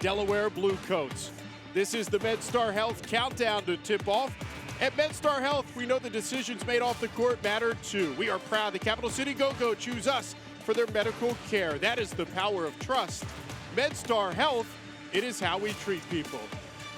Delaware Bluecoats. This is the MedStar Health Countdown to tip off. At MedStar Health, we know the decisions made off the court matter too. We are proud the Capital City GOGO choose us for their medical care. That is the power of trust. MedStar Health, it is how we treat people.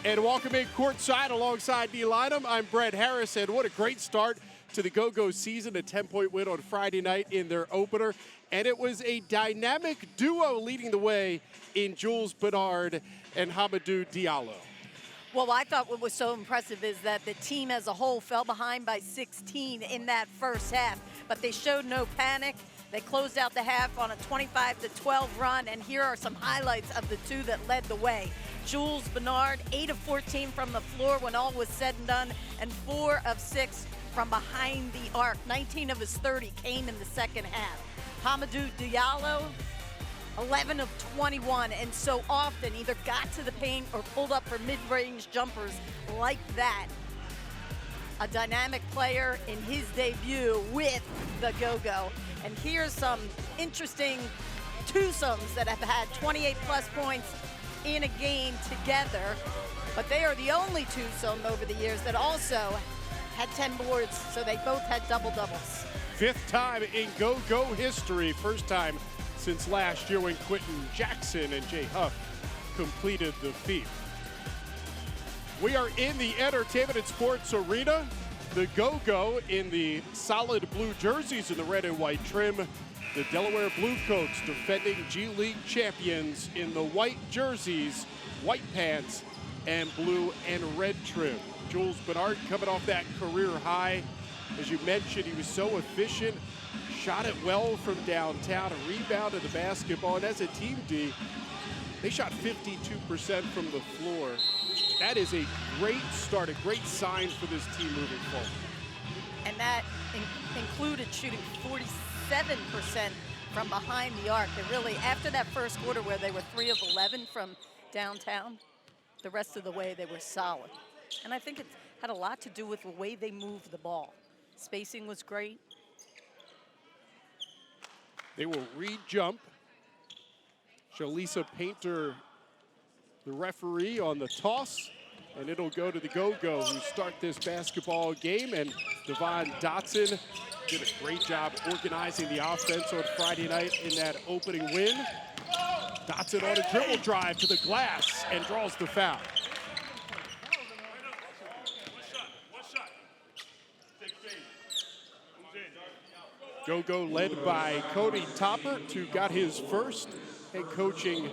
And welcoming courtside alongside Neil Lynham, I'm Brett Harris, and what a great start to the GOGO season, a 10-point win on Friday night in their opener. And it was a dynamic duo leading the way in Jules Bernard and Hamidou Diallo. Well, I thought what was so impressive is that the team as a whole fell behind by 16 in that first half, but they showed no panic. They closed out the half on a 25-12 run, and here are some highlights of the two that led the way. Jules Bernard, 8 of 14 from the floor when all was said and done, and 4 of 6 from behind the arc. 19 of his 30 came in the second half. Hamidou Diallo, 11 of 21, and so often either got to the paint or pulled up for mid-range jumpers like that. A dynamic player in his debut with the GOGO. And here's some interesting twosomes that have had 28-plus points in a game together, but they are the only twosome over the years that also had 10 boards, so they both had double-doubles. Fifth time in GOGO history, first time since last year when Quentin Jackson and Jay Huff completed the feat. We are in the entertainment and sports arena. The GOGO in the solid blue jerseys and the red and white trim. The Delaware Bluecoats defending G League champions in the white jerseys, white pants, and blue and red trim. Jules Bernard coming off that career high. As you mentioned, he was so efficient, shot it well from downtown, rebounded the basketball, and as a team, D, they shot 52% from the floor. That is a great start, a great sign for this team moving forward. And that included shooting 47% from behind the arc. And really, after that first quarter where they were 3 of 11 from downtown, the rest of the way they were solid. And I think it had a lot to do with the way they moved the ball. Spacing was great. They will re-jump. Shalisa Painter, the referee, on the toss, and it'll go to the GOGO who start this basketball game. And Devon Dotson did a great job organizing the offense on Friday night in that opening win. Dotson on a dribble drive to the glass and draws the foul. GOGO led by Cody Toppert, who got his first head coaching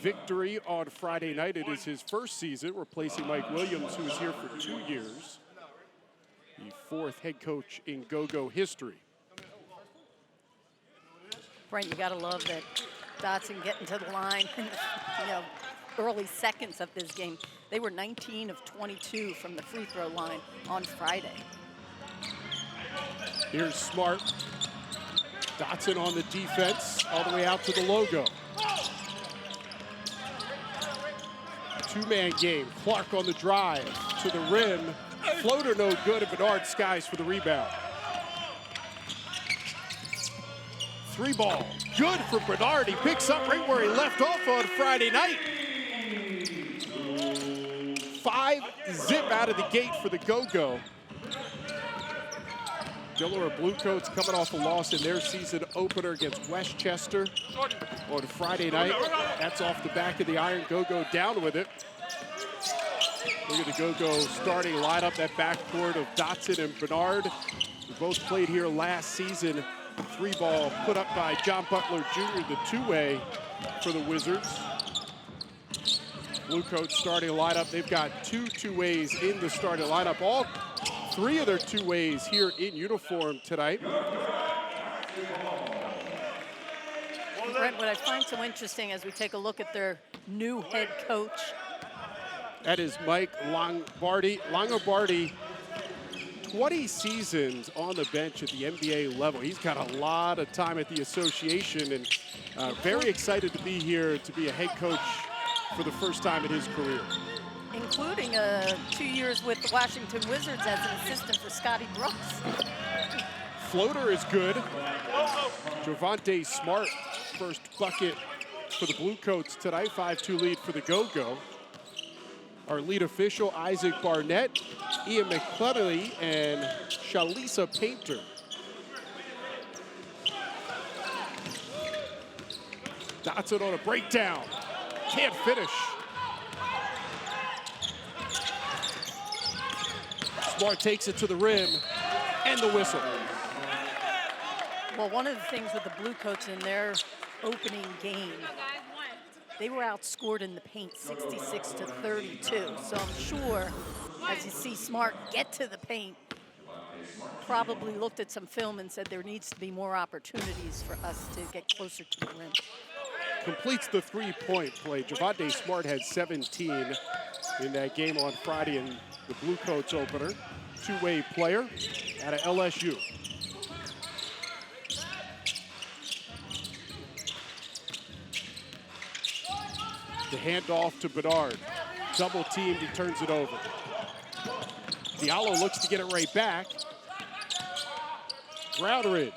victory on Friday night. It is his first season, replacing Mike Williams, who was here for 2 years. The 4th head coach in GOGO history. Brent, you gotta love that Dotson getting to the line in the early seconds of this game. They were 19 of 22 from the free throw line on Friday. Here's Smart. Dotson on the defense, all the way out to the logo. Two-man game. Clark on the drive to the rim. Floater no good, and Bernard skies for the rebound. 3 ball. Good for Bernard. He picks up right where he left off on Friday night. 5 zip out of the gate for the GOGO. Delaware Bluecoats coming off a loss in their season opener against Westchester on Friday night. That's off the back of the iron. GOGO down with it. Look at the GOGO starting lineup, that backcourt of Dotson and Bernard, who both played here last season. 3 ball put up by John Butler Jr., the two-way for the Wizards. Bluecoats starting lineup. They've got 2 two-ways in the starting lineup. All 3 of their two-ways here in uniform tonight. Brent, what I find so interesting as we take a look at their new head coach. That is Mike Longobardi. Longobardi, 20 seasons on the bench at the NBA level. He's got a lot of time at the association, and very excited to be here to be a head coach for the first time in his career. Including 2 years with the Washington Wizards as an assistant for Scotty Brooks. Floater is good. Javonte Smart, first bucket for the Bluecoats tonight, 5-2 lead for the GOGO. Our lead official, Isaac Barnett, Ian McClellan, and Shalisa Painter. Dotson on a breakdown. Can't finish. Smart takes it to the rim, and the whistle. Well, one of the things with the Bluecoats in their opening game, they were outscored in the paint 66-32. So I'm sure as you see Smart get to the paint, probably looked at some film and said there needs to be more opportunities for us to get closer to the rim. Completes the three-point play. Javonte Smart had 17 in that game on Friday in the Bluecoats opener. Two-way player out of LSU. The handoff to Bedard. Double teamed, he turns it over. Diallo looks to get it right back. Groundridge.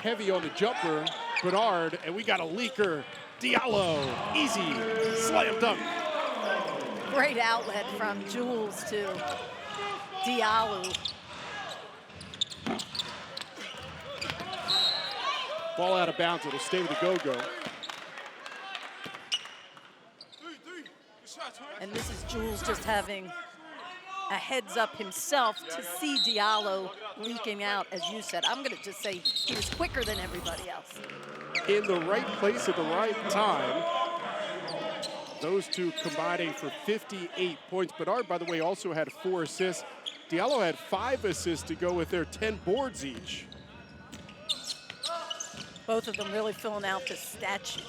Heavy on the jumper. Bedard, and we got a leaker. Diallo, easy, slam dunk. Great outlet from Jules to Diallo. Ball out of bounds, it'll stay with the GOGO. And this is Jules just having a heads up himself to see Diallo leaking out, as you said. I'm gonna just say he was quicker than everybody else. In the right place at the right time. Those two combining for 58 points. Bedard, by the way, also had 4 assists. Diallo had 5 assists to go with their 10 boards each. Both of them really filling out the stat sheet.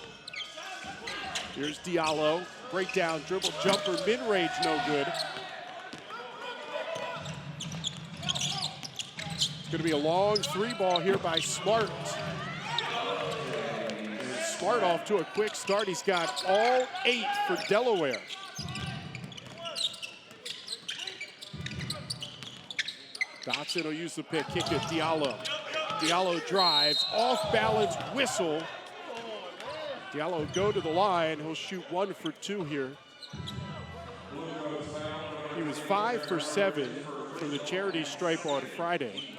Here's Diallo, breakdown, dribble, jumper, mid-range, no good. It's gonna be a long 3 ball here by Smart. Smart off to a quick start. He's got all 8 for Delaware. Dotson will use the pick, kick it, Diallo. Diallo drives, off balance, whistle. Diallo go to the line. He'll shoot 1 for 2 here. He was 5 for 7 from the charity stripe on Friday.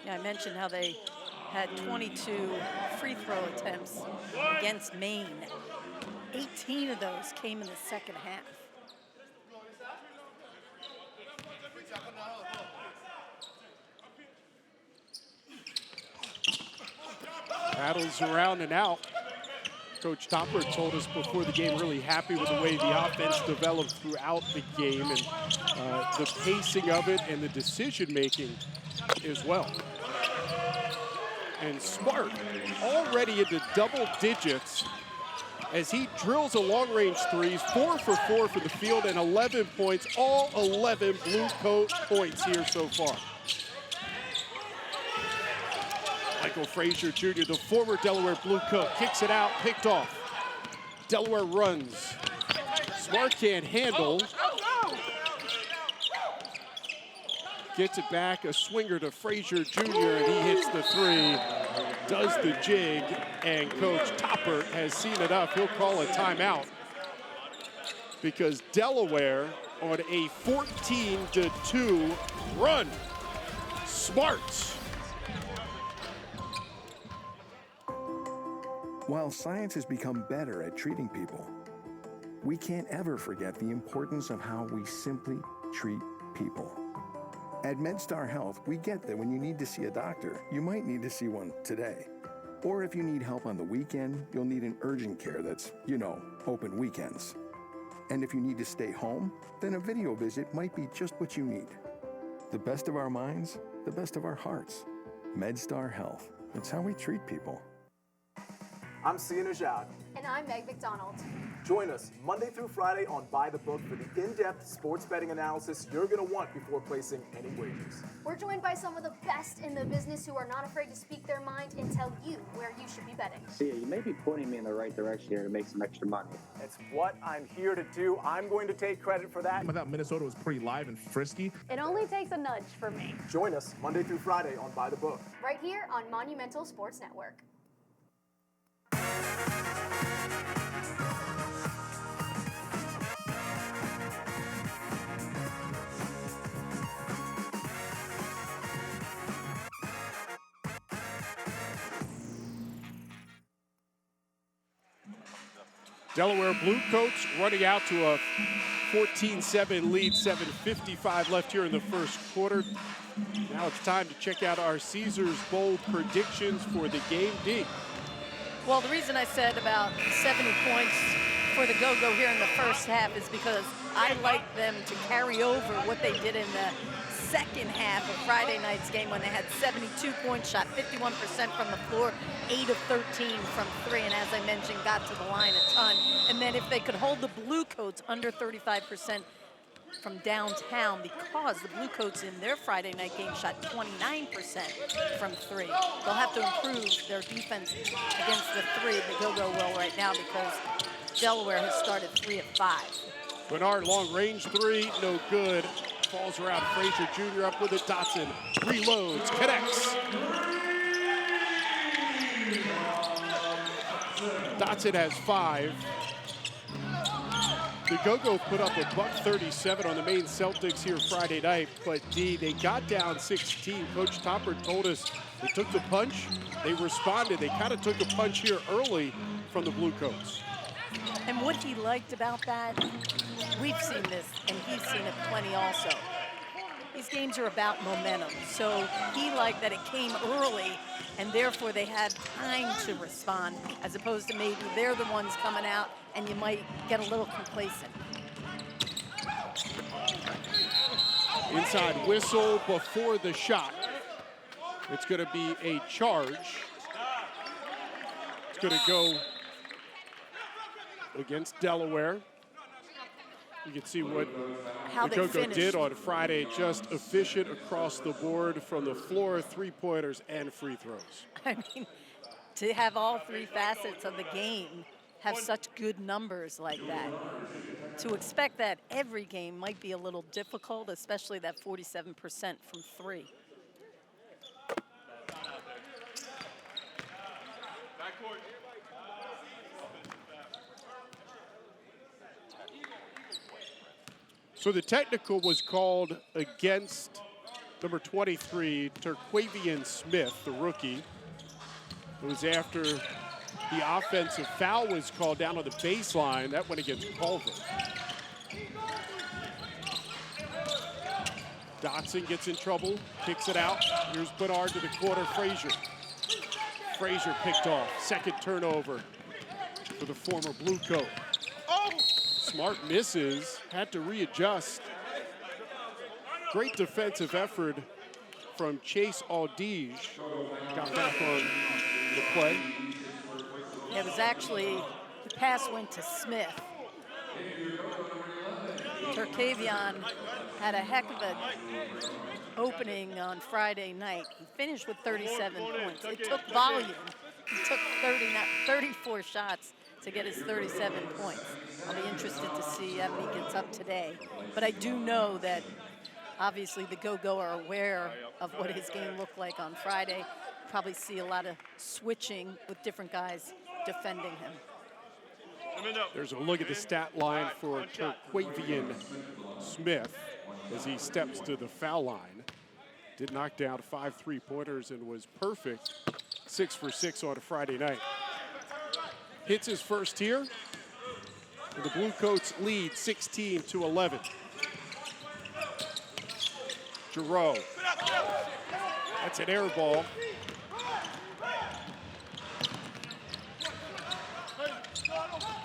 Yeah, I mentioned how they had 22 free throw attempts against Maine. 18 of those came in the second half. Battles around and out. Coach Topper told us before the game really happy with the way the offense developed throughout the game and the pacing of it and the decision making as well. And Smart already into double digits as he drills a long-range threes, 4 for 4 for the field and 11 points, all 11 Bluecoat points here so far. Michael Frazier Jr., the former Delaware Bluecoat, kicks it out, picked off. Delaware runs. Smart can't handle. Gets it back, a swinger to Frazier Jr., and he hits the 3, does the jig, and Coach Topper has seen enough. He'll call a timeout because Delaware on a 14-2 run. Smart. While science has become better at treating people, we can't ever forget the importance of how we simply treat people. At MedStar Health, we get that when you need to see a doctor, you might need to see one today. Or if you need help on the weekend, you'll need an urgent care that's, open weekends. And if you need to stay home, then a video visit might be just what you need. The best of our minds, the best of our hearts. MedStar Health. It's how we treat people. I'm Sia Najad. And I'm Meg McDonald. Join us Monday through Friday on By the Book for the in-depth sports betting analysis you're going to want before placing any wagers. We're joined by some of the best in the business who are not afraid to speak their mind and tell you where you should be betting. See, you may be pointing me in the right direction here to make some extra money. It's what I'm here to do. I'm going to take credit for that. I thought Minnesota was pretty live and frisky. It only takes a nudge for me. Join us Monday through Friday on By the Book. Right here on Monumental Sports Network. Delaware Bluecoats running out to a 14-7 lead, 7:55 left here in the first quarter. Now it's time to check out our Caesars Bowl predictions for the game. D. Well, the reason I said about 70 points for the Go-Go here in the first half is because I like them to carry over what they did in the second half of Friday night's game when they had 72 points, shot 51% from the floor, 8 of 13 from 3, and as I mentioned, got to the line a ton. And then if they could hold the Bluecoats under 35% from downtown, because the Bluecoats in their Friday night game shot 29% from 3. They'll have to improve their defense against the 3. The Go-Go will right now because Delaware has started 3 of 5. Bernard, long range 3, no good. Falls around. Frazier Jr. up with it. Dotson reloads, connects. Dotson has 5. The Go-Go put up a $137 on the Maine Celtics here Friday night, but D, they got down 16. Coach Topper told us they took the punch, they responded. They kind of took a punch here early from the Bluecoats. And what he liked about that, we've seen this, and he's seen it plenty also. These games are about momentum, so he liked that it came early, and therefore they had time to respond, as opposed to maybe they're the ones coming out, and you might get a little complacent. Inside whistle before the shot. It's going to be a charge. It's going to go against Delaware. You can see what How the they Go-Go finished. did on Friday. Just efficient across the board from the floor, 3-pointers and free throws. I mean, to have all 3 facets of the game have such good numbers like that. To expect that every game might be a little difficult, especially that 47% from 3. So the technical was called against number 23, Terquavian Smith, the rookie. It was after the offensive foul was called down on the baseline. That went against Culver. Dotson gets in trouble, kicks it out. Here's Bernard to the corner, Frazier. Frazier picked off, second turnover for the former Bluecoat. Smart misses, had to readjust. Great defensive effort from Chase Aldige. Got back on the play. It was actually, the pass went to Smith. Terquavian had a heck of an opening on Friday night. He finished with 37 points. It took volume. He took 34 shots to get his 37 points. I'll be interested to see how he gets up today. But I do know that obviously the Go-Go are aware of what his game looked like on Friday. Probably see a lot of switching with different guys defending him. There's a look at the stat line for Terquavian Smith as he steps to the foul line. Did knock down 5 3-pointers and was perfect, 6 for 6 on a Friday night. Hits his first here. And the Bluecoats lead 16-11. Giroux. That's an air ball.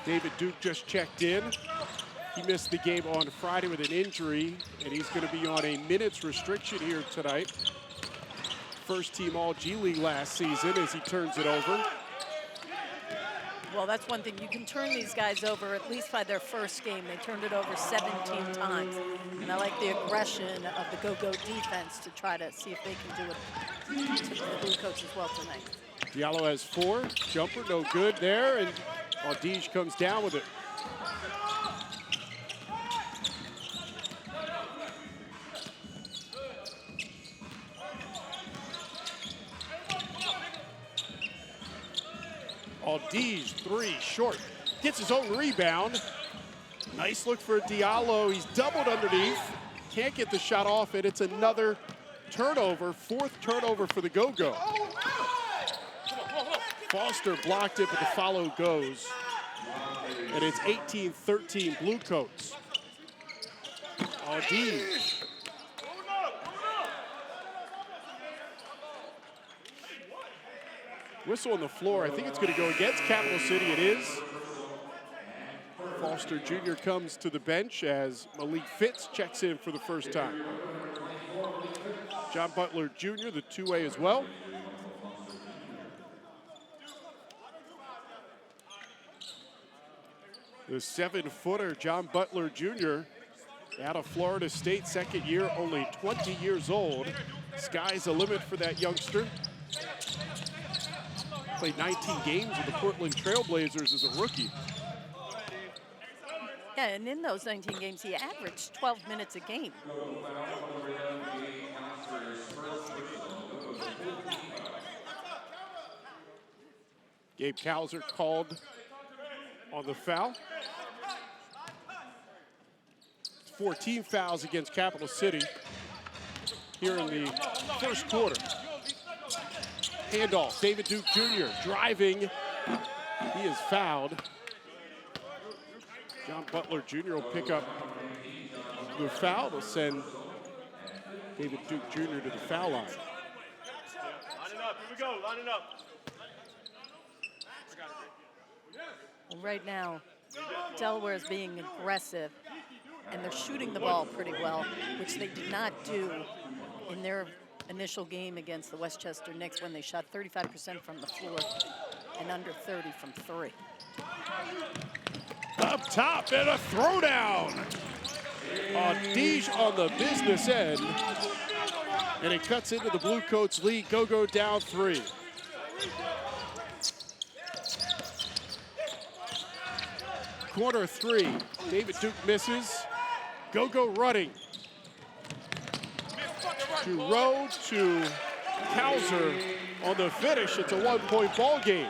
David Duke just checked in. He missed the game on Friday with an injury, and he's going to be on a minutes restriction here tonight. First team All-G League last season as he turns it over. Well, that's one thing. You can turn these guys over, at least by their first game. They turned it over 17 times. And I like the aggression of the GOGO defense to try to see if they can do it to the Bluecoats as well tonight. Diallo has 4. Jumper, no good there. And Aldige comes down with it. Aldige, 3, short. Gets his own rebound. Nice look for Diallo. He's doubled underneath. Can't get the shot off, and it's another turnover. 4th turnover for the GOGO. Foster blocked it, but the follow goes. And it's 18-13 Bluecoats. Aldige. Whistle on the floor. I think it's going to go against Capital City. It is. Foster Jr. comes to the bench as Malik Fitz checks in for the first time. John Butler Jr., the 2A as well. The 7-footer, John Butler Jr., out of Florida State, 2nd year, only 20 years old. Sky's the limit for that youngster. Played 19 games with the Portland Trailblazers as a rookie. Yeah, and in those 19 games, he averaged 12 minutes a game. Gabe Kauser called on the foul. 14 fouls against Capital City here in the first quarter. Handoff, David Duke Jr. driving. He is fouled. John Butler Jr. will pick up the foul. They'll send David Duke Jr. to the foul line. Line it up, here we go, line it up. Well, right now, Delaware is being aggressive, and they're shooting the ball pretty well, which they did not do in their initial game against the Westchester Knicks when they shot 35% from the floor and under 30 from 3. Up top and a throwdown. Aldige on the business end. And it cuts into the Bluecoats lead. GOGO down 3. Corner 3. David Duke misses. GOGO running. To Rowe to Kauser on the finish. It's a 1-point ball game.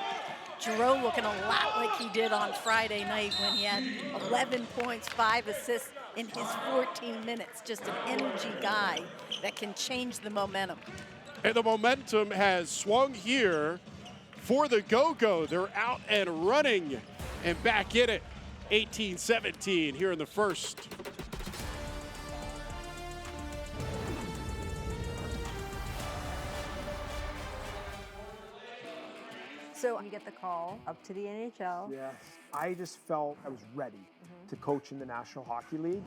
Giroux looking a lot like he did on Friday night when he had 11 points, 5 assists in his 14 minutes. Just an energy guy that can change the momentum. And the momentum has swung here for the GOGO. They're out and running and back in it. 18-17 here in the first. So you get the call up to the NHL. Yes. I just felt I was ready to coach in the National Hockey League.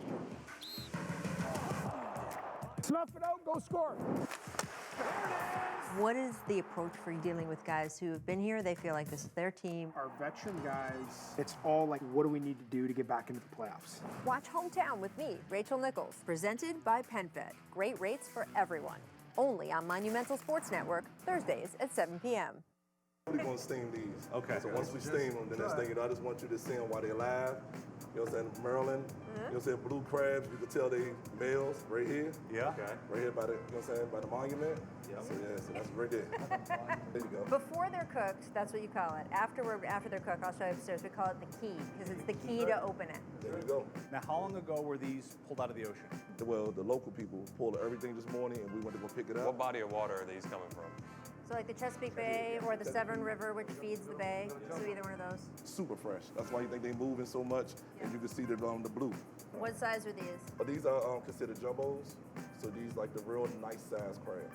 Snuff it out, go score. What is the approach for dealing with guys who have been here? They feel like this is their team. Our veteran guys, it's all like, what do we need to do to get back into the playoffs? Watch Hometown with me, Rachel Nichols, presented by PenFed. Great rates for everyone. Only on Monumental Sports Network, Thursdays at 7 p.m. We're going to steam these. Okay. So once we steam them, then next thing you know, I just want you to see them while they're live. You know what I'm saying? Maryland, you know what I'm saying? Blue crabs, you can tell they males right here. Yeah. Okay. Right here by the, you know what I'm saying? By the monument. Yeah. So yeah, so that's right there. There you go. Before they're cooked, that's what you call it. After they're cooked, I'll show you upstairs, we call it the key, because it's the key to open it. There you go. Now, how long ago were these pulled out of the ocean? Well, the local people pulled everything this morning, and we went to go pick it up. What body of water are these coming from? So like the Chesapeake Bay or the Severn River, which feeds the bay. So either one of those. Super fresh. That's why you think they moving so much, and you can see the blue. What size are these? But these are considered jumbos, so these like the real nice size crabs.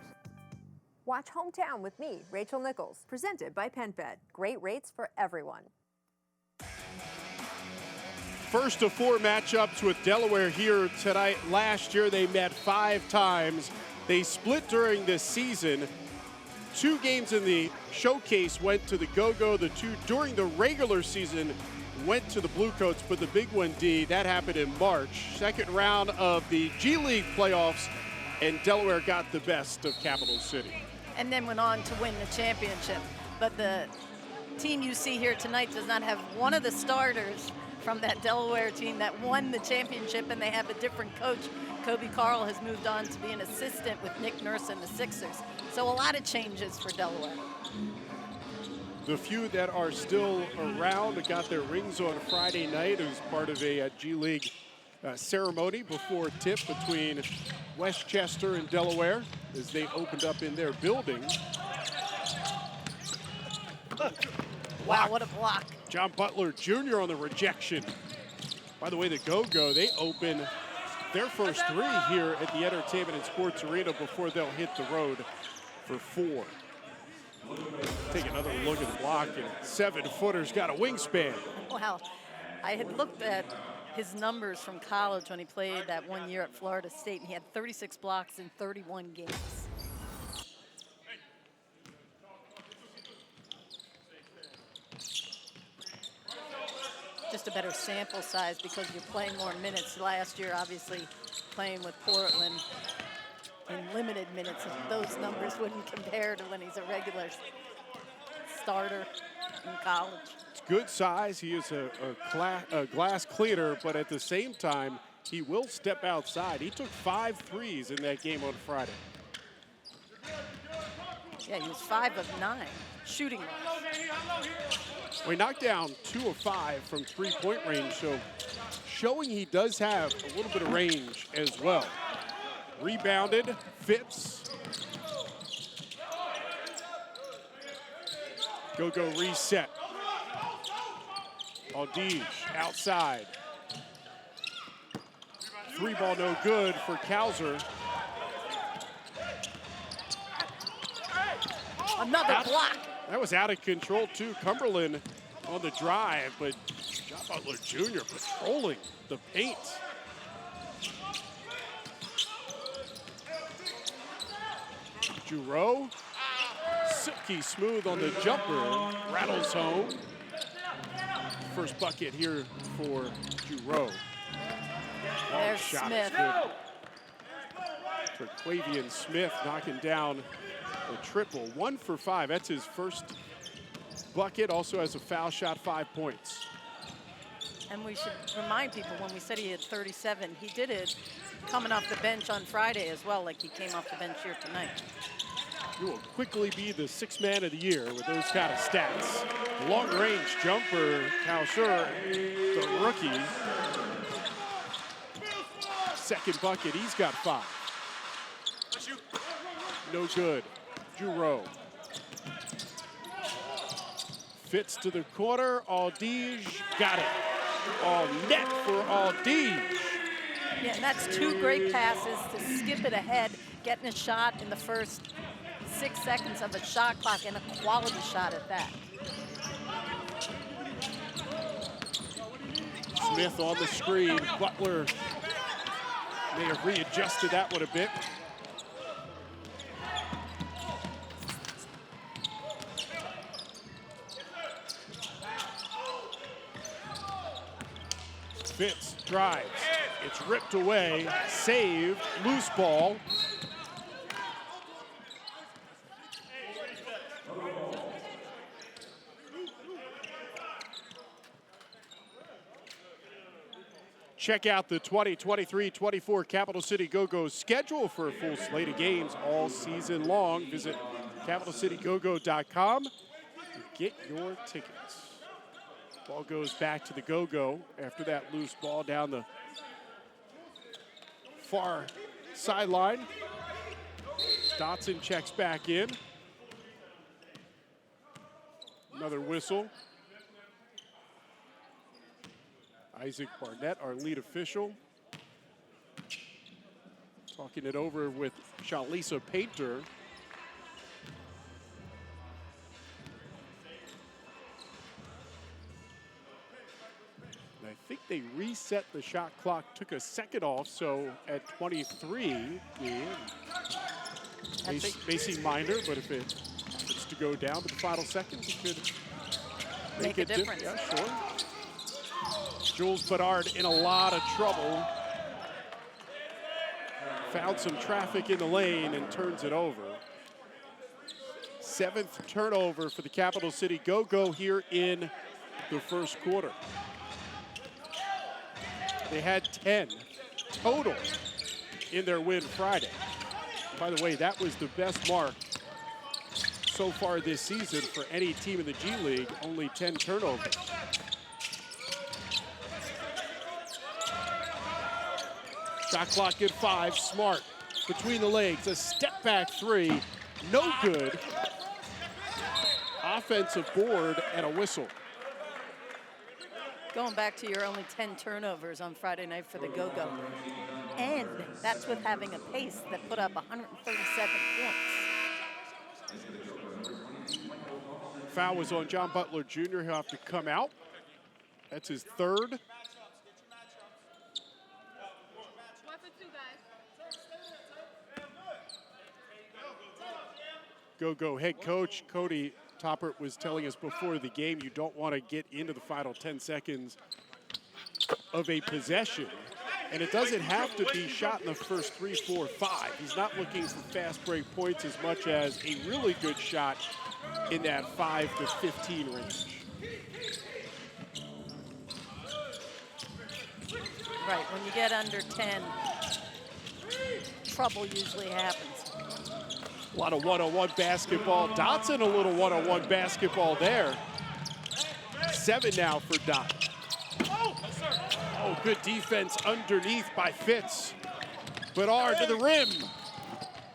Watch Hometown with me, Rachel Nichols, presented by PenFed. Great rates for everyone. First of 4 matchups with Delaware here tonight. Last year they met 5 times. They split during this season. 2 games in the showcase went to the GOGO. The 2 during the regular season went to the Bluecoats, but the big one, D, that happened in March. Second round of the G League playoffs, and Delaware got the best of Capital City. And then went on to win the championship. But the team you see here tonight does not have one of the starters from that Delaware team that won the championship, and they have a different coach. Kobe Carl has moved on to be an assistant with Nick Nurse and the Sixers. So a lot of changes for Delaware. The few that are still around got their rings on Friday night as part of a G League ceremony before tip between Westchester and Delaware as they opened up in their building. Wow, what a block. John Butler Jr. on the rejection. By the way, the GOGO, they open their first 3 here at the Entertainment and Sports Arena before they'll hit the road for 4. Take another look at the block, and 7-footer's got a wingspan. Wow, I had looked at his numbers from college when he played that 1 year at Florida State, and he had 36 blocks in 31 games. Just a better sample size because you're playing more minutes. Last year, obviously, playing with Portland in limited minutes, those numbers wouldn't compare to when he's a regular starter in college. It's good size. He is a glass cleaner, but at the same time, he will step outside. He took 5 threes in that game on Friday. Yeah, he was 5 of 9 shooting. We knocked down 2 of 5 from 3-point range, so showing he does have a little bit of range as well. Rebounded, Fitz. GOGO reset. Aldige outside. 3 ball no good for Kauser. Another block. That was out of control too. Cumberland on the drive, but John Butler Jr. patrolling the paint. Giroux, silky smooth on the jumper, rattles home. First bucket here for Giroux. There's shot Smith. Terquavian Smith knocking down a triple. 1 for 5. That's his first bucket. Also has a foul shot, 5 points. And we should remind people, when we said he had 37, he did it coming off the bench on Friday as well, like he came off the bench here tonight. You will quickly be the 6th man of the year with those kind of stats. Long-range jumper, Kauser, the rookie. Second bucket, he's got 5. No good. Giroux. Fits to the corner. Aldige got it. All net for Aldige. Yeah, and that's 2 great passes to skip it ahead, getting a shot in the first 6 seconds of a shot clock, and a quality shot at that. Smith on the screen. Butler may have readjusted that one a bit. Fitz drives. It's ripped away. Saved. Loose ball. Check out the 2023-24 Capital City GOGO schedule for a full slate of games all season long. Visit capitalcitygogo.com to get your tickets. Ball goes back to the GOGO after that loose ball down the far sideline. Dotson checks back in. Another whistle. Isaac Barnett, our lead official, talking it over with Shalisa Painter. And I think they reset the shot clock, took a second off, so at 23, may seem minor, but if it to go down, but the final seconds could Make a difference. Yeah, sure. Jules Bedard in a lot of trouble. Found some traffic in the lane and turns it over. 7th turnover for the Capital City Go-Go here in the first quarter. They had 10 total in their win Friday. By the way, that was the best mark so far this season for any team in the G League, only 10 turnovers. Shot clock at 5, Smart between the legs, a step back 3, no good. Offensive board and a whistle. Going back to your only 10 turnovers on Friday night for the Go-Go. And that's with having a pace that put up 137 points. Foul was on John Butler Jr. He'll have to come out. That's his 3rd. Go-Go head coach Cody Toppert was telling us before the game, you don't want to get into the final 10 seconds of a possession. And it doesn't have to be shot in the first 3, 4, 5. He's not looking for fast break points as much as a really good shot in that 5 to 15 range. Right, when you get under 10, trouble usually happens. A lot of one-on-one basketball. Dotson a little one-on-one basketball there. 7 now for Dot. Oh, good defense underneath by Fitz. Bedard to the rim.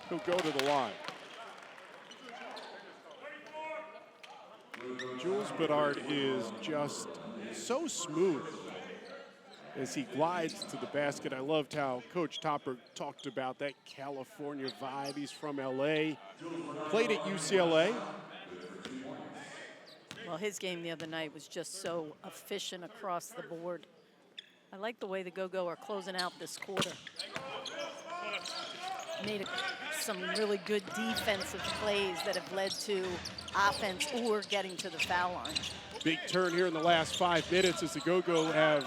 He'll go to the line. Jules Bedard is just so smooth as he glides to the basket. I loved how Coach Topper talked about that California vibe. He's from LA, played at UCLA. Well, his game the other night was just so efficient across the board. I like the way the Go-Go are closing out this quarter. Made some really good defensive plays that have led to offense or getting to the foul line. Big turn here in the last 5 minutes as the Go-Go have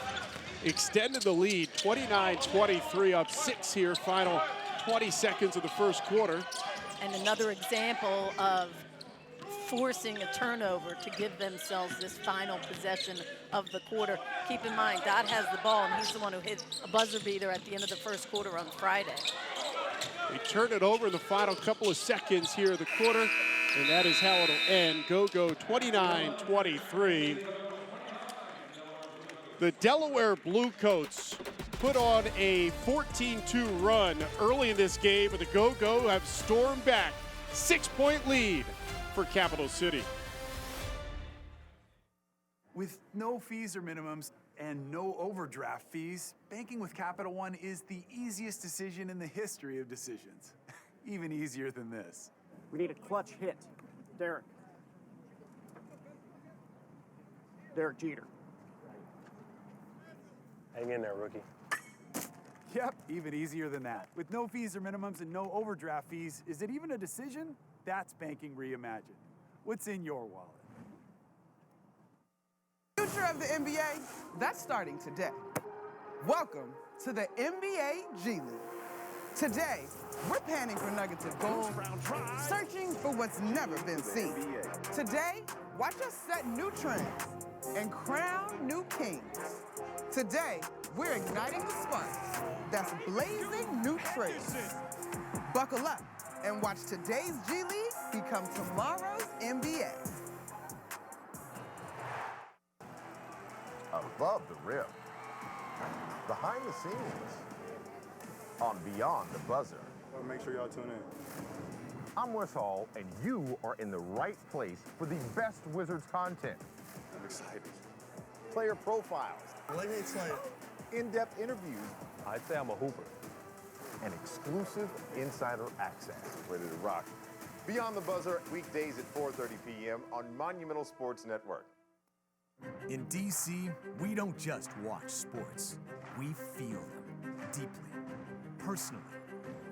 extended the lead, 29-23, up 6 here, final 20 seconds of the first quarter. And another example of forcing a turnover to give themselves this final possession of the quarter. Keep in mind, Dot has the ball, and he's the one who hit a buzzer beater at the end of the first quarter on Friday. They turn it over in the final couple of seconds here of the quarter, and that is how it'll end. Go-Go 29-23. The Delaware Bluecoats put on a 14-2 run early in this game, but the Go-Go have stormed back. 6-point lead for Capital City. With no fees or minimums and no overdraft fees, banking with Capital One is the easiest decision in the history of decisions. Even easier than this. We need a clutch hit. Derek Jeter. Hang in there, rookie. Yep, even easier than that. With no fees or minimums and no overdraft fees, is it even a decision? That's banking reimagined. What's in your wallet? Future of the NBA, that's starting today. Welcome to the NBA G League. Today, we're panning for nuggets of gold, searching for what's never been seen. Today, watch us set new trends and crown new kings. Today, we're igniting the sparks that's blazing new trails. Buckle up and watch today's G League become tomorrow's NBA. Above the rim, behind the scenes, on Beyond the Buzzer. Make sure y'all tune in. I'm Wes Hall, and you are in the right place for the best Wizards content. I'm excited. Player profiles. Let me explain. In-depth interviews. I'd say I'm a hooper. And exclusive insider access. Ready to rock. Beyond the Buzzer, weekdays at 4:30 p.m. on Monumental Sports Network. In DC, we don't just watch sports. We feel them deeply, personally,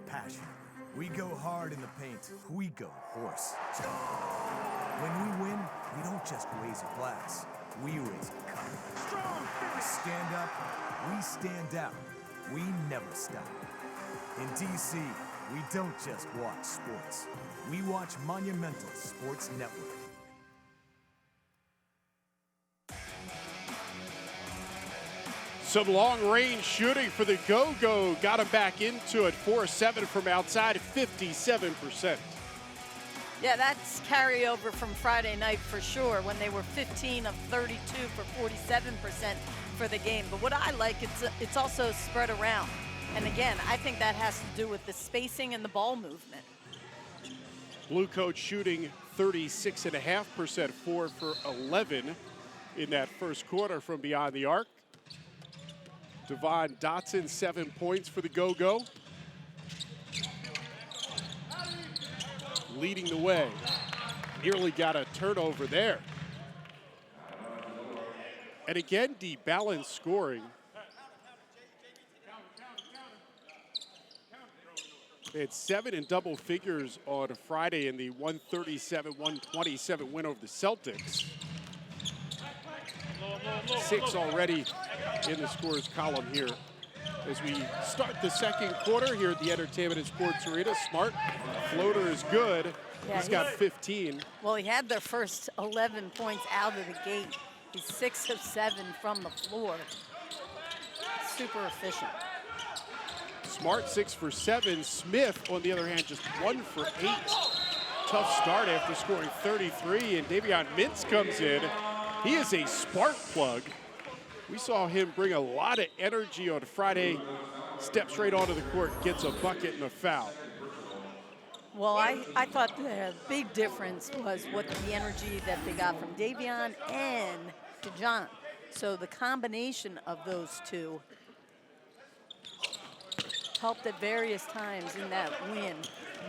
passionately. We go hard in the paint. We go horse. When we win, we don't just raise a glass. We raise a cup. Stand up. We stand out. We never stop. In DC, we don't just watch sports. We watch Monumental Sports Network. Some long-range shooting for the GOGO. Got him back into it. 4-7 from outside, 57%. Yeah, that's carryover from Friday night for sure, when they were 15 of 32 for 47% for the game. But what I like, it's also spread around. And again, I think that has to do with the spacing and the ball movement. Bluecoats shooting 36.5%, 4 for 11 in that first quarter from beyond the arc. Devon Dotson, 7 points for the GOGO. Leading the way. Nearly got a turnover there. And again, balanced scoring. They had 7 in double figures on Friday in the 137-127 win over the Celtics. 6 already in the scores column here. As we start the second quarter here at the Entertainment and Sports Arena, Smart, floater is good. Yeah, he's got 15. Well, he had their first 11 points out of the gate. He's 6 of 7 from the floor. Super efficient. Smart 6 for 7. Smith, on the other hand, just 1 for 8. Tough start after scoring 33, and Davion Mintz comes in. He is a spark plug. We saw him bring a lot of energy on Friday. Steps right onto the court, gets a bucket and a foul. Well, I thought the big difference was what the energy that they got from Davion and DeJohn. So the combination of those two helped at various times in that win.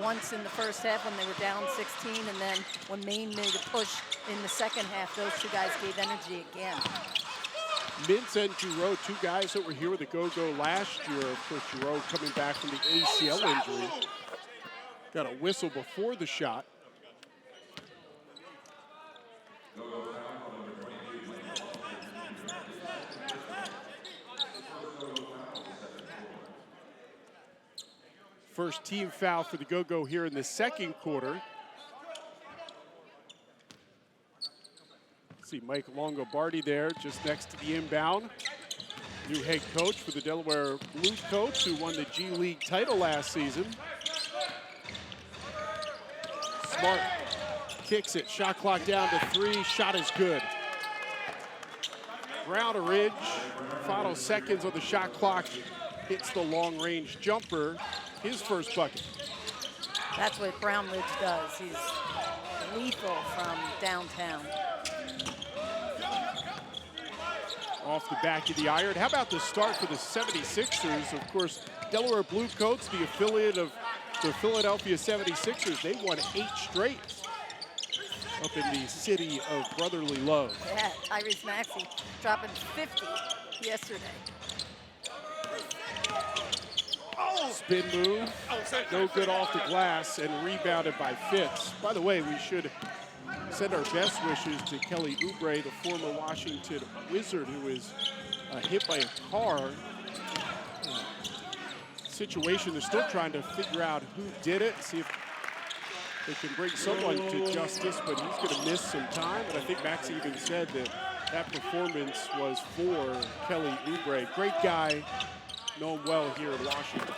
Once in the first half when they were down 16, and then when Maine made a push in the second half, those two guys gave energy again. Mintz and Giroux, 2 guys that were here with the GOGO last year. Of course, Giroux coming back from the ACL injury. Got a whistle before the shot. First team foul for the GOGO here in the second quarter. See Mike Longobardi there, just next to the inbound. New head coach for the Delaware Bluecoats, who won the G League title last season. Smart kicks it, shot clock down to 3, shot is good. Brown Ridge, final seconds on the shot clock, hits the long range jumper, his first bucket. That's what Brown Ridge does. He's lethal from downtown. Off the back of the iron. How about the start for the 76ers? Of course, Delaware Bluecoats, the affiliate of the Philadelphia 76ers, they won 8 straight up in the city of brotherly love. Yeah, Tyrese Maxey dropping 50 yesterday. Spin move, no good off the glass, and rebounded by Fitz. By the way, we should send our best wishes to Kelly Oubre, the former Washington Wizard, who was hit by a car. Situation, they're still trying to figure out who did it, see if they can bring someone to justice, but he's going to miss some time. And I think Max even said that that performance was for Kelly Oubre. Great guy, know him well here in Washington.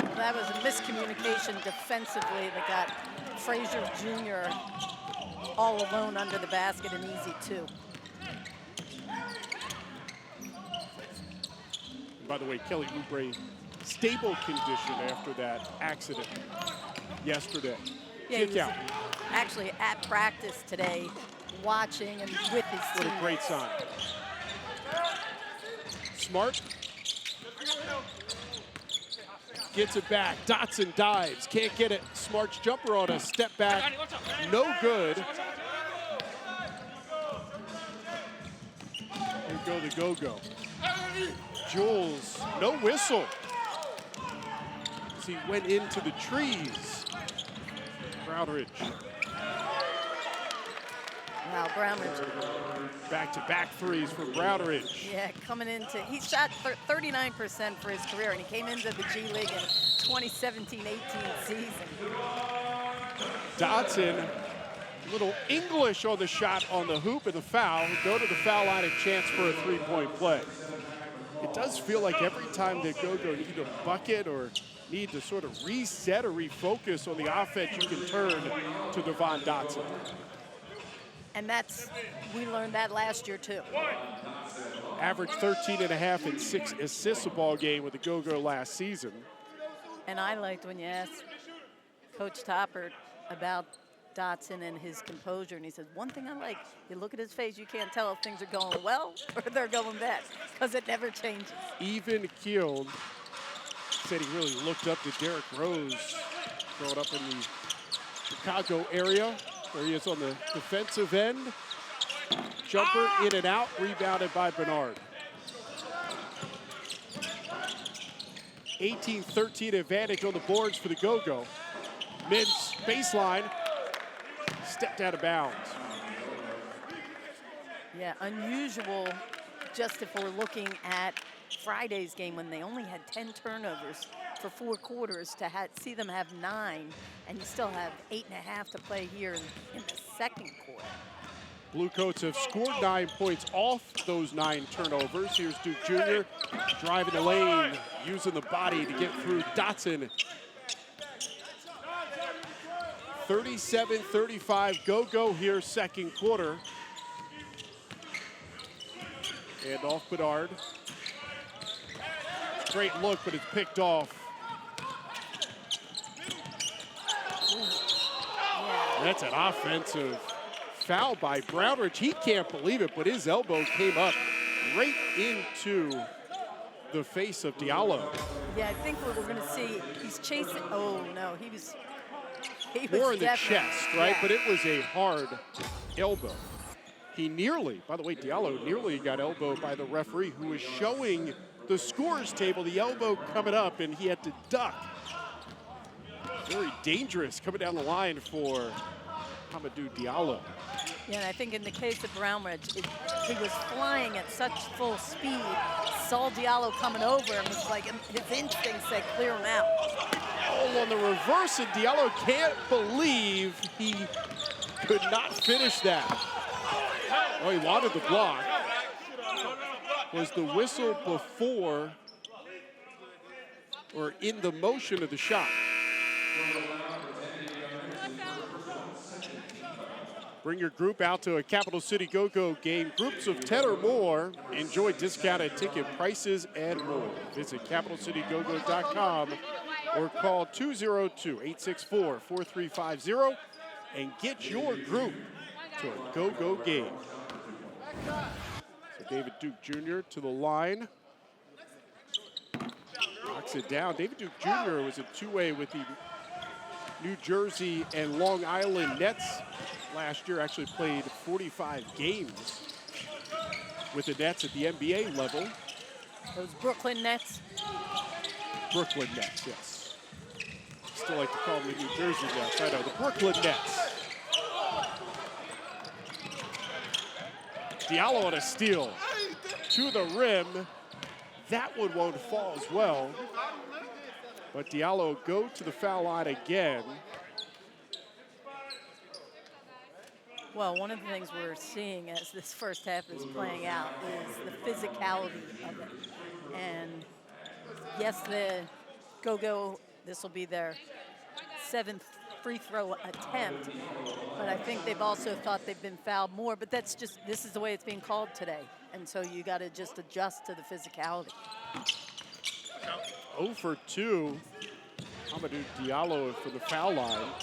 Well, that was a miscommunication defensively that got Frazier Jr. all alone under the basket, and easy too. By the way, Kelly Oubre, stable condition after that accident yesterday. Yeah, Kick he was out. actually at practice today, watching and with his What team. a great sign. Smart gets it back. Dotson dives, can't get it. Smart's jumper on a step back, no good. Here go the GOGO. Jules, no whistle. he went into the trees. Brownridge. Wow, Brownridge. Back-to-back threes for Brownridge. Yeah, coming into, he shot 39% for his career, and he came into the G League in 2017-18 season. Dotson, a little English on the shot on the hoop and the foul. Go to the foul line, a chance for a three-point play. It does feel like every time the GOGO need a bucket or need to sort of reset or refocus on the offense, you can turn to Devon Dotson. And that's, we learned that last year too. Averaged 13.5 and 6 assists a ball game with the GOGO last season. And I liked when you asked Coach Topper about Dotson and his composure, and he said, one thing I like, you look at his face, you can't tell if things are going well or they're going bad, because it never changes. Even keeled. Said he really looked up to Derrick Rose growing up in the Chicago area, where he is on the defensive end. Jumper in and out, rebounded by Bernard. 18-13 advantage on the boards for the GOGO. Men's baseline, stepped out of bounds. Yeah, unusual, just if we're looking at Friday's game when they only had 10 turnovers for 4 quarters, to see them have 9, and you still have 8.5 to play here in the second quarter. Bluecoats have scored 9 points off those 9 turnovers. Here's Duke Jr. driving the lane, using the body to get through Dotson. 37-35 GOGO here, second quarter. And off Bedard. Great look, but it's picked off. That's an offensive foul by Brownridge. He can't believe it, but his elbow came up right into the face of Diallo. Yeah, I think what we're going to see, he's chasing. Oh, no, he was more in the chest, right? Yeah. But it was a hard elbow. He nearly, by the way, Diallo nearly got elbowed by the referee, who was showing the scores table, the elbow coming up, and he had to duck. Very dangerous coming down the line for Hamidou Diallo. Yeah, and I think in the case of Brownridge, he was flying at such full speed, saw Diallo coming over, and was like, his instinct said, clear him out. Oh, on the reverse, and Diallo can't believe he could not finish that. Oh, he wanted the block. Was the whistle before or in the motion of the shot? Bring your group out to a Capital City GOGO game. Groups of 10 or more enjoy discounted ticket prices and more. Visit CapitalCityGoGo.com or call 202-864-4350 and get your group to a GOGO game. So David Duke Jr. to the line. Knocks it down. David Duke Jr. was a two-way with the New Jersey and Long Island Nets last year. Actually played 45 games with the Nets at the NBA level. Those Brooklyn Nets? Brooklyn Nets, yes. Still like to call them the New Jersey Nets. I know, the Brooklyn Nets. Diallo on a steal to the rim. That one won't fall as well. But Diallo go to the foul line again. Well, one of the things we're seeing as this first half is playing out is the physicality of it. And yes, the GOGO, this will be their 7th free throw attempt, but I think they've also thought they've been fouled more, but that's just, this is the way it's being called today. And so you got to just adjust to the physicality. 0 for 2. Hamidou Diallo for the foul line.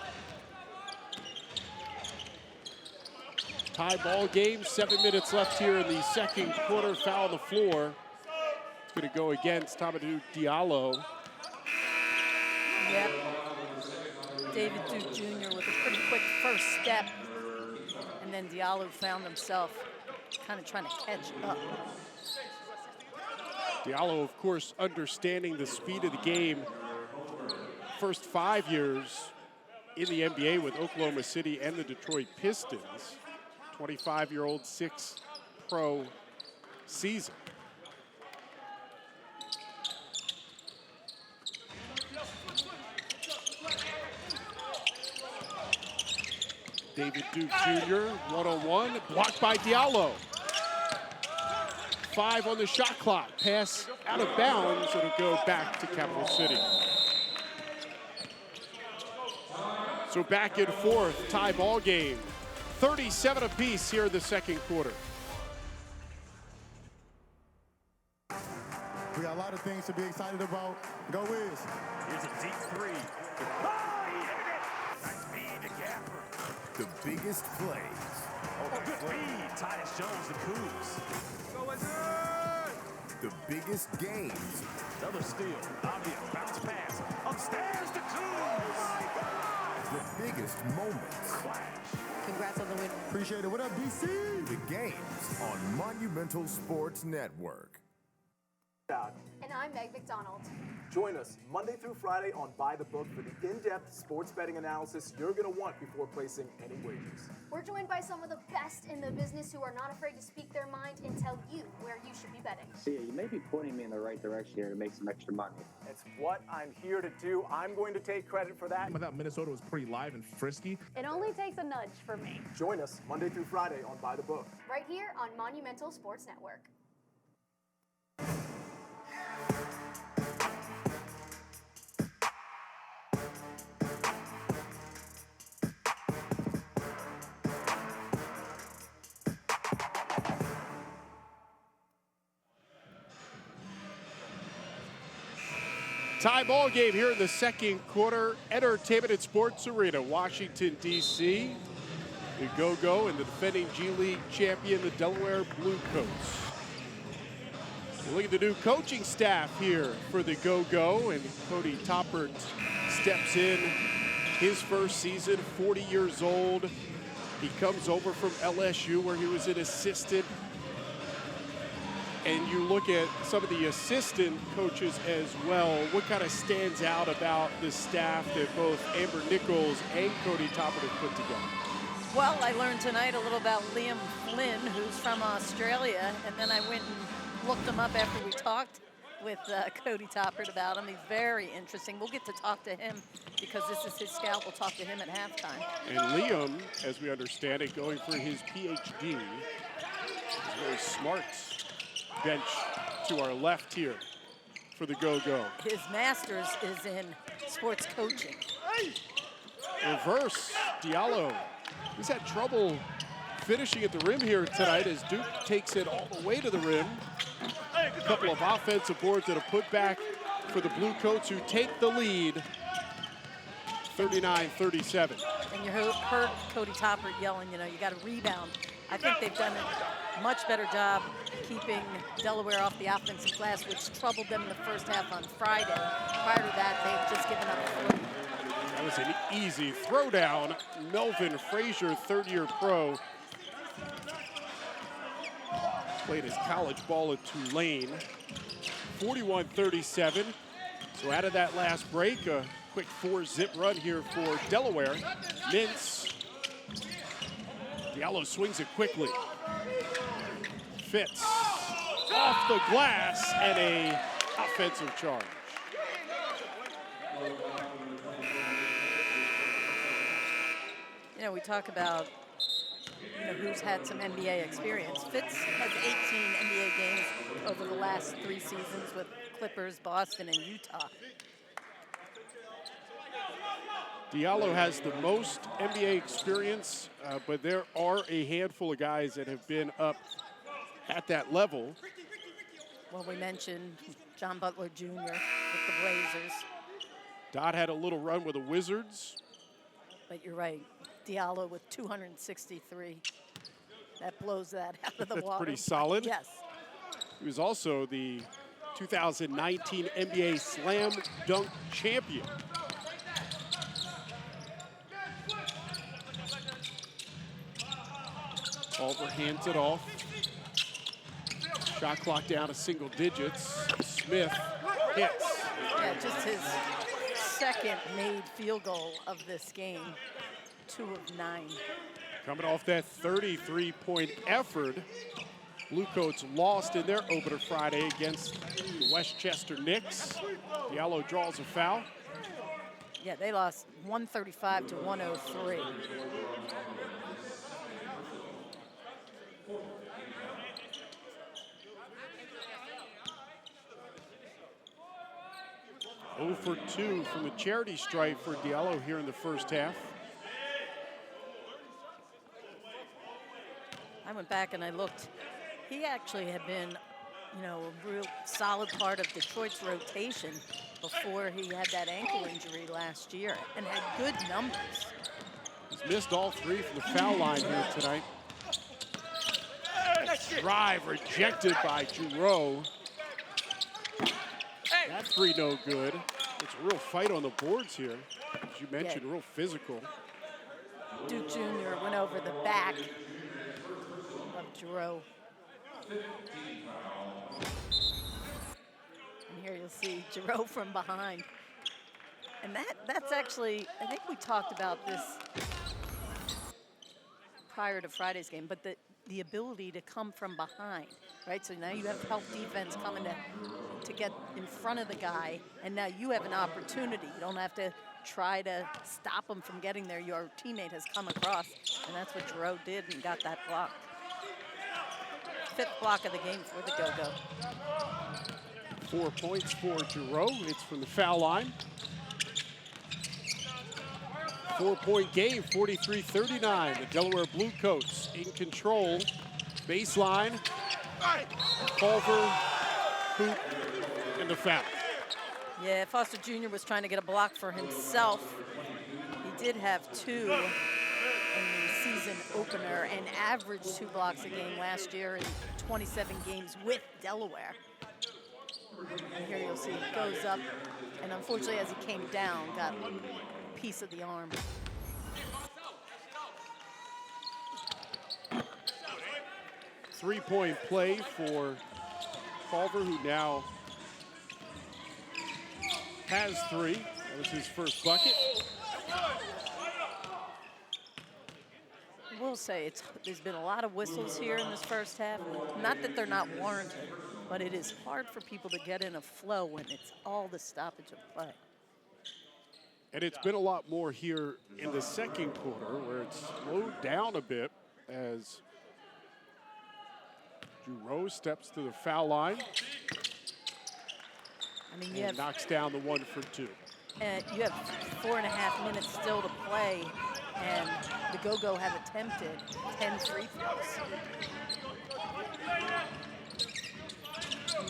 Tie ball game, 7 minutes left here in the second quarter. Foul on the floor. It's going to go against Hamidou Diallo. Yep. David Duke Jr. with a pretty quick first step. And then Diallo found himself kind of trying to catch up. Diallo, of course, understanding the speed of the game first 5 years in the NBA with Oklahoma City and the Detroit Pistons. 25-year-old, 6 pro season. David Duke Jr., one-on-one, blocked by Diallo. 5 on the shot clock. Pass out of bounds. It'll go back to Capital City. So back and forth, tie ball game. 37 apiece here in the second quarter. We got a lot of things to be excited about. Go Wiz. Here's a deep three. Oh, he hit it! Nice feed to Gapper. The biggest plays. Oh, good feed. Tyus Jones, the Cougs. Going good. The biggest games. Another steal. Obvious bounce pass. Upstairs to Cougs. The biggest moments. Congrats on the win. Appreciate it. What up, DC? The games on Monumental Sports Network. And I'm Meg McDonald. Join us Monday through Friday on By the Book for the in-depth sports betting analysis you're going to want before placing any wagers. We're joined by some of the best in the business who are not afraid to speak their mind and tell you where you should be betting. See, you may be pointing me in the right direction here to make some extra money. It's what I'm here to do. I'm going to take credit for that. I thought Minnesota was pretty live and frisky. It only takes a nudge for me. Join us Monday through Friday on By the Book. Right here on Monumental Sports Network. Tie ball game here in the second quarter. Entertainment and Sports Arena, Washington, D.C. The GOGO and the defending G League champion, the Delaware Bluecoats. Look at the new coaching staff here for the GOGO, and Cody Toppert steps in his first season, 40 years old. He comes over from LSU where he was an assistant. And you look at some of the assistant coaches as well. What kind of stands out about the staff that both Amber Nichols and Cody Toppert have put together? Well, I learned tonight a little about Liam Flynn, who's from Australia, and then I went and looked him up after we talked with Cody Toppert about him. He's very interesting. We'll get to talk to him because this is his scout. We'll talk to him at halftime. And Liam, as we understand it, going for his PhD. He's very smart. Bench to our left here for the GOGO. His master's is in sports coaching. Reverse, Diallo. He's had trouble finishing at the rim here tonight as Duke takes it all the way to the rim. A couple of offensive boards that are put back for the Bluecoats, who take the lead 39-37. And you heard Cody Toppert yelling, you got to rebound. I think they've done a much better job keeping Delaware off the offensive glass, which troubled them in the first half on Friday. Prior to that, they've just given up a 40. That was an easy throwdown. Melvin Frazier, third-year pro. Played his college ball at Tulane. 41-37. So out of that last break, a quick 4-zip run here for Delaware. Mintz. Diallo swings it quickly. Fitz off the glass and a offensive charge. We talk about who's had some NBA experience. Fitz has 18 NBA games over the last 3 seasons with Clippers, Boston, and Utah. Diallo has the most NBA experience, but there are a handful of guys that have been up at that level. Well, we mentioned John Butler Jr. with the Blazers. Dot had a little run with the Wizards. But you're right, Diallo with 263. That blows that out of the water. That's pretty solid. Yes. He was also the 2019 NBA Slam Dunk champion. Culver hands it off. Shot clock down to single digits. Smith hits. Yeah, just his second made field goal of this game, 2 of 9. Coming off that 33-point effort, Bluecoats lost in their opener Friday against the Westchester Knicks. Diallo draws a foul. Yeah, they lost 135 to 103. Oh for 2 from the charity stripe for Diallo here in the first half. I went back and I looked. He actually had been, you know, a real solid part of Detroit's rotation before he had that ankle injury last year and had good numbers. He's missed all 3 from the foul line here tonight. Drive rejected by Giroux. That 3 no good. It's a real fight on the boards here. As you mentioned, real physical. Duke Jr. went over the back of Giroux. And here you'll see Giroux from behind. And that's actually, I think we talked about this prior to Friday's game, but the ability to come from behind, right? So now you have help defense coming to get in front of the guy, and now you have an opportunity. You don't have to try to stop him from getting there. Your teammate has come across, and that's what Giroux did and got that block. 5th block of the game for the GOGO. 4 points for Giroux. It's from the foul line. 4-point game, 43-39. The Delaware Bluecoats in control. Baseline. Culver, hoop, and the foul. Yeah, Foster Jr. was trying to get a block for himself. He did have 2 in the season opener and averaged 2 blocks a game last year in 27 games with Delaware. And here you'll see it goes up, and unfortunately as he came down, got a piece of the arm. Three-point play for Culver, who now has 3. That was his first bucket. I will say there's been a lot of whistles here in this first half. Not that they're not warranted, but it is hard for people to get in a flow when it's all the stoppage of play. And it's been a lot more here in the second quarter, where it's slowed down a bit as Giroux steps to the foul line. I mean, and knocks down the 1 for 2. And you have 4.5 minutes still to play, and the GOGO have attempted 10 free throws.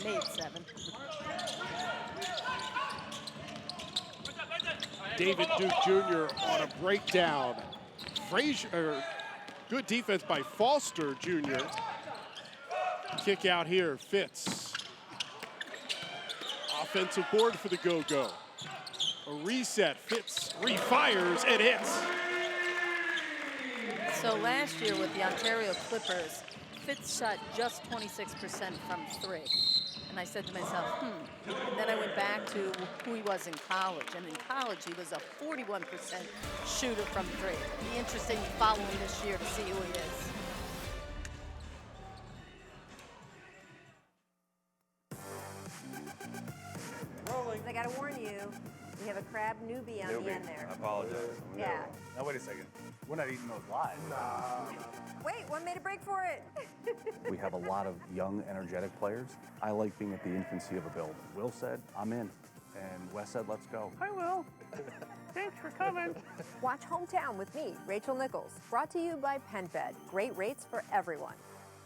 Made 7. David Duke Jr. on a breakdown. Good defense by Foster Jr. Kick out here, Fitz. Offensive board for the GOGO. A reset, Fitz refires and hits. So last year with the Ontario Clippers, Fitz shot just 26% from 3. And I said to myself, And then I went back to who he was in college. And in college, he was a 41% shooter from 3. It'll be interesting to follow him this year to see who he is. I gotta warn you, we have a crab newbie on the end there. I apologize. Yeah. Now wait a second. We're not eating those live. Wait, one made a break for it. We have a lot of young, energetic players. I like being at the infancy of a build. Will said, I'm in. And Wes said, let's go. Hi, Will. Thanks for coming. Watch Hometown with me, Rachel Nichols. Brought to you by PenFed. Great rates for everyone.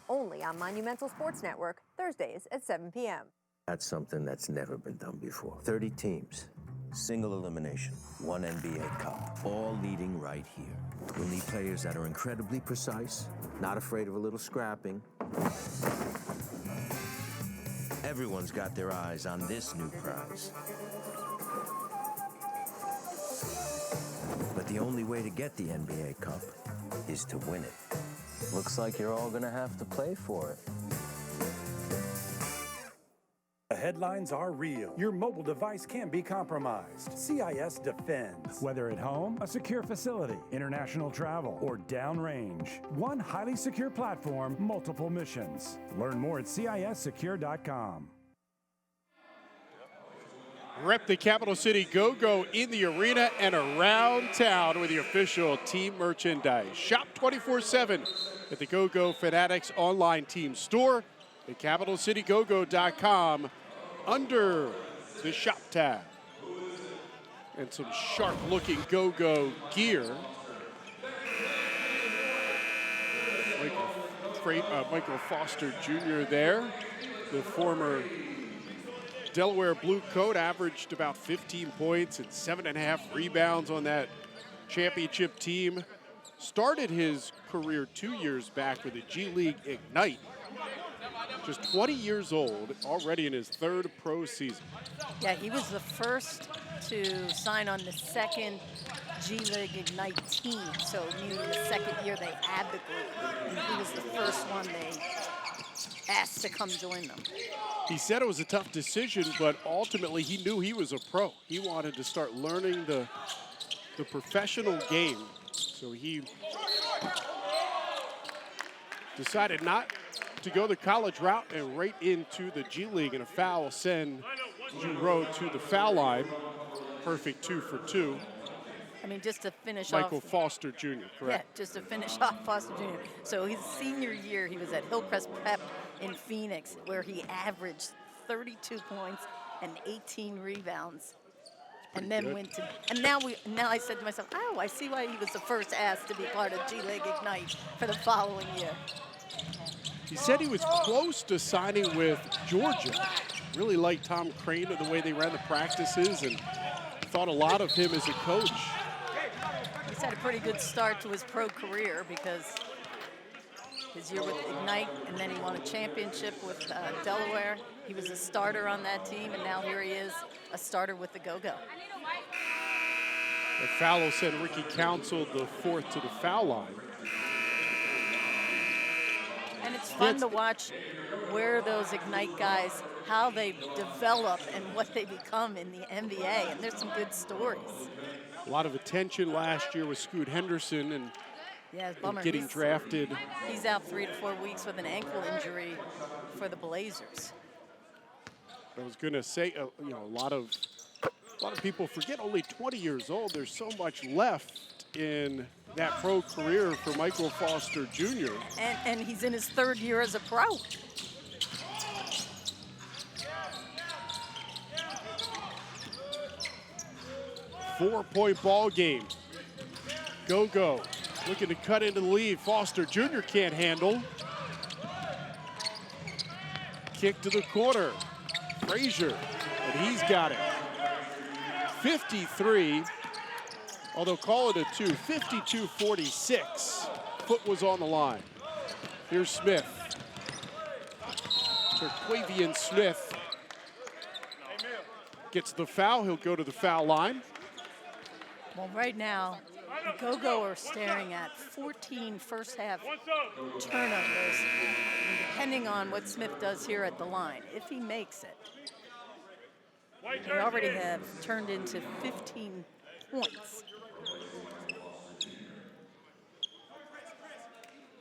Only on Monumental Sports Network, Thursdays at 7 p.m. That's something that's never been done before. 30 teams, single elimination, 1 NBA Cup, all leading right here. We'll need players that are incredibly precise, not afraid of a little scrapping. Everyone's got their eyes on this new prize. But the only way to get the NBA Cup is to win it. Looks like you're all gonna have to play for it. Ahead headlines are real. Your mobile device can be compromised. CIS defends. Whether at home, a secure facility, international travel, or downrange. One highly secure platform, multiple missions. Learn more at CISsecure.com. Rep the Capital City Go-Go in the arena and around town with the official team merchandise. Shop 24/7 at the Go-Go Fanatics online team store at CapitalCityGoGo.com under the shop tab. And some sharp-looking Go-Go gear. Michael Foster Jr. there, the former Delaware Blue Coat, averaged about 15 points and 7.5 rebounds on that championship team. Started his career 2 years back with the G League Ignite. Just 20 years old, already in his third pro season. Yeah, he was the first to sign on the second G League Ignite team. So meaning the second year they had the group. And he was the first one they asked to come join them. He said it was a tough decision, but ultimately he knew he was a pro. He wanted to start learning the professional game. So he decided not to go the college route and right into the G League, and a foul send Giroux to the foul line. Perfect 2 for 2. I mean, just to finish off. Michael Foster Jr., correct? Yeah, just to finish off Foster Jr. So his senior year, he was at Hillcrest Prep in Phoenix, where he averaged 32 points and 18 rebounds. And then went to, and now I said to myself, oh, I see why he was the first asked to be part of G League Ignite for the following year. He said he was close to signing with Georgia. Really liked Tom Crane and the way they ran the practices, and thought a lot of him as a coach. He's had a pretty good start to his pro career because his year with Ignite, and then he won a championship with Delaware. He was a starter on that team, and now here he is, a starter with the Go-Go. The foul will send Ricky Council the fourth to the foul line. And it's fun to watch where those Ignite guys, how they develop and what they become in the NBA, and there's some good stories. A lot of attention last year with Scoot Henderson and, yeah, it's a bummer. getting drafted. He's out 3 to 4 weeks with an ankle injury for the Blazers. I was going to say, you know, a lot of people forget only 20 years old. There's so much left in that pro career for Michael Foster Jr. And he's in his third year as a pro. Four-point ball game. Go-Go looking to cut into the lead. Foster Jr. can't handle. Kick to the corner. Frazier, and he's got it. 53, although call it a 2, 52-46. Foot was on the line. Here's Smith. Terquavian Smith gets the foul. He'll go to the foul line. Well, right now, the Go-Go are staring at 14 first-half turnovers, and depending on what Smith does here at the line. If he makes it, they already have turned into 15 points.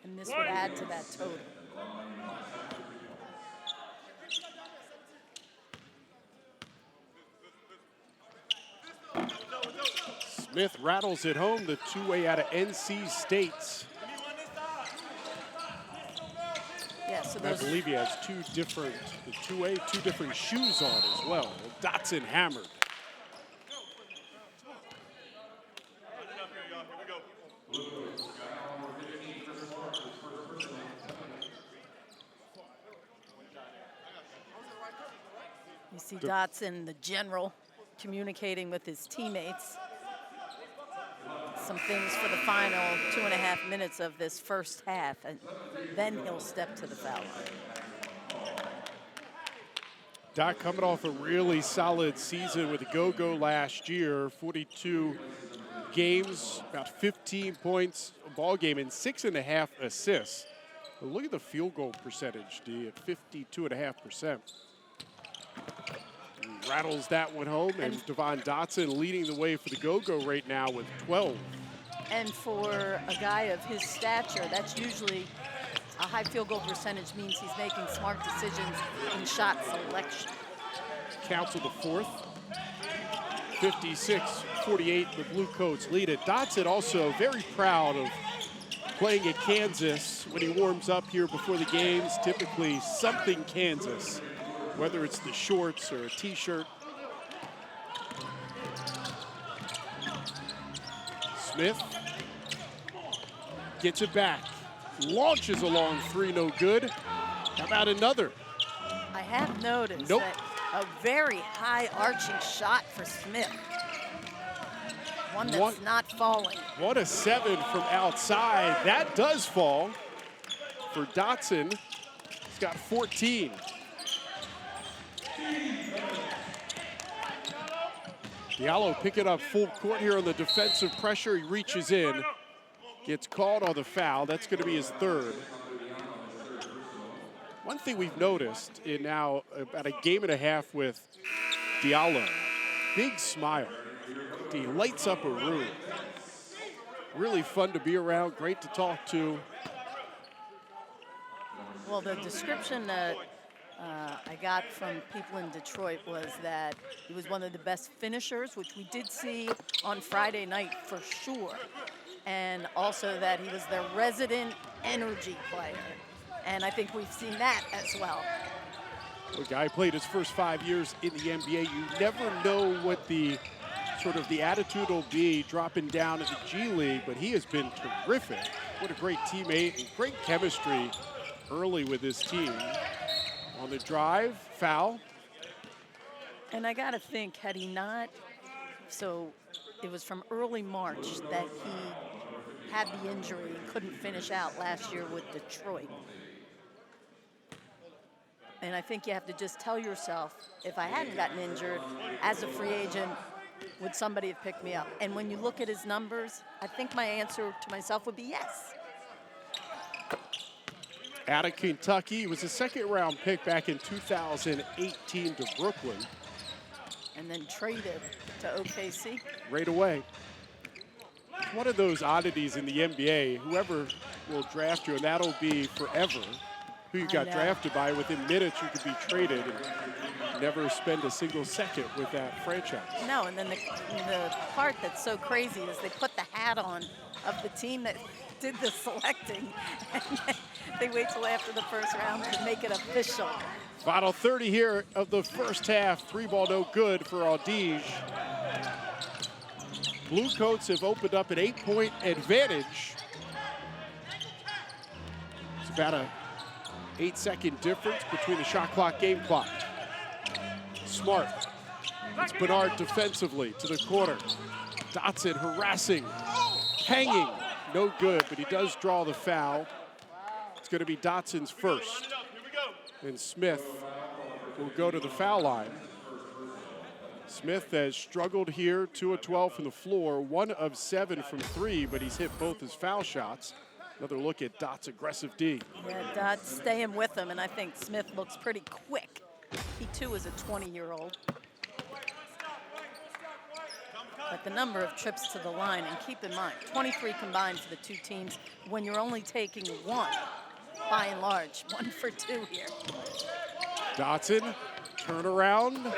And this would add to that total. Smith rattles it home, the two-way out of NC State. Yeah, so I believe he has two different shoes on as well. Dotson hammered. You see Dotson, the general, communicating with his teammates. Some things for the final 2.5 minutes of this first half, and then he'll step to the foul line. Doc coming off a really solid season with the Go-Go last year, 42 games, about 15 points a ball game, and 6.5 assists. But look at the field goal percentage, D, at 52.5%. Rattles that one home, and Devon Dotson leading the way for the GOGO right now with 12. And for a guy of his stature, that's usually a high field goal percentage means he's making smart decisions in shot selection. Council the fourth. 56-48, the Bluecoats lead it. Dotson also very proud of playing at Kansas when he warms up here before the games, typically something Kansas, whether it's the shorts or a t-shirt. Smith gets it back, launches a long three, no good. How about another? I have noticed that a very high arching shot for Smith. One that's not falling. 1 of 7 from outside. That does fall for Dotson. He's got 14. Diallo picking up full court here on the defensive pressure. He reaches in, gets called on the foul. That's going to be his third. One thing we've noticed in now about a game and a half with Diallo, big smile. He lights up a room. Really fun to be around, great to talk to. Well, the description that I got from people in Detroit was that he was one of the best finishers, which we did see on Friday night for sure. And also that he was their resident energy player. And I think we've seen that as well. The guy played his first 5 years in the NBA. You never know what the sort of the attitude will be dropping down at the G League, but he has been terrific. What a great teammate and great chemistry early with his team. On the drive, foul. And I got to think, had he not, so it was from early March that he had the injury and couldn't finish out last year with Detroit. And I think you have to just tell yourself, if I hadn't gotten injured as a free agent, would somebody have picked me up? And when you look at his numbers, I think my answer to myself would be yes. Out of Kentucky, he was a second-round pick back in 2018 to Brooklyn. And then traded to OKC. Right away. One of those oddities in the NBA, whoever will draft you, and that'll be forever, who you got drafted by. Within minutes, you could be traded and never spend a single second with that franchise. No, and then the part that's so crazy is they put the hat on of the team that did the selecting, and they wait till after the first round to make it official. Final 30 here of the first half. 3-ball no good for Audige. Bluecoats have opened up an 8-point advantage. It's about a 8-second difference between the shot clock, game clock. Smart. It's Bernard defensively to the corner. Dotson harassing, hanging. No good, but he does draw the foul. It's going to be Dotson's first. And Smith will go to the foul line. Smith has struggled here, 2 of 12 from the floor, 1 of 7 from 3, but he's hit both his foul shots. Another look at Dot's aggressive D. Yeah, Dot staying with him, and I think Smith looks pretty quick. He too is a 20-year-old. But the number of trips to the line, and keep in mind, 23 combined for the two teams when you're only taking 1, by and large, 1 for 2 here. Dotson, turnaround,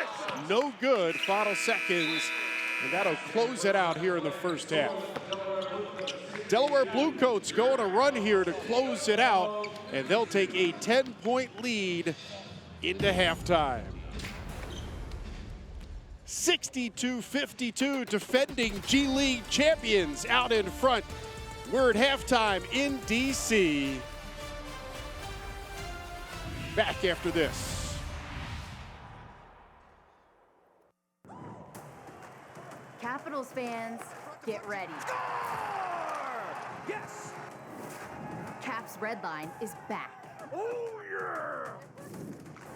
no good, final seconds, and that'll close it out here in the first half. Delaware Bluecoats go on a run here to close it out, and they'll take a 10-point lead into halftime. 62-52, defending G League champions out in front. We're at halftime in DC. Back after this. Capitals fans, get ready. Yes! Caps Red Line is back. Oh, yeah!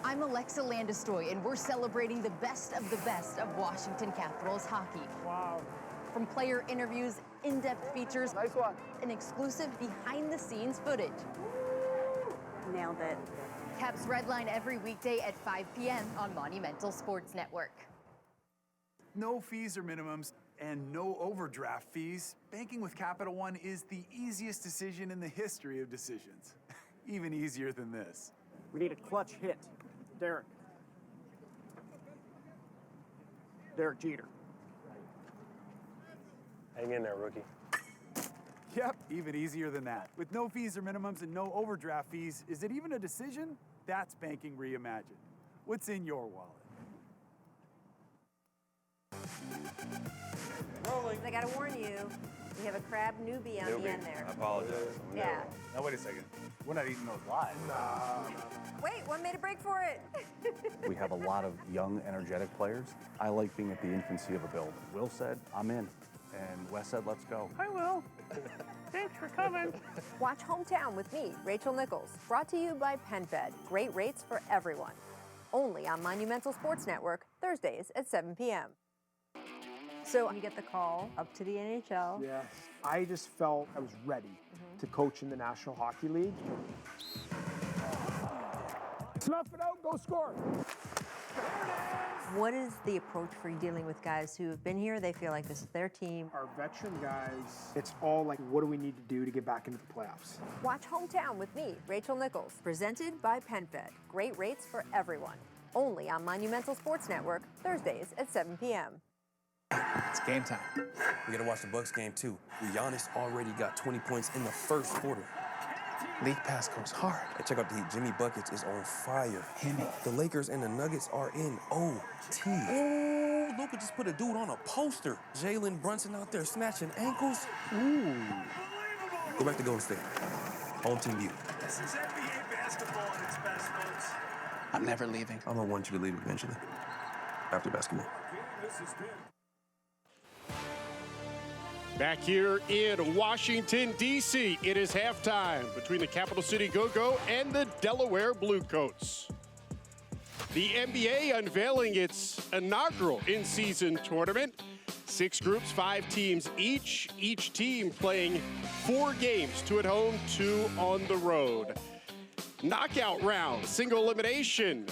I'm Alexa Landestroy, and we're celebrating the best of Washington Capitals hockey. Wow. From player interviews, in-depth features, Nice one. and exclusive behind-the-scenes footage. Nailed it. Caps Redline every weekday at 5 p.m. on Monumental Sports Network. No fees or minimums and no overdraft fees. Banking with Capital One is the easiest decision in the history of decisions. Even easier than this. We need a clutch hit. Derek. Derek Jeter. Hang in there, rookie. Yep, even easier than that. With no fees or minimums and no overdraft fees, is it even a decision? That's banking reimagined. What's in your wallet? Rolling. I gotta warn you, we have a crab newbie on the end there. I apologize. Yeah. Now, wait a second. We're not eating those live. Wait, one made a break for it. We have a lot of young, energetic players. I like being at the infancy of a build. Will said, I'm in. And Wes said, let's go. Hi, Will. Thanks for coming. Watch Hometown with me, Rachel Nichols. Brought to you by PenFed. Great rates for everyone. Only on Monumental Sports Network, Thursdays at 7 p.m. So you get the call up to the NHL. Yes. I just felt I was ready to coach in the National Hockey League. Snuff it out, go score. What is the approach for dealing with guys who have been here? They feel like this is their team. Our veteran guys, it's all like, what do we need to do to get back into the playoffs? Watch Hometown with me, Rachel Nichols. Presented by PenFed. Great rates for everyone. Only on Monumental Sports Network, Thursdays at 7 p.m. It's game time. We gotta watch the Bucks game too. Giannis already got 20 points in the first quarter. League pass goes hard. Hey, check out the Heat. Jimmy Buckets is on fire. The Lakers and the Nuggets are in OT. Oh, Luka just put a dude on a poster. Jalen Brunson out there snatching ankles. Ooh. Go back to Golden State. Home team view. This is NBA basketball at its best, folks. I'm never leaving. I'm gonna want you to leave eventually. After basketball. Back here in Washington, D.C., it is halftime between the Capital City GOGO and the Delaware BlueCoats. The NBA unveiling its inaugural in-season tournament. 6 groups, 5 teams each team playing 4 games, 2 at home, 2 on the road. Knockout round, single elimination,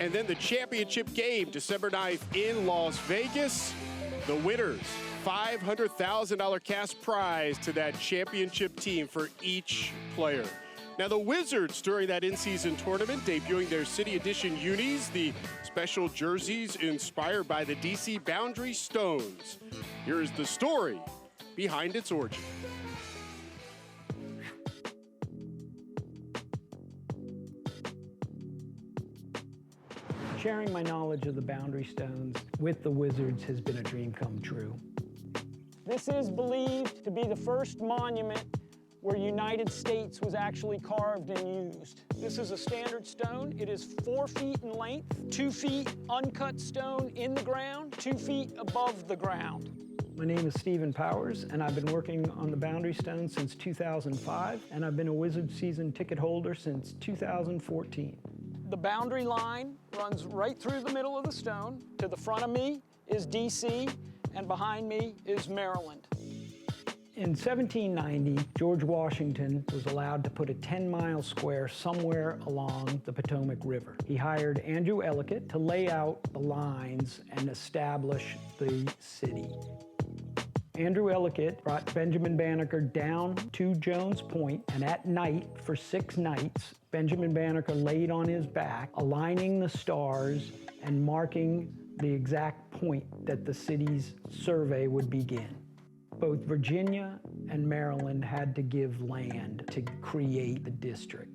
and then the championship game, December 9th in Las Vegas. The winners, $500,000 cash prize to that championship team for each player. Now the Wizards, during that in-season tournament, debuting their City Edition unis, the special jerseys inspired by the DC Boundary Stones. Here is the story behind its origin. Sharing my knowledge of the Boundary Stones with the Wizards has been a dream come true. This is believed to be the first monument where United States was actually carved and used. This is a standard stone. It is 4 feet in length, 2 feet uncut stone in the ground, 2 feet above the ground. My name is Stephen Powers, and I've been working on the Boundary Stone since 2005, and I've been a Wizard season ticket holder since 2014. The boundary line runs right through the middle of the stone. To the front of me is DC, and behind me is Maryland. In 1790, George Washington was allowed to put a 10-mile square somewhere along the Potomac River. He hired Andrew Ellicott to lay out the lines and establish the city. Andrew Ellicott brought Benjamin Banneker down to Jones Point, and at night, for 6 nights, Benjamin Banneker laid on his back, aligning the stars and marking the exact point that the city's survey would begin. Both Virginia and Maryland had to give land to create the district.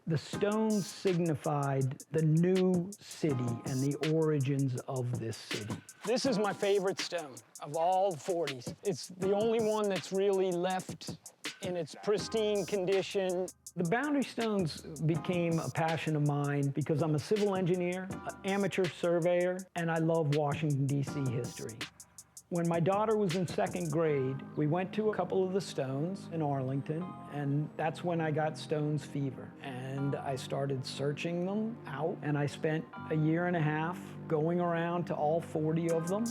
The stones signified the new city and the origins of this city. This is my favorite stone of all 40s. It's the only one that's really left in its pristine condition. The Boundary Stones became a passion of mine because I'm a civil engineer, an amateur surveyor, and I love Washington, D.C. history. When my daughter was in 2nd grade, we went to a couple of the stones in Arlington, and that's when I got stones fever. And I started searching them out, and I spent a year and a half going around to all 40 of them.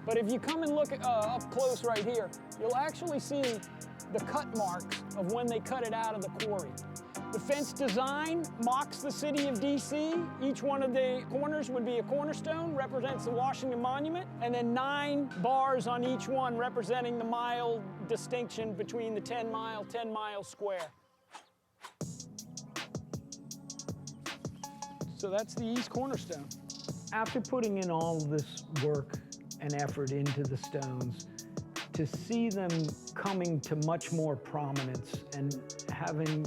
But if you come and look up close right here, you'll actually see the cut marks of when they cut it out of the quarry. The fence design mocks the city of DC. Each one of the corners would be a cornerstone, represents the Washington Monument, and then 9 bars on each one representing the mile distinction between the 10-mile square. So that's the east cornerstone. After putting in all this work and effort into the stones, to see them coming to much more prominence and having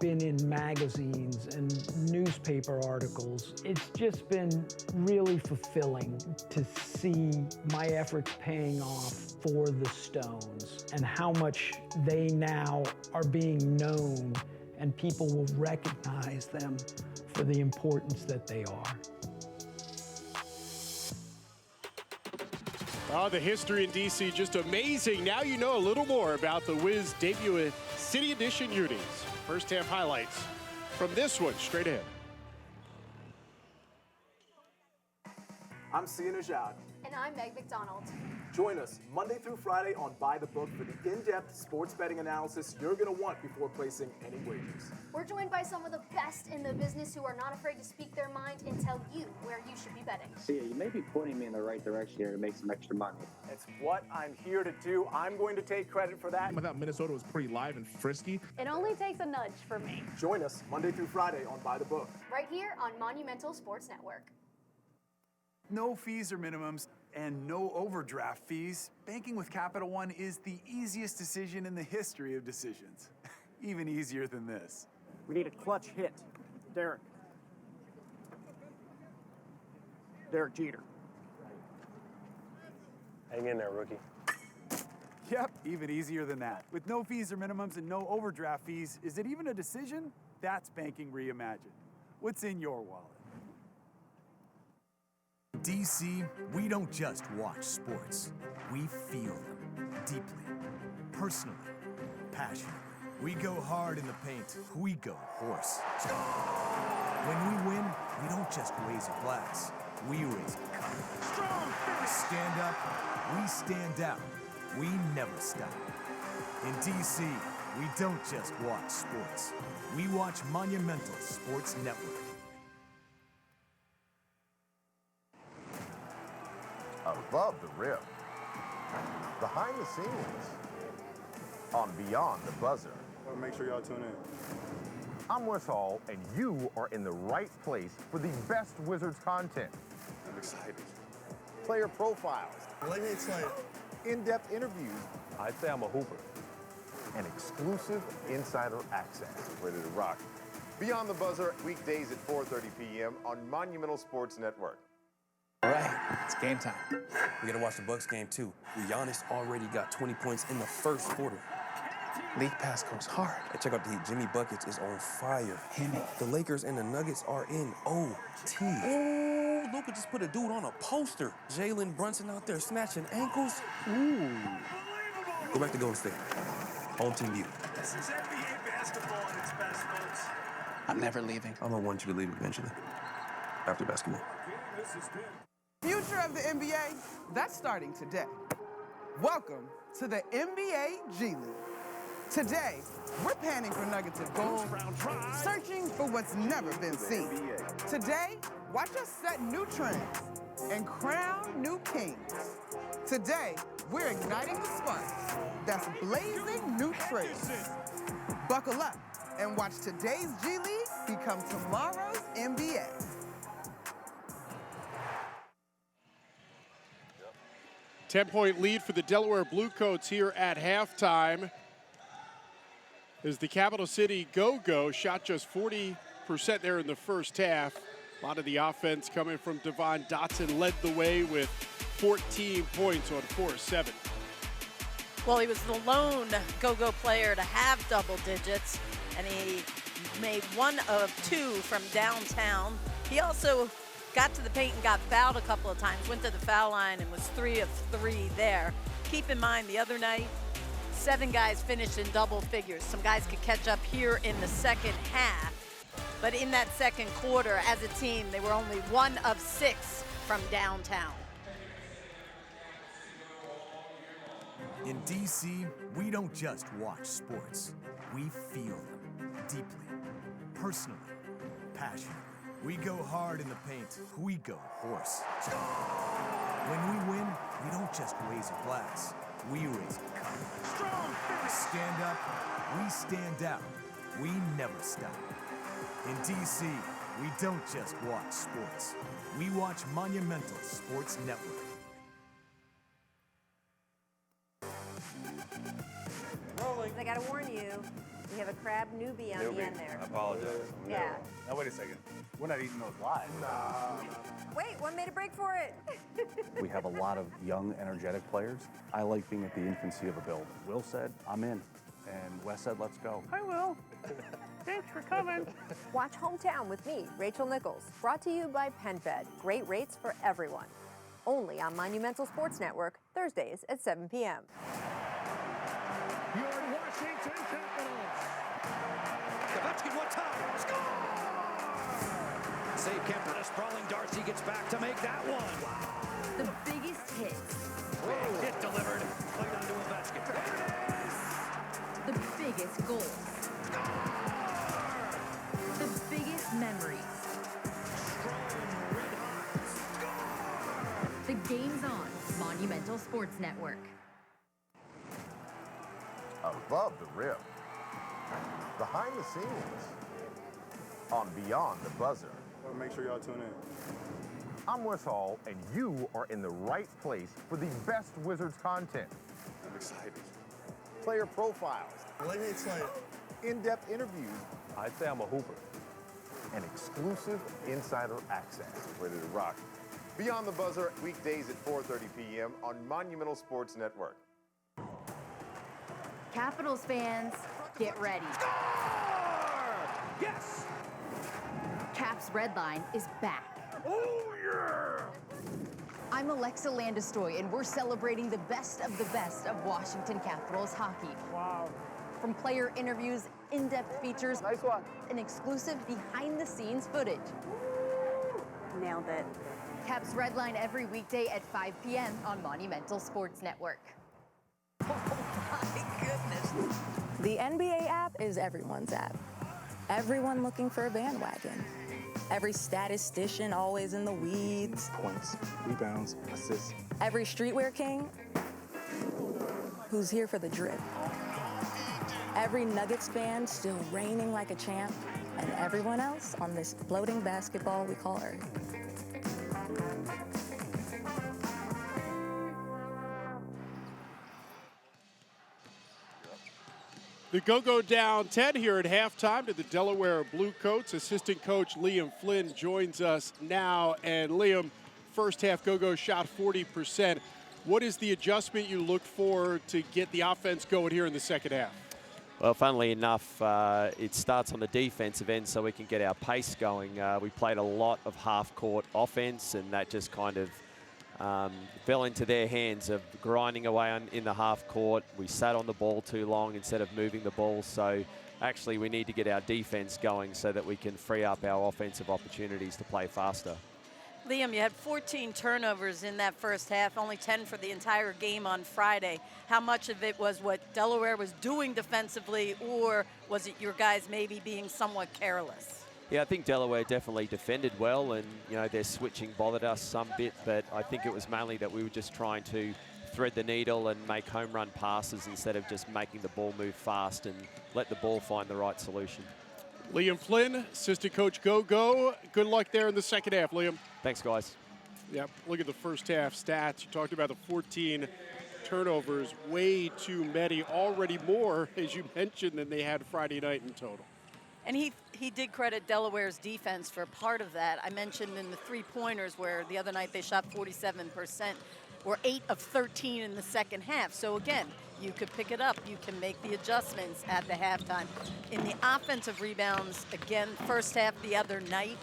been in magazines and newspaper articles, it's just been really fulfilling to see my efforts paying off for the stones and how much they now are being known and people will recognize them for the importance that they are. Oh, the history in DC, just amazing. Now you know a little more about the Wiz debut City Edition unis. First half highlights from this one, straight ahead. I'm Sia Najad. And I'm Meg McDonald. Join us Monday through Friday on By the Book for the in-depth sports betting analysis you're going to want before placing any wagers. We're joined by some of the best in the business who are not afraid to speak their mind and tell you where you should be betting. See, you may be pointing me in the right direction here to make some extra money. It's what I'm here to do. I'm going to take credit for that. I thought Minnesota was pretty live and frisky. It only takes a nudge for me. Join us Monday through Friday on By the Book. Right here on Monumental Sports Network. No fees or minimums and no overdraft fees. Banking with Capital One is the easiest decision in the history of decisions. Even easier than this. We need a clutch hit. Derek. Derek Jeter. Hang in there, rookie. Yep, even easier than that. With no fees or minimums and no overdraft fees, is it even a decision? That's banking reimagined. What's in your wallet? DC, we don't just watch sports. We feel them deeply, personally, passionately. We go hard in the paint. We go horse. When we win, we don't just raise a glass. We raise a cup. Stand up, we stand out. We never stop. In DC, we don't just watch sports. We watch Monumental Sports Network. Above the rim, behind the scenes, on Beyond the Buzzer. Well, make sure y'all tune in. I'm Wes Hall, and you are in the right place for the best Wizards content. I'm excited. Player profiles. Let me explain. In-depth interviews. I'd say I'm a hooper. And exclusive insider access. Ready to rock. Beyond the Buzzer, weekdays at 4:30 p.m. on Monumental Sports Network. All right, it's game time. We gotta watch the Bucks game too. Giannis already got 20 points in the first quarter. League pass goes hard. Hey, check out the Heat. Jimmy Buckets is on fire. The Lakers and the Nuggets are in OT. Oh, Luka just put a dude on a poster. Jalen Brunson out there snatching ankles. Ooh. Go back to Golden State. Home team view. This is NBA basketball at its best, folks. I'm never leaving. I'm gonna want you to leave eventually. After basketball. Future of the NBA, that's starting today. Welcome to the NBA G League. Today, we're panning for nuggets of gold, searching for what's never been seen. Today, watch us set new trends and crown new kings. Today, we're igniting the sparks that's blazing new trails. Buckle up and watch today's G League become tomorrow's NBA. Ten-point lead for the Delaware Bluecoats here at halftime. As the Capital City GOGO shot just 40% there in the first half. A lot of the offense coming from Devon Dotson, led the way with 14 points on 4-7. Well, he was the lone GOGO player to have double digits, and he made 1 of 2 from downtown. He also got to the paint and got fouled a couple of times, went to the foul line and was 3 of 3 there. Keep in mind, the other night, 7 guys finished in double figures. Some guys could catch up here in the second half. But in that second quarter, as a team, they were only 1 of 6 from downtown. In DC, we don't just watch sports. We feel them deeply, personally, passionately. We go hard in the paint. We go horse. When we win, we don't just raise a glass. We raise a cup. Stand up. We stand out. We never stop. In DC, we don't just watch sports. We watch Monumental Sports Network. I gotta warn you, we have a crab newbie on the end there. I apologize. Yeah. Now, wait a second. We're not eating those live. Wait, one made a break for it. We have a lot of young, energetic players. I like being at the infancy of a build. Will said, I'm in. And Wes said, let's go. Hi, Will. Thanks for coming. Watch Hometown with me, Rachel Nichols. Brought to you by PenFed. Great rates for everyone. Only on Monumental Sports Network, Thursdays at 7 p.m. Your Washington Capitals. Ovechkin, one time. Score! Save Kemper. A sprawling Darcy gets back to make that one. The biggest hits. Big hit delivered. Played onto Ovechkin. The biggest goals. The biggest memories. The game's on Monumental Sports Network. Above the rim, behind the scenes, on Beyond the Buzzer. Make sure y'all tune in. I'm Wes Hall, and you are in the right place for the best Wizards content. I'm excited. Player profiles. In-depth interviews. I'd say I'm a hooper. And exclusive insider access. Ready to rock. Beyond the Buzzer, weekdays at 4:30 p.m. on Monumental Sports Network. Capitals fans, get ready. Yes! Caps Redline is back. Oh, yeah! I'm Alexa Landestoy, and we're celebrating the best of Washington Capitals hockey. Wow. From player interviews, in-depth features, Nice one. and exclusive behind-the-scenes footage. Nailed it. Caps Redline every weekday at 5 p.m. on Monumental Sports Network. The NBA app is everyone's app. Everyone looking for a bandwagon. Every statistician always in the weeds. Points, rebounds, assists. Every streetwear king who's here for the drip. Every Nuggets fan still reigning like a champ. And everyone else on this floating basketball we call Earth. The GOGO down 10 here at halftime to the Delaware Bluecoats. Assistant coach Liam Flynn joins us now. And Liam, first half GOGO shot 40%. What is the adjustment you look for to get the offense going here in the second half? Well, funnily enough, it starts on the defensive end so we can get our pace going. We played a lot of half-court offense, and that just kind of fell into their hands of grinding away in the half court. We sat on the ball too long instead of moving the ball. So actually we need to get our defense going so that we can free up our offensive opportunities to play faster. Liam, you had 14 turnovers in that first half, only 10 for the entire game on Friday. How much of it was what Delaware was doing defensively, or was it your guys maybe being somewhat careless? Yeah, I think Delaware definitely defended well, and you know their switching bothered us some bit, but I think it was mainly that we were just trying to thread the needle and make home run passes instead of just making the ball move fast and let the ball find the right solution. Liam Flynn, assistant coach GOGO. Good luck there in the second half, Liam. Thanks, guys. Yep, look at the first half stats. You talked about the 14 turnovers, way too many, already more, as you mentioned, than they had Friday night in total. And he did credit Delaware's defense for part of that. I mentioned in the three-pointers where the other night they shot 47%, or 8 of 13 in the second half. So again, you could pick it up. You can make the adjustments at the halftime. In the offensive rebounds, again, first half the other night,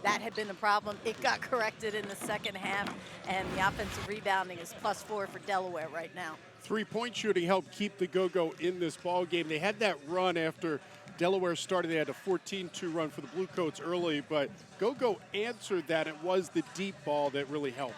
that had been the problem. It got corrected in the second half, and the offensive rebounding is +4 for Delaware right now. Three-point shooting helped keep the GOGO in this ball game. They had that run after Delaware started. They had a 14-2 run for the Bluecoats early, but GOGO answered that. It was the deep ball that really helped.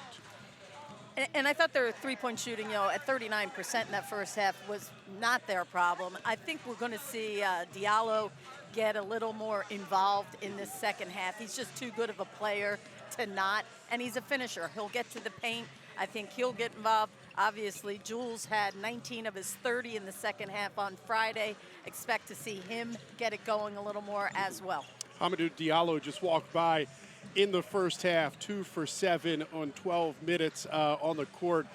And I thought their three-point shooting, at 39% in that first half was not their problem. I think we're going to see Diallo get a little more involved in this second half. He's just too good of a player to not, and he's a finisher. He'll get to the paint. I think he'll get involved. Obviously, Jules had 19 of his 30 in the second half on Friday. Expect to see him get it going a little more as well. Hamidou Diallo just walked by in the first half, 2 for 7 on 12 minutes on the court.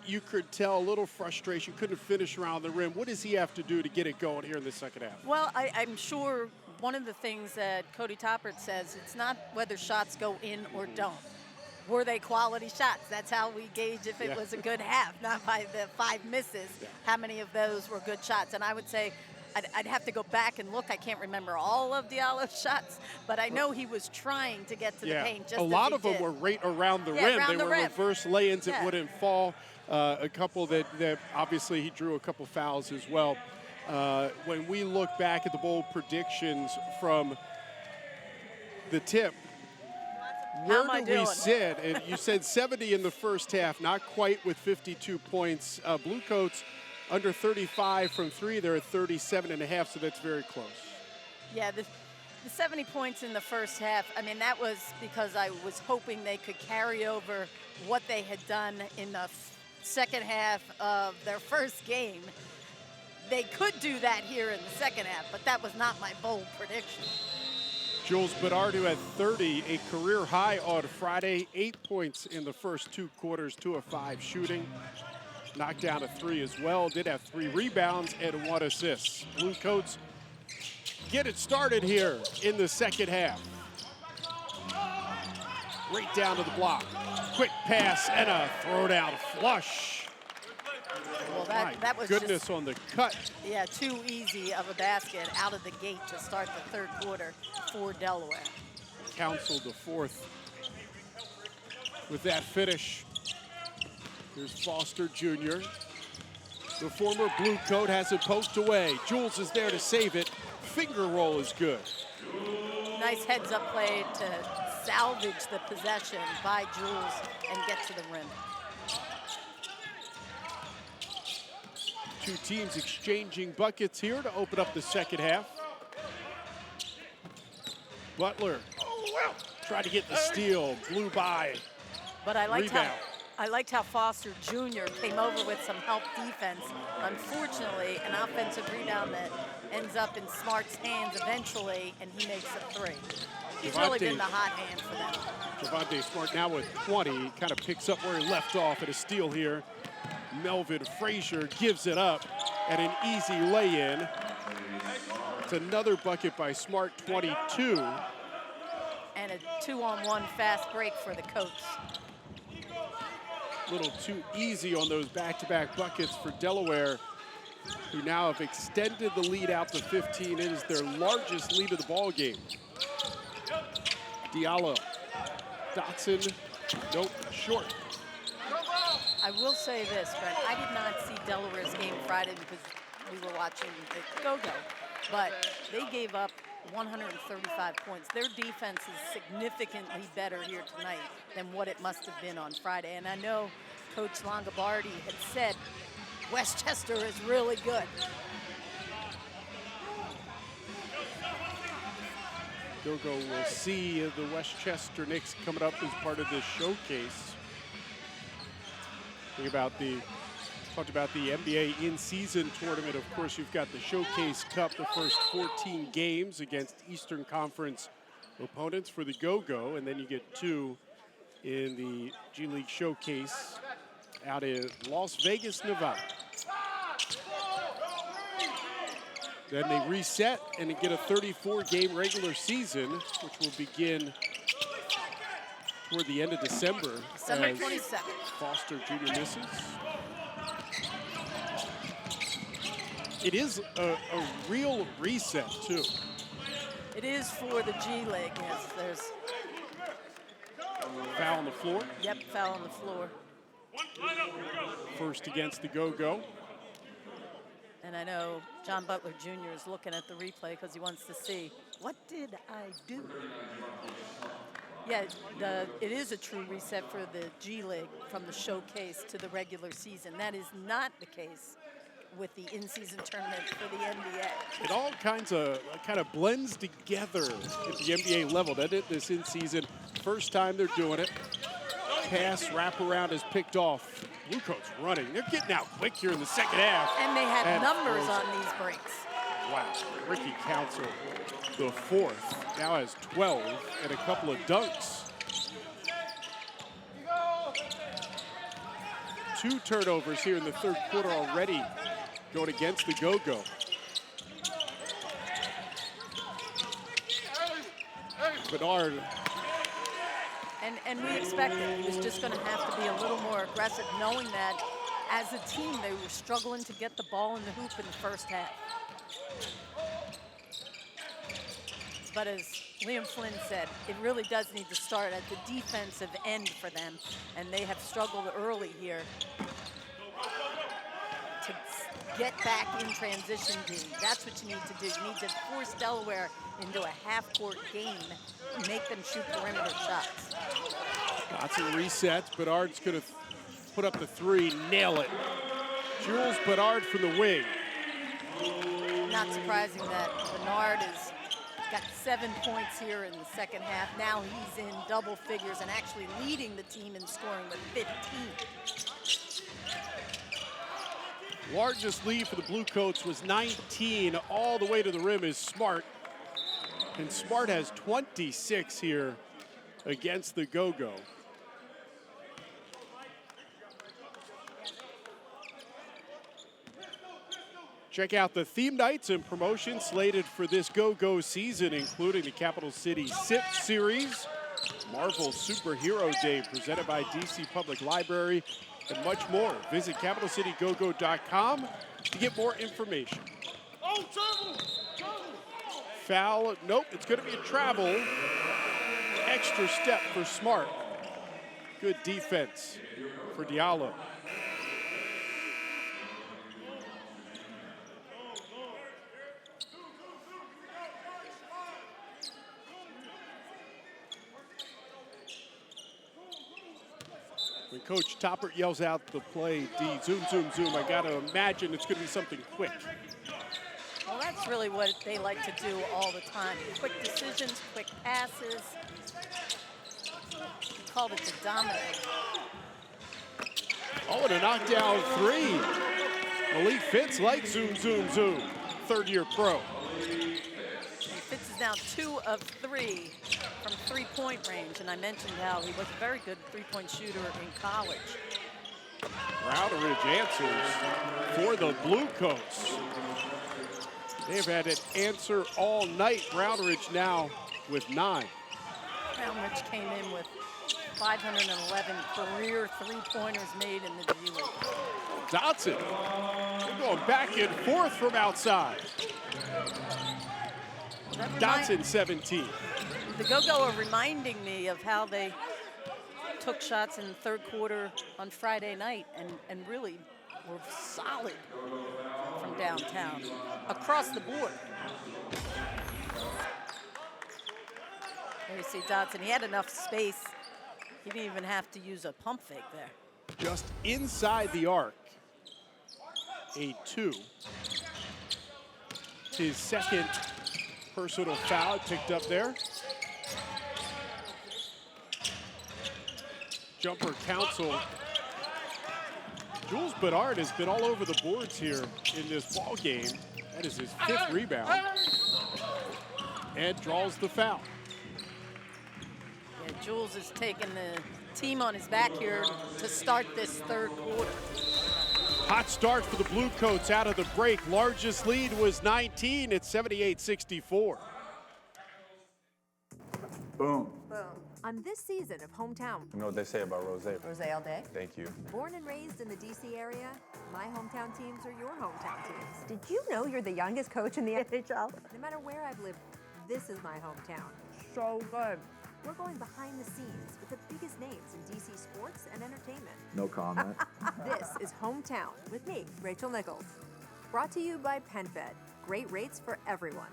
You could tell a little frustration, couldn't finish around the rim. What does he have to do to get it going here in the second half? Well, I'm sure one of the things that Cody Toppert says, it's not whether shots go in or don't. Were they quality shots? That's how we gauge if it was a good half, not by the 5 misses. How many of those were good shots? And I would say I'd have to go back and look. I can't remember all of Diallo's shots, but I know he was trying to get to the paint. Just a lot of them were right around the rim. They were reverse lay-ins that wouldn't fall. A couple that obviously he drew a couple fouls as well. When we look back at the bold predictions from the tip, where do we sit? And you said 70 in the first half, not quite with 52 points. Bluecoats under 35 from 3. They're at 37.5, so that's very close. Yeah, the 70 points in the first half, I mean, that was because I was hoping they could carry over what they had done in the second half of their first game. They could do that here in the second half, but that was not my bold prediction. Jules Bedard, at 30, a career high on Friday, 8 points in the first 2 quarters, 2 of 5 shooting. Knocked down a 3 as well, did have 3 rebounds and 1 assist. Bluecoats get it started here in the second half. Right down to the block. Quick pass and a throwdown flush. Well, that was goodness just, on the cut. Yeah, too easy of a basket out of the gate to start the third quarter for Delaware. Counseled the fourth with that finish. Here's Foster Jr. The former Blue Coat has it poked away. Jules is there to save it. Finger roll is good. Nice heads-up play to salvage the possession by Jules and get to the rim. Two teams exchanging buckets here to open up the second half. Butler tried to get the steal, blew by. But I liked how Foster Jr. came over with some help defense. Unfortunately, an offensive rebound that ends up in Smart's hands eventually, and he makes a 3. He's really been the hot hand for them. Javante Smart now with 20, he kind of picks up where he left off at a steal here. Melvin Frazier gives it up and an easy lay-in. It's another bucket by Smart, 22. And a 2-on-1 fast break for the Coats. A little too easy on those back-to-back buckets for Delaware, who now have extended the lead out to 15. It is their largest lead of the ball game. Diallo, Dotson, nope, short. I will say this, Brent, I did not see Delaware's game Friday because we were watching the GOGO, but they gave up 135 points. Their defense is significantly better here tonight than what it must have been on Friday. And I know Coach Longobardi had said Westchester is really good. GOGO will see the Westchester Knicks coming up as part of this showcase. Talked about the NBA in-season tournament. Of course, you've got the Showcase Cup, the first 14 games against Eastern Conference opponents for the GOGO, and then you get 2 in the G League Showcase out in Las Vegas, Nevada. Then they reset and get a 34-game regular season, which will begin toward the end of December. December 22nd. Foster Jr. misses. It is a real reset, too. It is for the G League, yes. There's foul on the floor. Yep, foul on the floor. First against the GOGO. And I know John Butler Jr. is looking at the replay because he wants to see, what did I do? Yeah, it is a true reset for the G League from the showcase to the regular season. That is not the case with the in-season tournament for the NBA. It all kind of blends together at the NBA level. That is this in-season. First time they're doing it. Pass wraparound is picked off. BlueCoats running. They're getting out quick here in the second half. And they had numbers on these breaks. Wow. Ricky Council, the fourth, now has 12 and a couple of dunks. 2 turnovers here in the third quarter already going against the GOGO. Bernard. And we expected he was just going to have to be a little more aggressive, knowing that as a team they were struggling to get the ball in the hoop in the first half. But as Liam Flynn said, it really does need to start at the defensive end for them, and they have struggled early here to get back in transition D. That's what you need to do. You need to force Delaware into a half-court game and make them shoot perimeter shots. Lots of resets. Bedard's going to put up the 3, nail it. Jules Bedard from the wing. Not surprising that Bernard has got 7 points here in the second half. Now he's in double figures and actually leading the team in scoring with 15. Largest lead for the BlueCoats was 19. All the way to the rim is Smart. And Smart has 26 here against the GOGO. Check out the theme nights and promotions slated for this GOGO season, including the Capital City SIP Series, Marvel Superhero Day presented by DC Public Library, and much more. Visit CapitalCityGoGo.com to get more information. Foul, nope, it's going to be a travel. Extra step for Smart. Good defense for Diallo. When Coach Toppert yells out the play, D, zoom, zoom, zoom, I got to imagine it's going to be something quick. Well, that's really what they like to do all the time. Quick decisions, quick passes. He called it to dominate. Oh, and a knockdown 3. Malik Fitz like zoom, zoom, zoom. Third-year pro. Fitz is now 2 of 3 from three-point range, and I mentioned how he was a very good three-point shooter in college. Brownridge answers for the BlueCoats. They've had an answer all night. Brownridge now with 9. Brownridge came in with 511 career three-pointers made in the G League. Dotson, we're going back and forth from outside. Dotson, 17. The GOGO are reminding me of how they took shots in the third quarter on Friday night and really were solid from downtown, across the board. There you see Dotson, he had enough space. He didn't even have to use a pump fake there. Just inside the arc, a 2. His second personal foul picked up there. Jumper Council. Jules Bedard has been all over the boards here in this ball game. That is his 5th rebound. And draws the foul. Yeah, Jules is taking the team on his back here to start this third quarter. Hot start for the BlueCoats out of the break. Largest lead was 19 at 78-64. Boom. Boom. On this season of Hometown. You know what they say about rosé? Rosé all day. Thank you. Born and raised in the DC area, my hometown teams are your hometown teams. Did you know you're the youngest coach in the NHL? No matter where I've lived, this is my hometown. So good. We're going behind the scenes with the biggest names in DC sports and entertainment. No comment. This is Hometown with me, Rachel Nichols. Brought to you by PenFed. Great rates for everyone.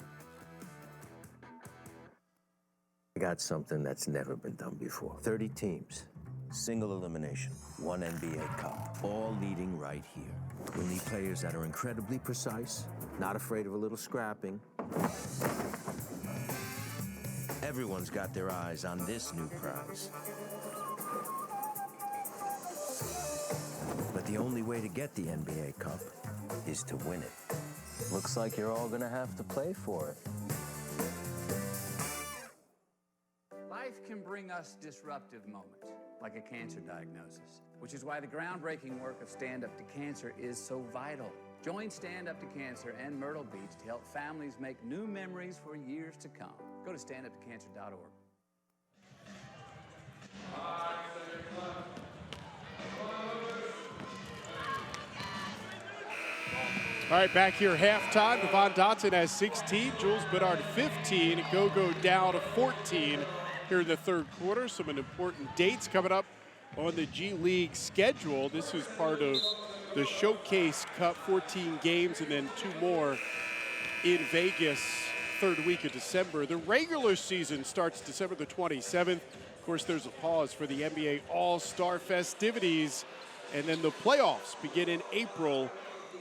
I got something that's never been done before. 30 teams, single elimination, one NBA Cup, all leading right here. We'll need players that are incredibly precise, not afraid of a little scrapping. Everyone's got their eyes on this new prize. But the only way to get the NBA Cup is to win it. Looks like you're all gonna have to play for it. Life can bring us disruptive moments, like a cancer diagnosis, which is why the groundbreaking work of Stand Up to Cancer is so vital. Join Stand Up to Cancer and Myrtle Beach to help families make new memories for years to come. Go to standuptocancer.org. All right, back here halftime. Devon Dotson has 16, Jules Bedard 15. GOGO down to 14 here in the third quarter. Some important dates coming up on the G League schedule. This is part of the Showcase Cup, 14 games and then 2 more in Vegas, third week of December. The regular season starts December the 27th. Of course, there's a pause for the NBA All-Star festivities, and then the playoffs begin in April.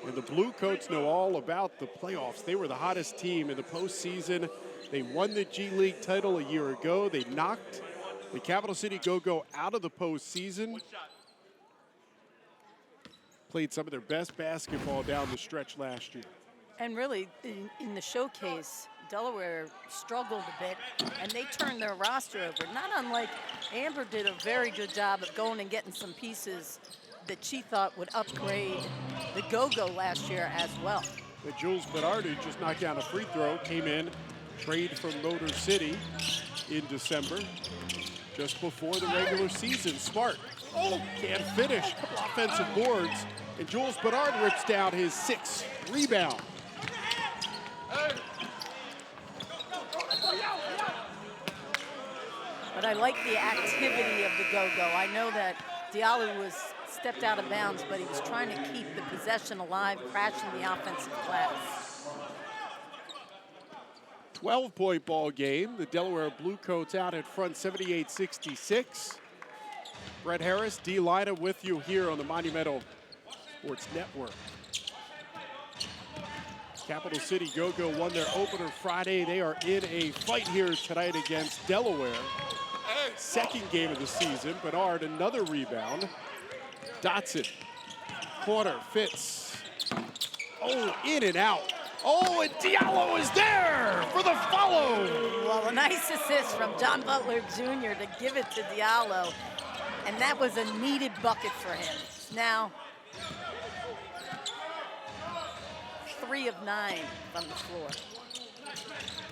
And the Bluecoats know all about the playoffs. They were the hottest team in the postseason. They won the G League title a year ago. They knocked the Capital City GOGO out of the postseason. Played some of their best basketball down the stretch last year. And really, in the showcase, Delaware struggled a bit, and they turned their roster over. Not unlike Amber did a very good job of going and getting some pieces that she thought would upgrade the GOGO last year as well. But Jules Bedard, who just knocked down a free throw, came in, trade from Motor City in December, just before the regular season. Smart, can't finish, couple offensive boards, and Jules Bedard rips down his 6th rebound. But I like the activity of the GOGO. I know that Diallo was stepped out of bounds, but he was trying to keep the possession alive, crashing the offensive glass. 12-point ball game. The Delaware Bluecoats out at front, 78-66. Brett Harris, D. Lina with you here on the Monumental Sports Network. Capital City GOGO won their opener Friday. They are in a fight here tonight against Delaware. Second game of the season. Bedard, another rebound. Dotson, corner, fits. Oh, in and out. Oh, and Diallo is there for the follow. Well, a nice assist from John Butler Jr. to give it to Diallo. And that was a needed bucket for him. Now, 3 of 9 from the floor.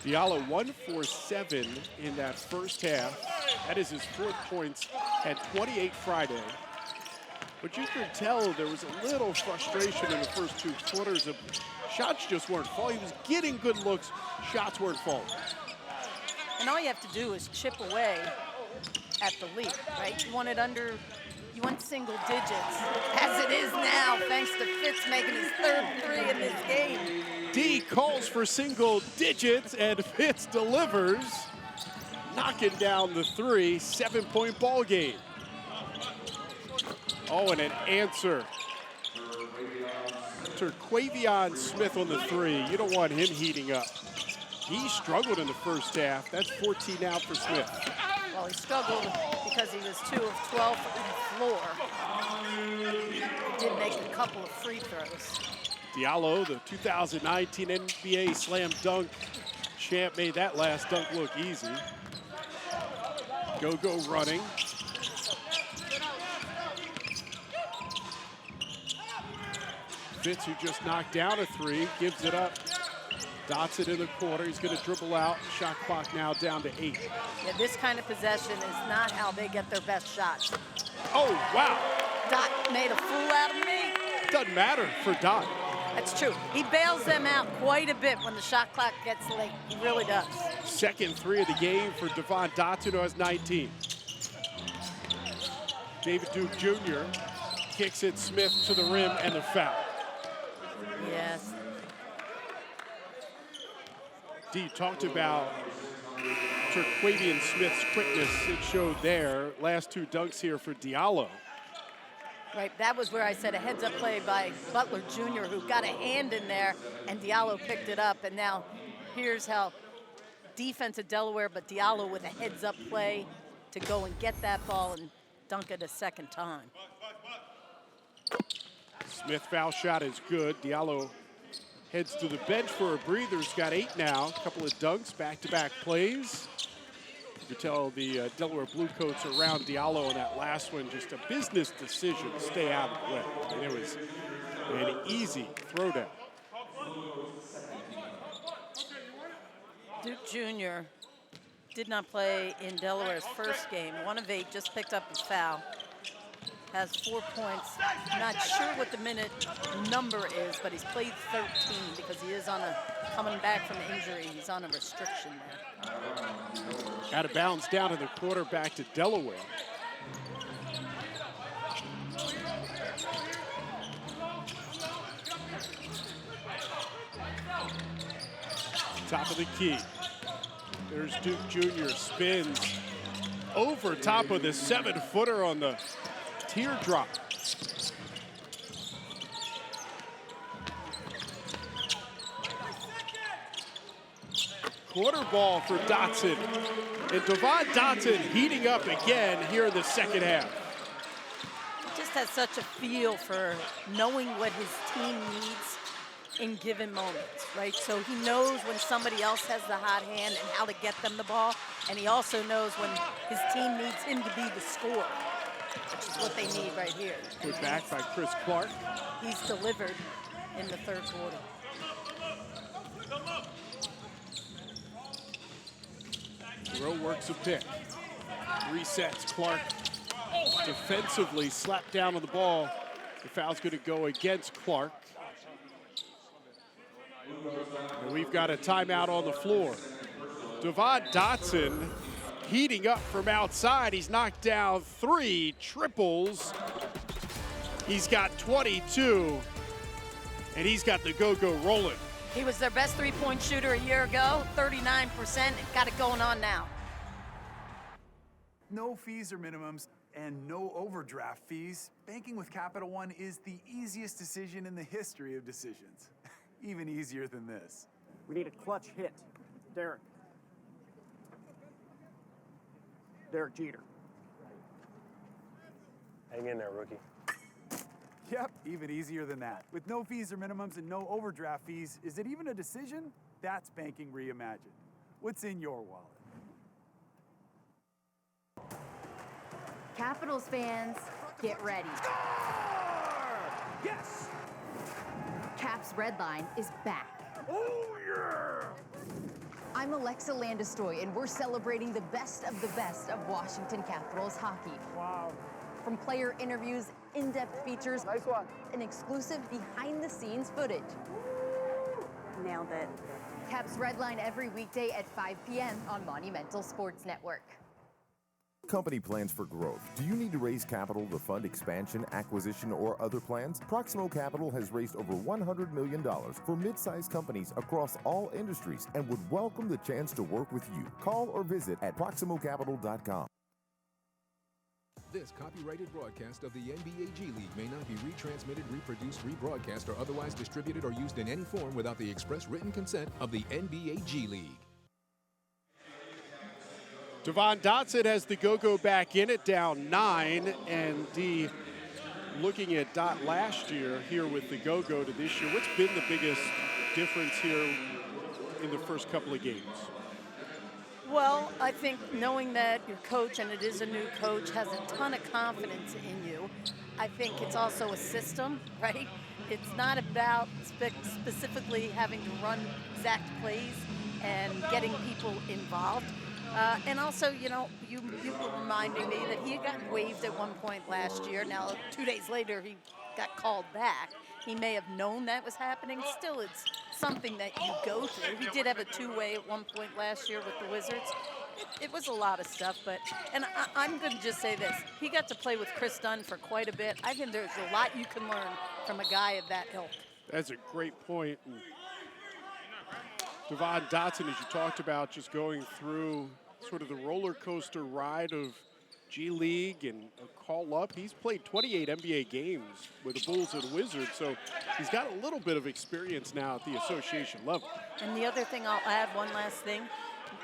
Diallo 1 for 7 in that first half. That is his 4th points, had 28 Friday. But you could tell there was a little frustration in the first 2 quarters. Of shots just weren't falling. He was getting good looks. Shots weren't falling. And all you have to do is chip away at the lead, right? You want it under, you want single digits. As it is now, thanks to Fitz making his 3rd 3 in this game. D calls for single digits, and Fitz delivers, knocking down the 3. 7-point ball game. Oh, and an answer. Terquavion Smith on the 3. You don't want him heating up. He struggled in the first half. That's 14 now for Smith. Well, he struggled because he was 2 of 12 from the floor. He did make a couple of free throws. Diallo, the 2019 NBA Slam Dunk champ, made that last dunk look easy. GOGO running. Fitz, who just knocked down a 3, gives it up. Dotson in the corner. He's going to dribble out. Shot clock now down to 8. Yeah, this kind of possession is not how they get their best shots. Oh, wow. Dot made a fool out of me. Doesn't matter for Dot. That's true. He bails them out quite a bit when the shot clock gets late. He really does. Second 3 of the game for Devon Dotson, who has 19. David Duke Jr. kicks it. Smith to the rim and the foul. Yes. D talked about after Quavian Smith's quickness, it showed there. Last two dunks here for Diallo. Right, that was where I said a heads-up play by Butler Jr., who got a hand in there, and Diallo picked it up. And now here's how defense of Delaware, but Diallo with a heads-up play to go and get that ball and dunk it a second time. Smith foul shot is good. Diallo heads to the bench for a breather. He's got 8 now. A couple of dunks, back-to-back plays. You could tell the Delaware Bluecoats around Diallo on that last one. Just a business decision to stay out of the way. I mean, it was an easy throwdown. Duke Jr. did not play in Delaware's first game. 1 of 8, just picked up his foul. Has 4 points. Not sure what the minute number is, but he's played 13 because he is on a, coming back from injury. He's on a restriction there. Out of bounds down to the quarterback to Delaware. Top of the key. There's Duke Jr. spins over top of the 7-footer on the teardrop. Quarter ball for Dotson. And Devon Dotson heating up again here in the second half. Just has such a feel for knowing what his team needs in given moments, right? So he knows when somebody else has the hot hand and how to get them the ball. And he also knows when his team needs him to be the scorer, which is what they need right here. Put back by Chris Clark. He's delivered in the third quarter. Rowe works a pick. Resets. Clark defensively slapped down on the ball. The foul's going to go against Clark. And we've got a timeout on the floor. Devon Dotson heating up from outside. He's knocked down 3 triples. He's got 22, and he's got the go-go rolling. He was their best three-point shooter a year ago, 39%. Got it going on now. No fees or minimums and no overdraft fees. Banking with Capital One is the easiest decision in the history of decisions. Even easier than this. We need a clutch hit. Derek. Derek Jeter. Hang in there, rookie. Yep, even easier than that. With no fees or minimums and no overdraft fees, is it even a decision? That's banking reimagined. What's in your wallet? Capitals fans, get ready. Yes! Caps Red Line is back. Oh, yeah! I'm Alexa Landestoy, and we're celebrating the best of Washington Capitals hockey. Wow. From player interviews, in-depth features, Nice one. and exclusive behind-the-scenes footage. Nailed it. Caps Red Line every weekday at 5 p.m. on Monumental Sports Network. Company plans for growth. Do you need to raise capital to fund expansion, acquisition, or other plans? Proximo Capital has raised over $100 million for mid-sized companies across all industries and would welcome the chance to work with you. Call or visit at proximocapital.com. This copyrighted broadcast of the NBA G League may not be retransmitted, reproduced, rebroadcast, or otherwise distributed or used in any form without the express written consent of the NBA G League. Devon Dotson has the go-go back in it, down 9, and D looking at Dot last year here with the go-go to this year. What's been the biggest difference here in the first couple of games? Well, I think knowing that your coach, and it is a new coach, has a ton of confidence in you. I think it's also a system, right? It's not about specifically having to run exact plays and getting people involved. And also, you know, you were reminding me that he had gotten waived at one point last year. Now, 2 days later, he got called back. He may have known that was happening. Still, it's something that you go through. He did have a two-way at one point last year with the Wizards. It was a lot of stuff, but, and I'm going to just say this. He got to play with Chris Dunn for quite a bit. I think there's a lot you can learn from a guy of that ilk. That's a great point. And Devon Dotson, as you talked about, just going through sort of the roller coaster ride of G League and a call up. He's played 28 NBA games with the Bulls and Wizards, so he's got a little bit of experience now at the association level. And the other thing I'll add, one last thing.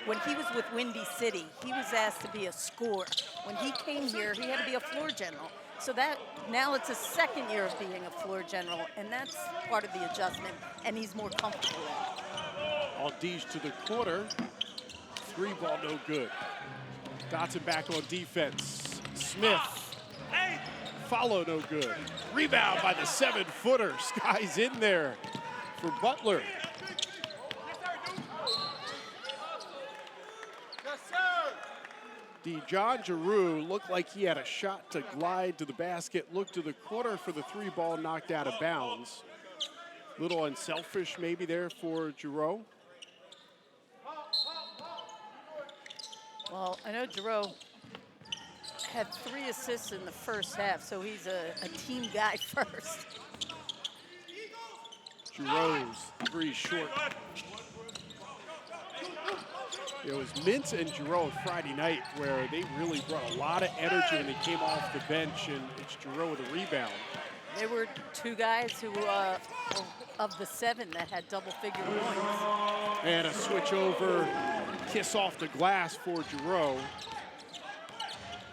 When he was with Windy City, he was asked to be a scorer. When he came here, he had to be a floor general. So that now it's a second year of being a floor general, and that's part of the adjustment, and he's more comfortable in. Aldige to the corner. 3 ball, no good. Dotson back on defense. Smith. Follow, no good. Rebound by the 7-footer. Sky's in there for Butler. John Giroux looked like he had a shot to glide to the basket, looked to the corner for the 3 ball, knocked out of bounds. Little unselfish maybe there for Giroux. Well, I know Giroux had 3 assists in the first half, so he's a team guy first. Giroux's 3 short. It was Mintz and Giroux Friday night where they really brought a lot of energy when they came off the bench, and it's Giroux with a rebound. There were 2 guys who, of the 7 that had double-figure points. And a switch over, kiss off the glass for Giroux.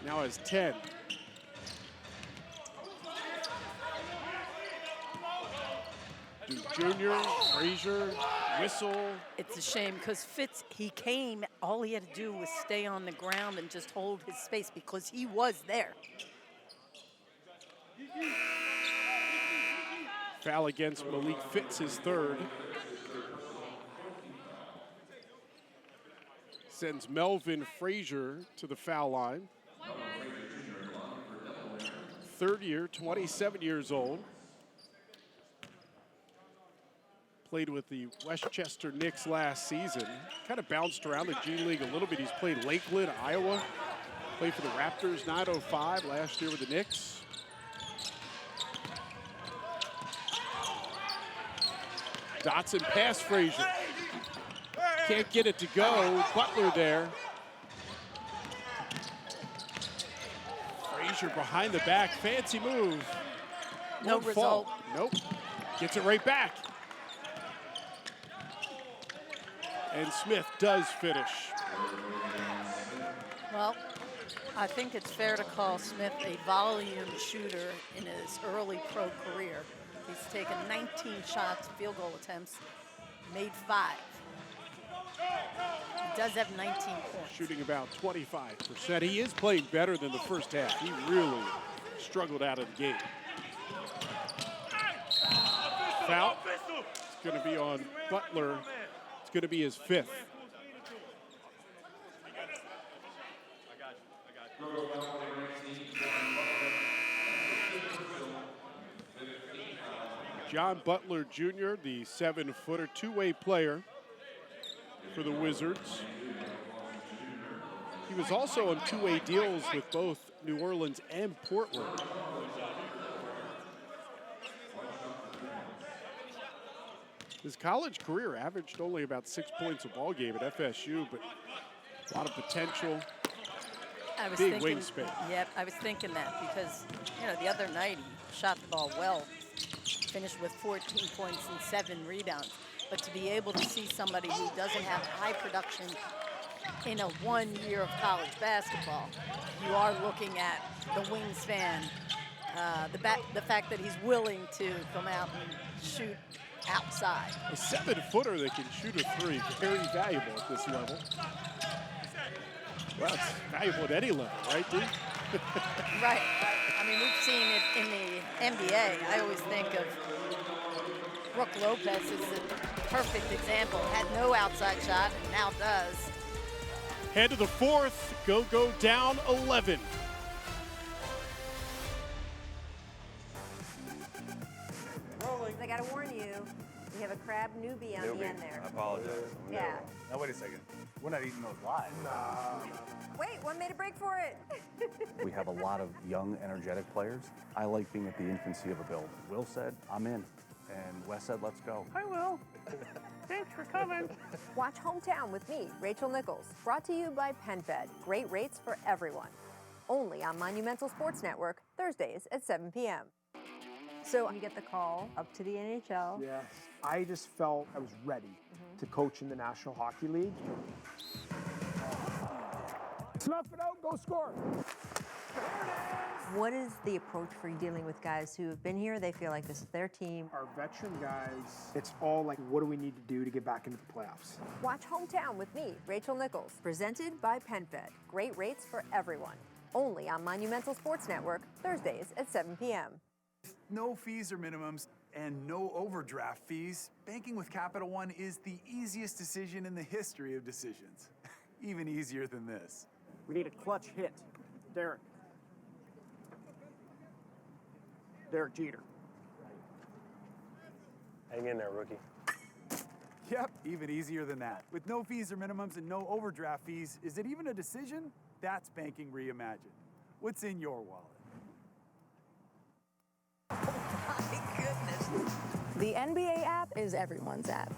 Now has 10. Duke Jr., Frazier, whistle. It's a shame because Fitz, he came, all he had to do was stay on the ground and just hold his space because he was there. Foul against Malik Fitz, his 3rd. Sends Melvin Frazier to the foul line. 3rd year, 27 years old. Played with the Westchester Knicks last season. Kind of bounced around the G League a little bit. He's played Lakeland, Iowa. Played for the Raptors, 905 last year with the Knicks. Dotson pass Frazier. Can't get it to go. Butler there. Frazier behind the back. Fancy move. No result. Nope. Gets it right back. And Smith does finish. Well, I think it's fair to call Smith a volume shooter in his early pro career. He's taken 19 shots, field goal attempts, made 5. He does have 19 points. Shooting about 25%. He is playing better than the first half. He really struggled out of the gate. Foul. It's going to be on Butler. It's going to be his 5th. John Butler Jr., the 7-footer, 2-way player for the Wizards. He was also on 2-way deals with both New Orleans and Portland. His college career averaged only about 6 points a ball game at FSU, but a lot of potential. Big wingspan. Yep, I was thinking that because, the other night he shot the ball well, finished with 14 points and 7 rebounds. But to be able to see somebody who doesn't have high production in a 1 year of college basketball, you are looking at the wingspan, the fact that he's willing to come out and shoot outside. A 7-footer that can shoot a 3, very valuable at this level. Well, it's valuable at any level, right, Dee? Right. I mean, we've seen it in the NBA. I always think of Brook Lopez as the perfect example. Had no outside shot and now does. Head to the 4th. GOGO down 11. I gotta warn you, we have a crab newbie on the end there. I apologize. Yeah. Now, wait a second. We're not eating those live. Wait, one made a break for it. We have a lot of young, energetic players. I like being at the infancy of a build. Will said, I'm in. And Wes said, let's go. I will. Thanks for coming. Watch Hometown with me, Rachel Nichols. Brought to you by PenFed. Great rates for everyone. Only on Monumental Sports Network, Thursdays at 7 p.m. So you get the call up to the NHL. Yes. I just felt I was ready to coach in the National Hockey League. Snuff it out, go score. What is the approach for dealing with guys who have been here? They feel like this is their team. Our veteran guys, it's all like, what do we need to do to get back into the playoffs? Watch Hometown with me, Rachel Nichols. Presented by PenFed. Great rates for everyone. Only on Monumental Sports Network, Thursdays at 7 p.m. No fees or minimums and no overdraft fees, banking with Capital One is the easiest decision in the history of decisions. Even easier than this. We need a clutch hit. Derek. Derek Jeter. Hang in there, rookie. Yep, even easier than that. With no fees or minimums and no overdraft fees, is it even a decision? That's banking reimagined. What's in your wallet? The NBA app is everyone's app.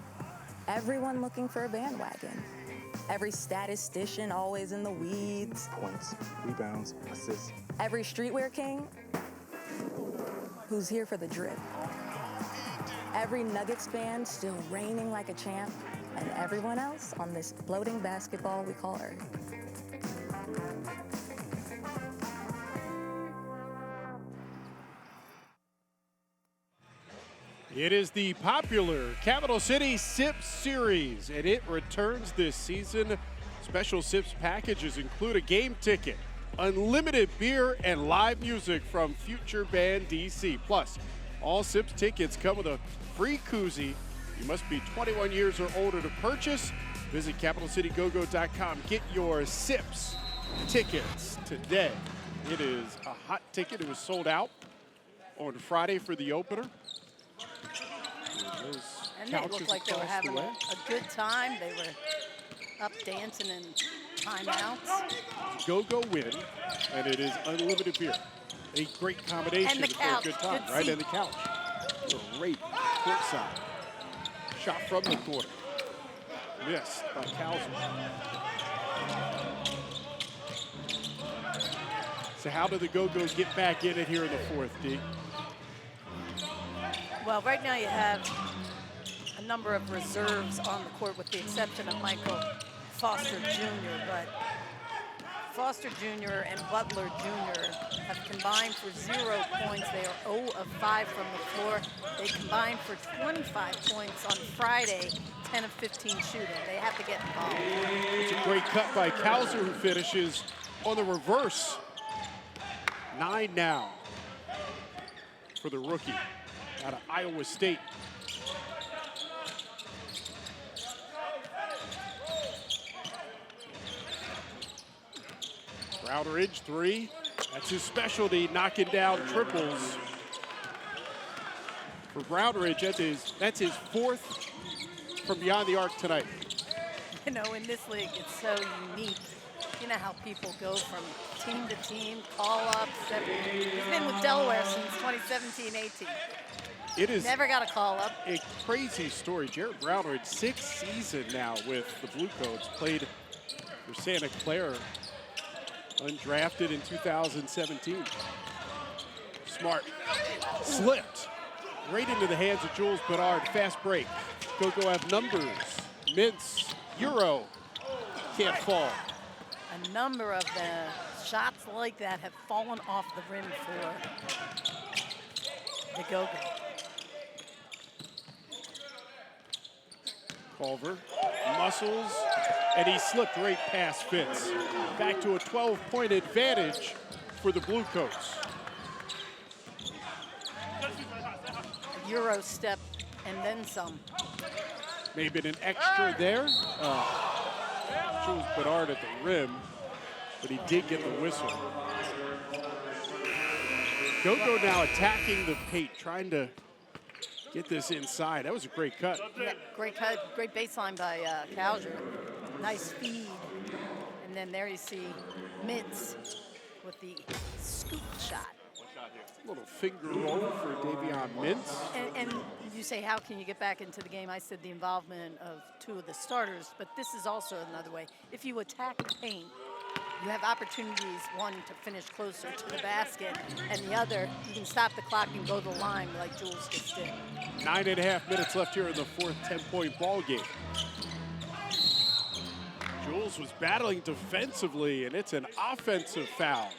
Everyone looking for a bandwagon. Every statistician always in the weeds. Points, rebounds, assists. Every streetwear king who's here for the drip. Every Nuggets fan still reigning like a champ. And everyone else on this floating basketball we call Earth. It is the popular Capital City Sips Series, and it returns this season. Special Sips packages include a game ticket, unlimited beer, and live music from future band DC. Plus, all Sips tickets come with a free koozie. You must be 21 years or older to purchase. Visit CapitalCityGoGo.com. Get your Sips tickets today. It is a hot ticket. It was sold out on Friday for the opener. And they looked like they were having a good time. They were up dancing in timeouts. GOGO win, and it is unlimited beer. A great combination for a good time, right? And the couch. Great courtside. Shot from the corner. Missed by Kauser. So how do the GOGOs get back in it here in the fourth, D? Well, right now you have a number of reserves on the court with the exception of Michael Foster Jr., but Foster Jr. and Butler Jr. have combined for 0 points. They are 0 of 5 from the floor. They combined for 25 points on Friday, 10 of 15 shooting. They have to get involved. It's a great cut by Kauser, who finishes on the reverse. 9 now for the rookie out of Iowa State. Browderidge, 3. That's his specialty, knocking down triples. For Browderidge, that's his 4th from beyond the arc tonight. You know, in this league, it's so unique. You know how people go from team to team, call-ups. He's been with Delaware since 2017-18. It is never got a call-up. A crazy story. Jared Browderidge, 6th season now with the Bluecoats, played for Santa Clara, undrafted in 2017. Smart. Slipped right into the hands of Jules Bedard. Fast break. GOGO have numbers. Mintz, Euro. Can't fall. A number of the shots like that have fallen off the rim for the GOGO. Culver muscles, and he slipped right past Fitz. Back to a 12-point advantage for the Bluecoats. Euro step and then some. Maybe an extra there. Jules Bedard at the rim, but he did get the whistle. GOGO now attacking the paint, trying to get this inside. That was a great cut. Yeah, great cut, great baseline by Kauser. Nice feed. And then there you see Mintz with the scoop shot. Little finger roll for Davion Mintz. And you say, how can you get back into the game? I said the involvement of two of the starters, but this is also another way. If you attack the paint, you have opportunities, one, to finish closer to the basket, and the other, you can stop the clock and go to the line like Jules just did. 9.5 minutes left here in the fourth 10-point ball game. Jules was battling defensively, and it's an offensive foul.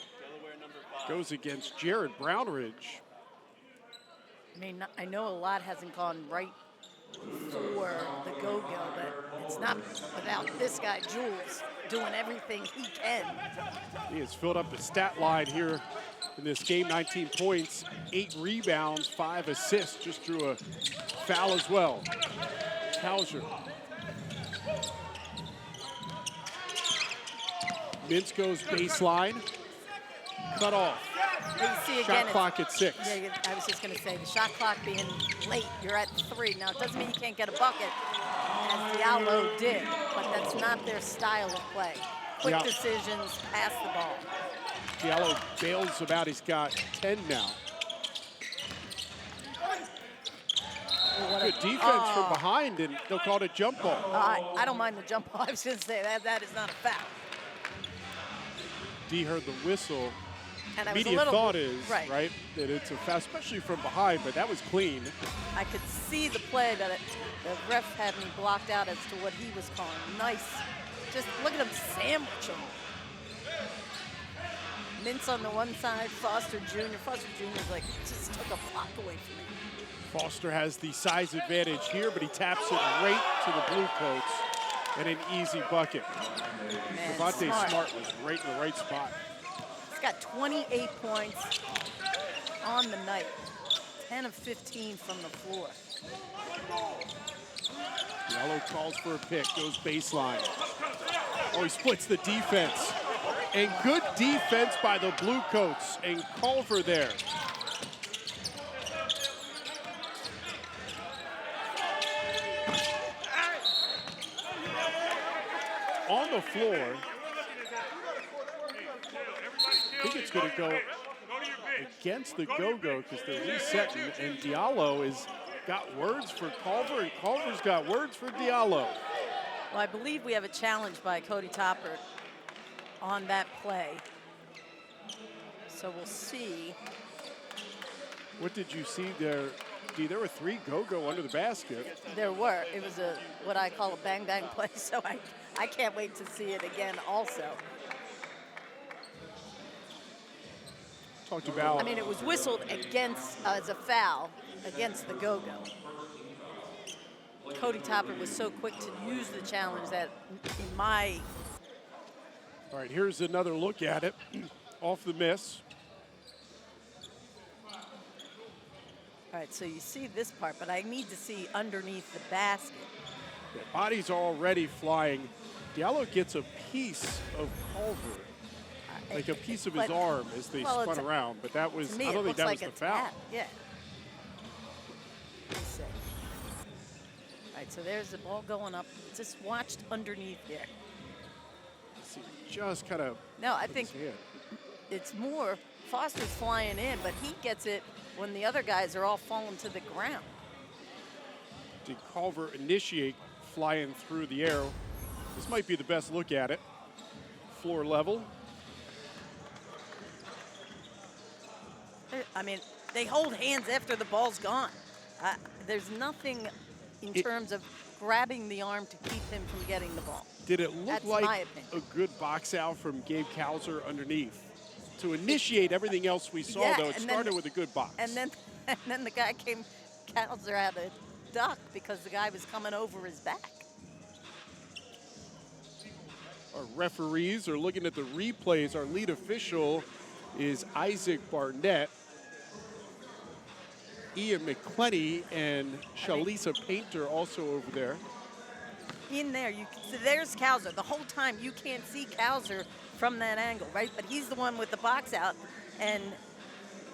Goes against Jared Brownridge. I mean, I know a lot hasn't gone right for the Go-Go, but it's not without this guy, Jules, doing everything he can. He has filled up the stat line here in this game, 19 points, 8 rebounds, 5 assists, just drew a foul as well. Kauser. Mintz goes baseline, cut off. You see Shot again, clock at 6. Yeah, I was just going to say, the shot clock being late, you're at 3. Now, it doesn't mean you can't get a bucket, as Diallo did, but that's not their style of play. Quick decisions, pass the ball. Diallo bails him out. He's got 10 now. Good defense from behind, and they'll call it a jump ball. I don't mind the jump ball. I was going to say that is not a foul. D heard the whistle. And I was Immediate a little, thought is, right, that it's a foul, especially from behind, but that was clean. I could see the play, but the ref had me blocked out as to what he was calling. Nice. Just look at him sandwich him. Mintz on the one side, Foster Jr. Foster Jr. like, just took a block away from me. Foster has the size advantage here, but he taps it right to the Bluecoats and an easy bucket. Devontae Smart was right in the right spot. He's got 28 points on the night, 10 of 15 from the floor. Yellow calls for a pick, goes baseline. Oh, he splits the defense. And good defense by the Bluecoats, and Culver there. On the floor, I think it's going to go against the Go-Go because they're resetting, and Diallo has got words for Culver, and Culver's got words for Diallo. Well, I believe we have a challenge by Cody Topper on that play. So we'll see. What did you see there? Dee, there were 3 Go-Go under the basket. There were. It was a what I call a bang-bang play, so I can't wait to see it again also. Talked about. I mean, it was whistled against as a foul against the Go-Go. Cody Topper was so quick to use the challenge that in my... All right, here's another look at it. Off the miss. All right, so you see this part, but I need to see underneath the basket. The body's already flying. Diallo gets a piece of Culver, like a piece of his arm as they spun around, but that was, I don't think that was the foul. Tap. Yeah. Let's see. All right, so there's the ball going up. Just watched underneath there. See, just kind of. No, I think it's more Foster's flying in, but he gets it when the other guys are all falling to the ground. Did Culver initiate flying through the air? This might be the best look at it. Floor level. I mean, they hold hands after the ball's gone. There's nothing in terms of grabbing the arm to keep him from getting the ball. Did it look That's like my opinion. a good box out from Gabe Kauser underneath? To initiate everything else we saw, though, it started with a good box. And then the guy Kauser had a duck because the guy was coming over his back. Our referees are looking at the replays. Our lead official is Isaac Barnett. Ian McClenny and Shalisa Painter also over there. In there, so there's Kauser. The whole time you can't see Kauser from that angle, right? But he's the one with the box out. And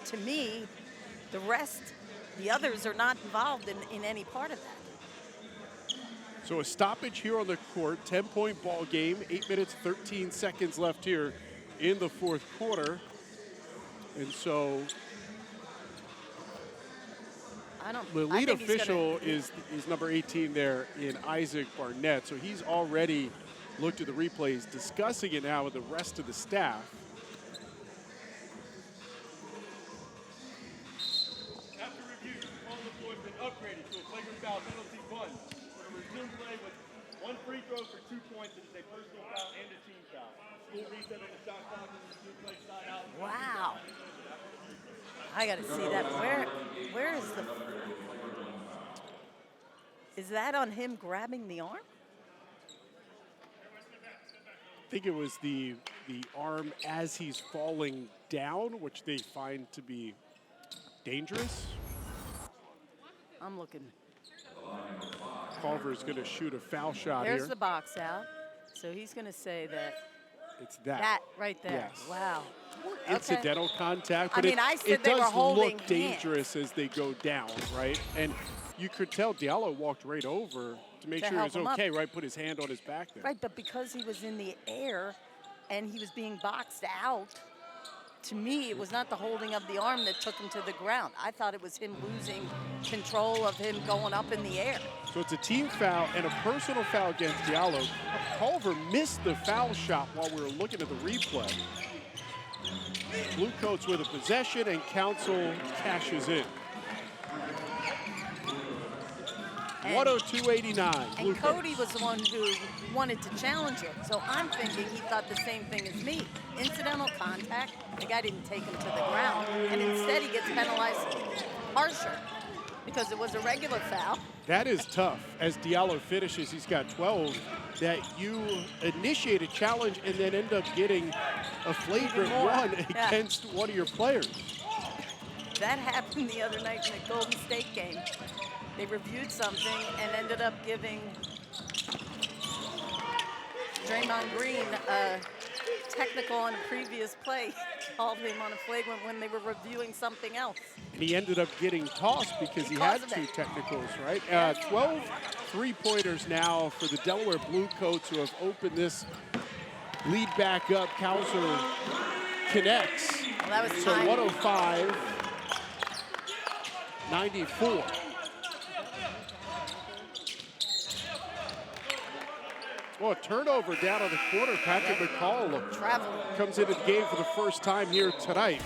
to me, the rest, the others are not involved in any part of that. So a stoppage here on the court, 10-point ball game, 8 minutes, 13 seconds left here in the fourth quarter. And so The lead official is number 18 there in Isaac Barnett, so he's already looked at the replays, discussing it now with the rest of the staff. After review, all the boys have been upgraded to a flagrant foul penalty 1. We're going to resume play with 1 free throw for 2 points. It is a personal foul and a team foul. Full reset on the shot clock and resume play side out. Wow. I got to see that. Where is the... Is that on him grabbing the arm? I think it was the arm as he's falling down, which they find to be dangerous. I'm looking. Culver's going to shoot a foul shot here. There's the box out. So he's going to say that. It's that. That right there. Yes. Wow. Incidental contact, but I said it they were does holding look dangerous as they go down, right? And you could tell Diallo walked right over to make sure he was okay, right? Put his hand on his back there. Right, but because he was in the air and he was being boxed out, to me, it was not the holding of the arm that took him to the ground. I thought it was him losing control of him going up in the air. So it's a team foul and a personal foul against Diallo. Culver missed the foul shot while we were looking at the replay. Bluecoats with a possession, and Council cashes in. 102-89. And Cody was the one who wanted to challenge it. So I'm thinking he thought the same thing as me. Incidental contact, the guy didn't take him to the ground. And instead he gets penalized harsher because it was a regular foul. That is tough. As Diallo finishes, he's got 12. That you initiate a challenge and then end up getting a flagrant one against one of your players. That happened the other night in the Golden State game. They reviewed something and ended up giving Draymond Green a technical on a previous play. Called him on a flagrant when they were reviewing something else. And he ended up getting tossed because he had 2 technicals, right? 12 three-pointers now for the Delaware Bluecoats, who have opened this lead back up. Couser connects. Well, that was so time. 105-94. Well, a turnover down on the corner. Patrick McCall comes into the game for the first time here tonight.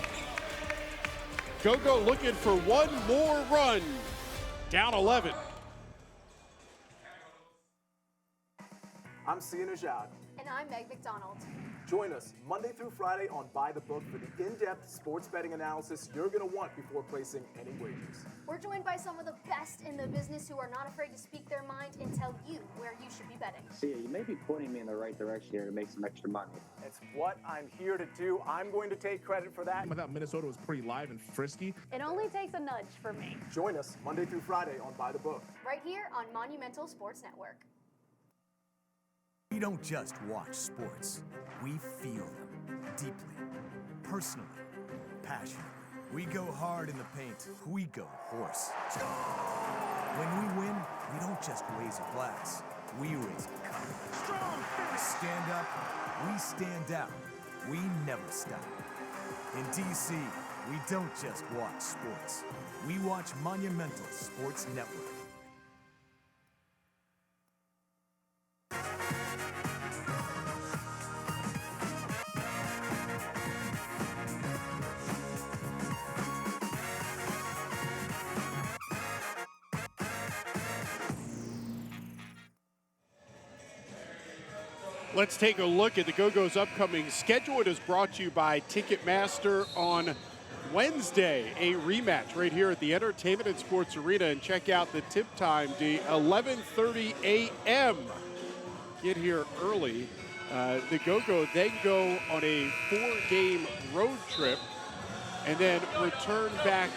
GOGO looking for one more run. Down 11. I'm Sia Najad. And I'm Meg McDonald. Join us Monday through Friday on By the Book for the in-depth sports betting analysis you're going to want before placing any wagers. We're joined by some of the best in the business who are not afraid to speak their mind and tell you where you should be betting. Sia, you may be pointing me in the right direction here to make some extra money. It's what I'm here to do. I'm going to take credit for that. I thought Minnesota was pretty live and frisky. It only takes a nudge for me. Join us Monday through Friday on By the Book. Right here on Monumental Sports Network. We don't just watch sports, we feel them deeply, personally, passionately. We go hard in the paint, we go horse. When we win, we don't just raise a glass, we raise a cup. Stand up, we stand out, we never stop. In DC, we don't just watch sports, we watch Monumental Sports Network. Let's take a look at the GOGO's upcoming schedule. It is brought to you by Ticketmaster on Wednesday. A rematch right here at the Entertainment and Sports Arena. And check out the tip time, 11:30 a.m. Get here early. The GOGO then go on a 4-game road trip and then return back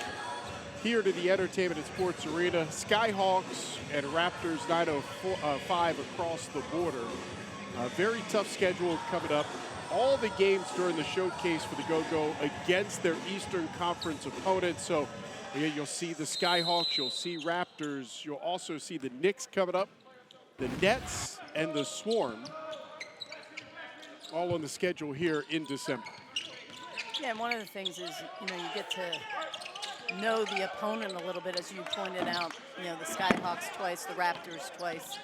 here to the Entertainment and Sports Arena. Skyhawks and Raptors 9:05 across the border. Very tough schedule coming up. All the games during the showcase for the GOGO against their Eastern Conference opponents. So again, you'll see the Skyhawks, you'll see Raptors, you'll also see the Knicks coming up, the Nets, and the Swarm. All on the schedule here in December. Yeah, and one of the things is, you know, you get to know the opponent a little bit, as you pointed out. You know, the Skyhawks twice, the Raptors twice.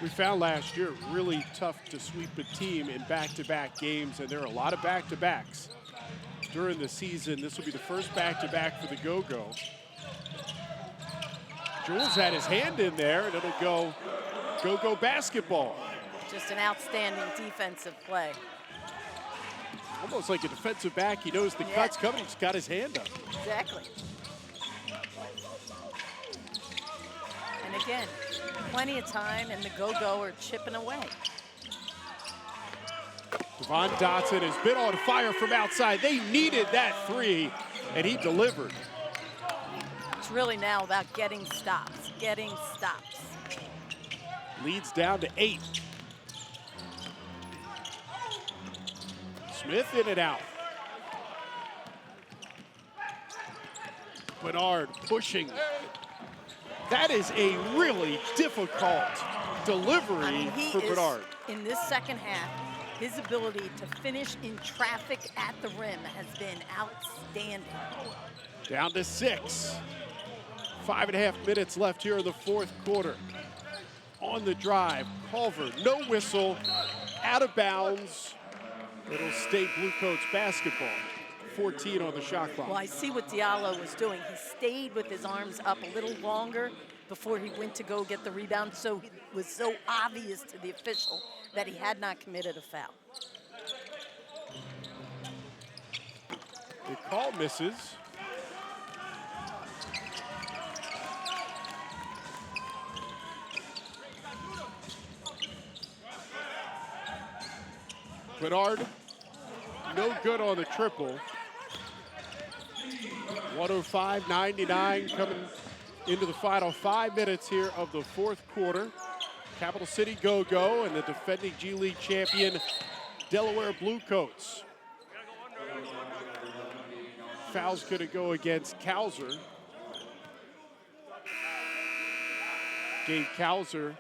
We found last year really tough to sweep a team in back-to-back games, and there are a lot of back-to-backs during the season. This will be the first back-to-back for the Go-Go. Jules had his hand in there, and it'll go Go-Go basketball. Just an outstanding defensive play. Almost like a defensive back. He knows the cut's coming. He's got his hand up. Exactly. And again, plenty of time, and the Go-Go are chipping away. Devon Dotson has been on fire from outside. They needed that three, and he delivered. It's really now about getting stops, getting stops. Leads down to 8. Smith in and out. Bernard pushing. That is a really difficult delivery for Bernard. In this second half, his ability to finish in traffic at the rim has been outstanding. Down to 6. 5.5 minutes left here in the fourth quarter. On the drive, Culver, no whistle, out of bounds. It'll stay Bluecoats basketball. 14 on the shot clock. Well, I see what Diallo was doing. He stayed with his arms up a little longer before he went to go get the rebound, so it was so obvious to the official that he had not committed a foul. The call misses. Bernard, no good on the triple. 105-99 coming into the final 5 minutes here of the fourth quarter. Capital City Go-Go and the defending G League champion Delaware Bluecoats. Foul's going to go against Kauser. Gabe Kauser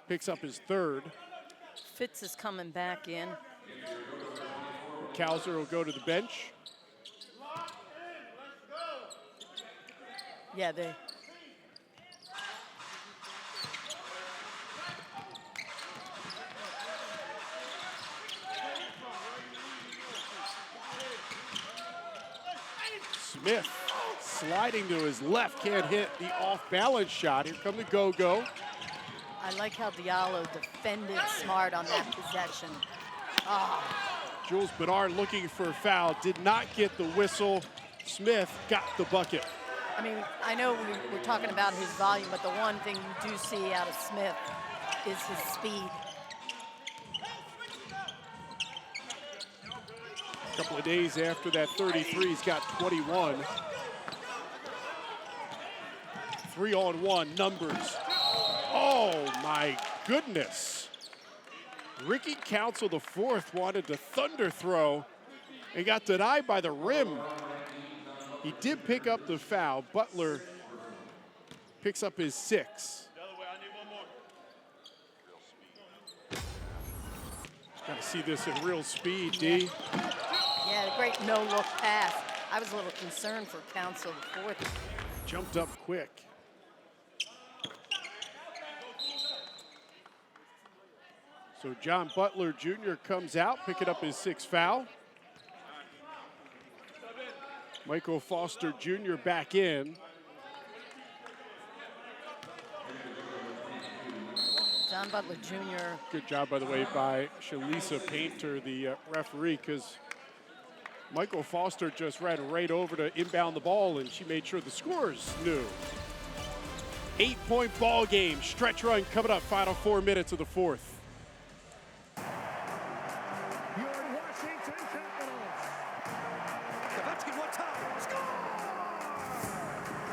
picks up his third. Fitz is coming back in. Kauser will go to the bench. Yeah, they. Smith sliding to his left, can't hit the off-balance shot. Here come the Go-Go. I like how Diallo defended smart on that possession. Jules Bernard looking for a foul, did not get the whistle. Smith got the bucket. I mean, I know we're talking about his volume, but the one thing you do see out of Smith is his speed. A couple of days after that 33, he's got 21. 3-on-1 numbers. Oh my goodness. Ricky Council IV wanted to thunder throw and got denied by the rim. He did pick up the foul. Butler picks up his 6. Got to see this in real speed, D. Yeah, a great no-look pass. I was a little concerned for Council IV. Jumped up quick. So John Butler Jr. comes out, picking up his 6th foul. Michael Foster Jr. back in. John Butler Jr. Good job, by the way, by Shalisa Painter, the referee, because Michael Foster just ran right over to inbound the ball, and she made sure the scorers knew. 8-point ball game, stretch run coming up, final 4 minutes of the fourth.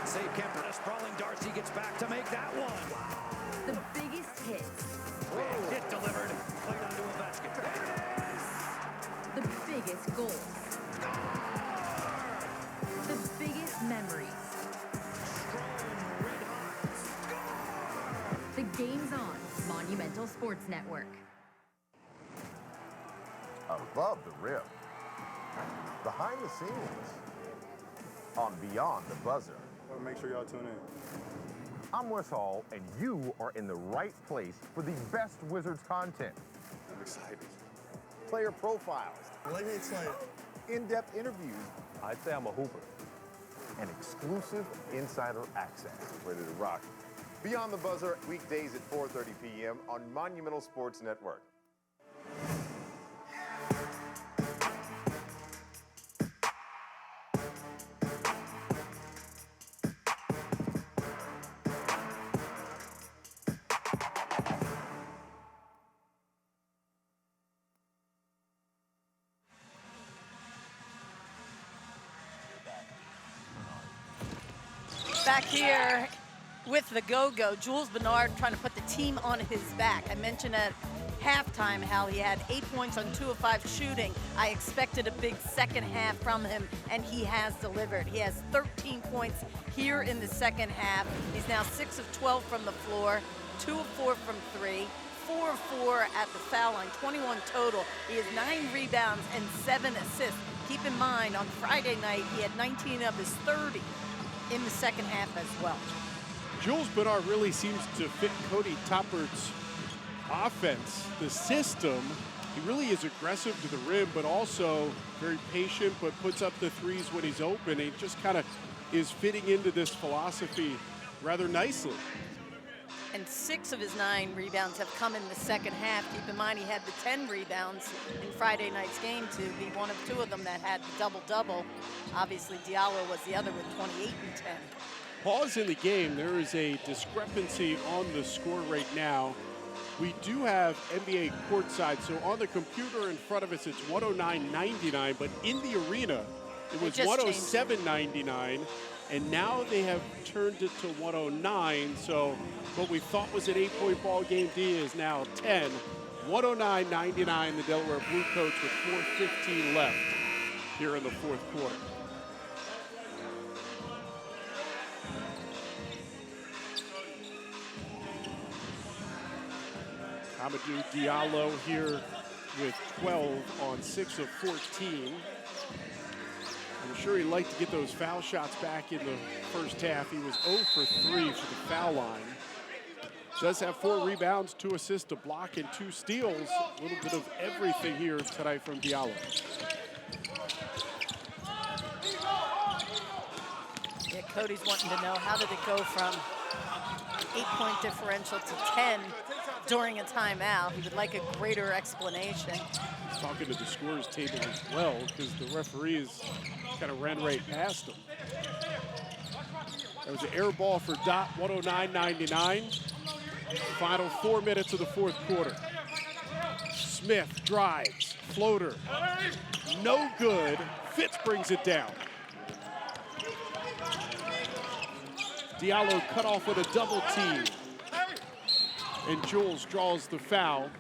Save Kemper. A sprawling Darcy gets back to make that one. The biggest hits. Big hit delivered. Played onto a basket. The biggest goals. The biggest memories. The game's on Monumental Sports Network. Above the rim. behind the scenes on Beyond the Buzzer. Make sure y'all tune in. I'm Wes Hall, and you are in the right place for the best Wizards content. I'm excited. Player profiles. Let me explain. In-depth interviews. I'd say I'm a hooper. And exclusive insider access. Ready to rock. Beyond the Buzzer, weekdays at 4:30 p.m. on Monumental Sports Network. Back here with the go-go, Jules Bernard trying to put the team on his back. I mentioned at halftime how he had 8 points on 2 of 5 shooting. I expected a big second half from him, and he has delivered. He has 13 points here in the second half. He's now 6 of 12 from the floor, 2 of 4 from 3, 4 of 4 at the foul line, 21 total. He has 9 rebounds and 7 assists. Keep in mind, on Friday night, he had 19 of his 30 in the second half as well. Jules Bernard really seems to fit Cody Toppert's offense, the system. He really is aggressive to the rim, but also very patient, but puts up the threes when he's open. He just kind of is fitting into this philosophy rather nicely. And 6 of his 9 rebounds have come in the second half. Keep in mind he had the 10 rebounds in Friday night's game to be one of 2 of them that had the double-double. Obviously, Diallo was the other with 28 and 10. Pause in the game. There is a discrepancy on the score right now. We do have NBA courtside, so on the computer in front of us, it's 109.99, but in the arena, it was 107.99, and now they have turned it to 109, so what we thought was an 8-point ball game, D, is now 10. 109.99, the Delaware Bluecoats with 4:15 left here in the fourth quarter. Amadou Diallo here with 12 on 6 of 14. I'm sure he'd like to get those foul shots back in the first half. He was 0 for 3 for the foul line. Does have 4 rebounds, 2 assists, a block, and 2 steals. A little bit of everything here tonight from Diallo. Yeah, Cody's wanting to know, how did it go from 8-point differential to 10 during a timeout? He would like a greater explanation. He's talking to the scorers table as well, because the referees kind of ran right past him. That was an air ball for Dot, 109.99. Final 4 minutes of the fourth quarter. Smith drives, floater, no good. Fitz brings it down. Diallo cut off with a double team. And Jules draws the foul.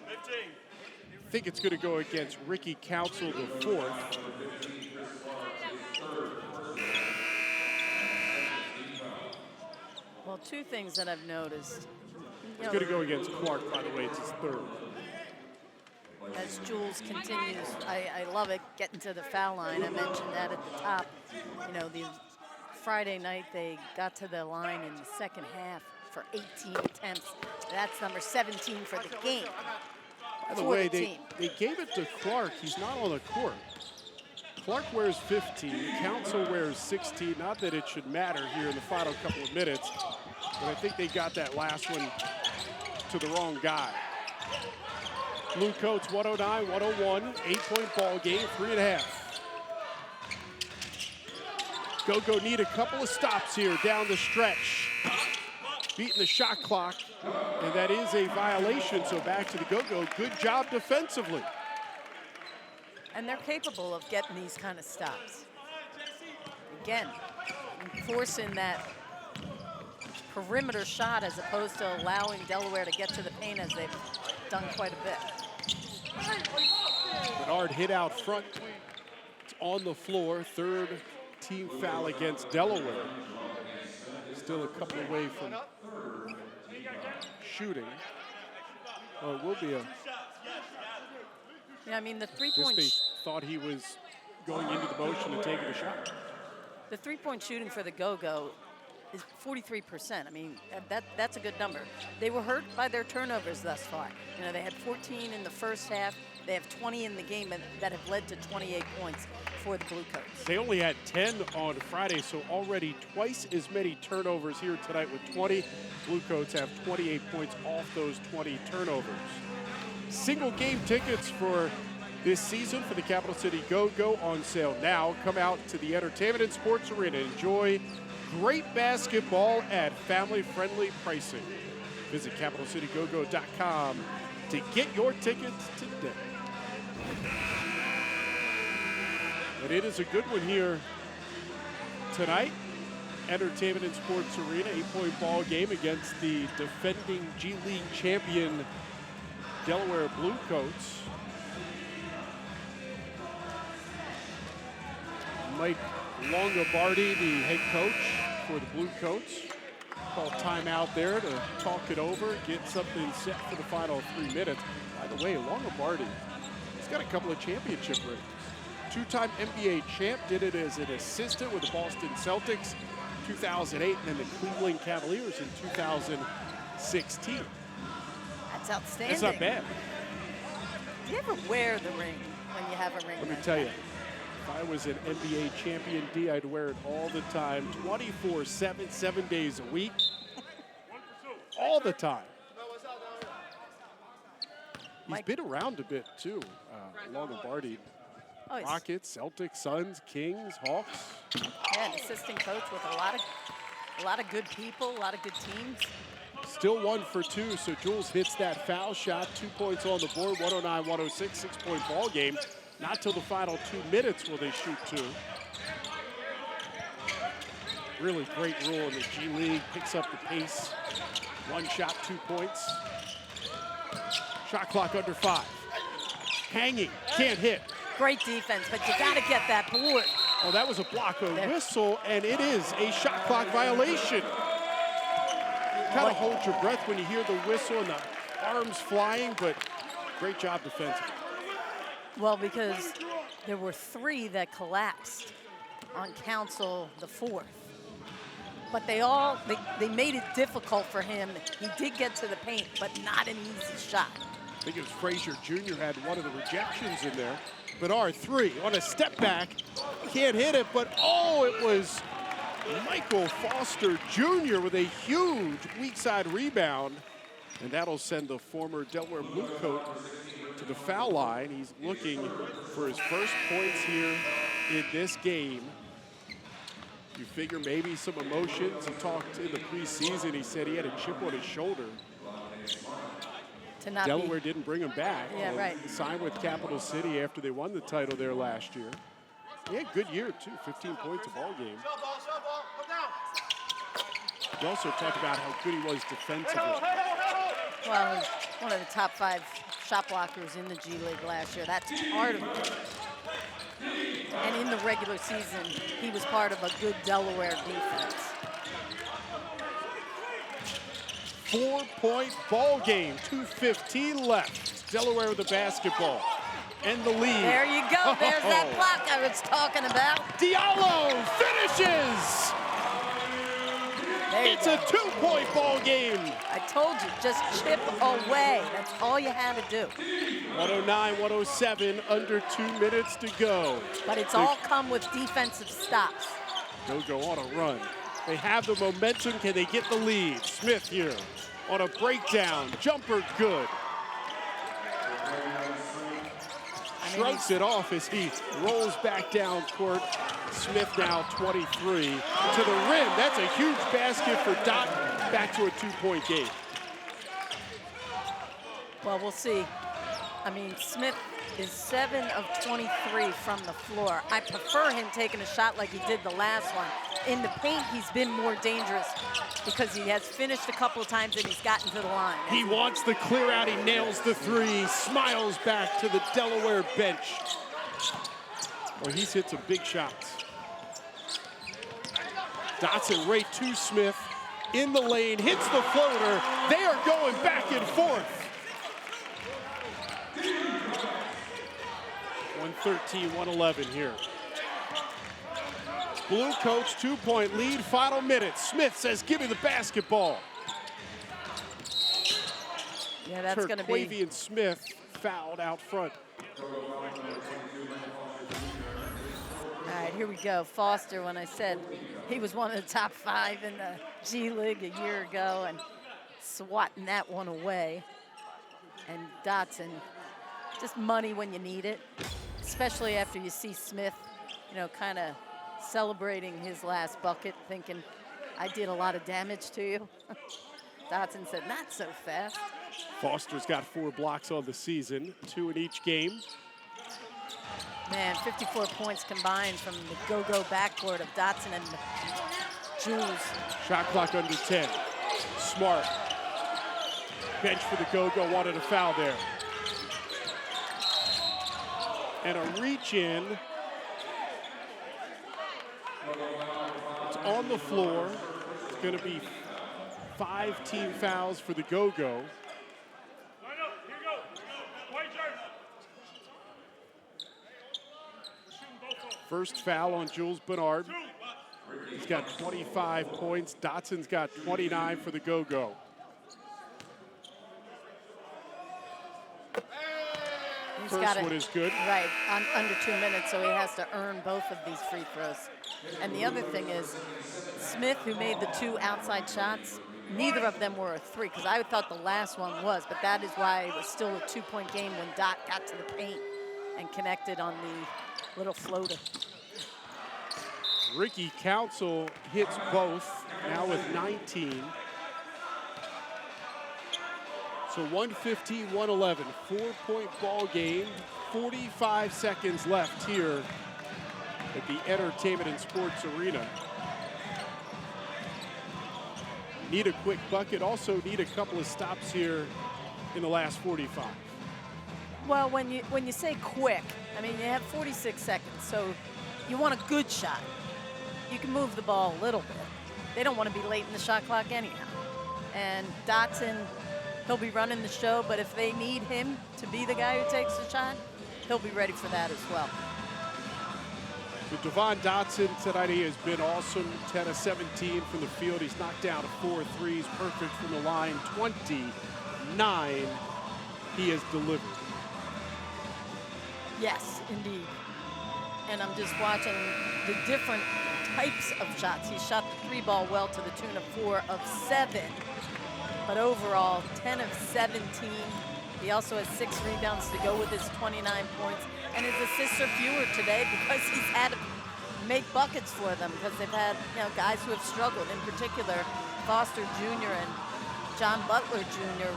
I think it's going to go against Ricky Council, the 4th. Well, 2 things that I've noticed. It's going to go against Clark, by the way. It's his 3rd. As Jules continues, I love it, getting to the foul line. I mentioned that at the top. You know, the Friday night, they got to the line in the second half for 18 attempts. That's number 17 for the game. By the way, they gave it to Clark. He's not on the court. Clark wears 15, Council wears 16. Not that it should matter here in the final couple of minutes, but I think they got that last one to the wrong guy. Bluecoats 109-101, 8-point ball game, 3.5. GOGO need a couple of stops here down the stretch. Beating the shot clock, and that is a violation, so back to the GOGO. Good job defensively. And they're capable of getting these kind of stops. Again, forcing that perimeter shot as opposed to allowing Delaware to get to the paint, as they've done quite a bit. Bernard hit out front. It's on the floor. 3rd team foul against Delaware. Still a couple away from shooting. Oh, it will be a... Yeah, I mean, the 3-point thought he was going into the motion and taking a shot. The three-point shooting for the GOGO is 43%. I mean, that's a good number. They were hurt by their turnovers thus far. You know, they had 14 in the first half. They have 20 in the game that have led to 28 points for the Bluecoats. They only had 10 on Friday, so already twice as many turnovers here tonight with 20. Bluecoats have 28 points off those 20 turnovers. Single game tickets for this season for the Capital City GOGO on sale now. Come out to the Entertainment and Sports Arena. Enjoy great basketball at family-friendly pricing. Visit CapitalCityGoGo.com to get your tickets today. And it is a good one here tonight. Entertainment and Sports Arena, 8-point ball game against the defending G League champion Delaware Bluecoats. Mike Longobardi, the head coach for the Bluecoats, called timeout there to talk it over, get something set for the final 3 minutes. By the way, Longobardi, he's got a couple of championship rings. Two-time NBA champ, did it as an assistant with the Boston Celtics, 2008, and then the Cleveland Cavaliers in 2016. That's outstanding. That's not bad. Do you ever wear the ring when you have a ring? Let me tell you, if I was an NBA champion, D, I'd wear it all the time, 24/7, 7 days a week, all the time. He's been around a bit too, Longobardi. Oh, Rockets, Celtics, Suns, Kings, Hawks. Yeah, an assistant coach with a lot of good people, a lot of good teams. Still 1 for 2, so Jules hits that foul shot. 2 points on the board, 109-106, 6-point ball game. Not till the final 2 minutes will they shoot 2. Really great rule in the G League, picks up the pace. 1 shot, 2 points. Shot clock under 5. Hanging, can't hit. Great defense, but you got to get that board. Oh, that was a block, a whistle, and it is a shot clock violation. Kind of hold your breath when you hear the whistle and the arms flying, but great job defensively. Well, because there were 3 that collapsed on Council the 4th. But they made it difficult for him. He did get to the paint, but not an easy shot. I think it was Frazier Jr. had one of the rejections in there. But R3 on a step back, can't hit it, but oh, it was Michael Foster Jr. with a huge weak side rebound. And that'll send the former Delaware Bluecoat to the foul line. He's looking for his first points here in this game. You figure maybe some emotions. He talked in the preseason, he said he had a chip on his shoulder. Delaware didn't bring him back. Yeah, right. Signed with Capital City after they won the title there last year. He had a good year, too. 15 points a ball game. He also talked about how good he was defensively. Well, he's one of the top 5 shot blockers in the G League last year. That's part of it. And in the regular season, he was part of a good Delaware defense. 4-point ball game, 2:15 left. Delaware with the basketball and the lead. There you go. There's that block I was talking about. Diallo finishes. It's a 2-point ball game. I told you, just chip away. That's all you had to do. 109-107, under 2 minutes to go. But it's all come with defensive stops. They'll go on a run. They have the momentum. Can they get the lead? Smith here on a breakdown. Jumper good. Shrugs it off as he rolls back down court. Smith now 23 to the rim. That's a huge basket for Dot. Back to a 2-point game. Well, we'll see. I mean, Smith is 7 of 23 from the floor. I prefer him taking a shot like he did the last one. In the paint, he's been more dangerous because he has finished a couple of times and he's gotten to the line. He wants the clear out. He nails the 3. Smiles back to the Delaware bench. Well, he's hit some big shots. Dotson right to Smith in the lane, hits the floater. They are going back and forth. 113-111 here. Bluecoats 2-point lead, final minute. Smith says, give me the basketball. Yeah, that's going to be... Turquavian Smith fouled out front. All right, here we go. Foster, when I said he was one of the top 5 in the G League a year ago and swatting that one away. And Dotson, just money when you need it, especially after you see Smith, you know, kind of celebrating his last bucket, thinking, I did a lot of damage to you. Dotson said, not so fast. Foster's got 4 blocks on the season, 2 in each game. Man, 54 points combined from the go-go backcourt of Dotson and Jules. Shot clock under 10. Smart. Bench for the go-go, wanted a foul there. And a reach in. It's on the floor. It's going to be 5 team fouls for the go-go. First foul on Jules Bernard. He's got 25 points. Dotson's got 29 for the go-go. First one is good. Right, under 2 minutes, so he has to earn both of these free throws. And the other thing is, Smith, who made the 2 outside shots, neither of them were a 3, because I thought the last one was, but that is why it was still a 2-point game when Dot got to the paint and connected on the little floater. Ricky Council hits both, now with 19. So 115-111, 4-point ball game, 45 seconds left here at the Entertainment and Sports Arena. Need a quick bucket, also need a couple of stops here in the last 45. Well, when you say quick, I mean, you have 46 seconds, so you want a good shot. You can move the ball a little bit. They don't want to be late in the shot clock anyhow. And Dotson, he'll be running the show, but if they need him to be the guy who takes the shot, he'll be ready for that as well. So Devon Dotson tonight, he has been awesome. 10 of 17 from the field. He's knocked down 4 threes, perfect from the line. 29 he has delivered. Yes, indeed. And I'm just watching the different types of shots. He shot the 3-ball well to the tune of 4 of 7. But overall, 10 of 17. He also has 6 rebounds to go with his 29 points. And his assists are fewer today because he's had to make buckets for them because they've had, you know, guys who have struggled, in particular Foster Jr. and John Butler Jr.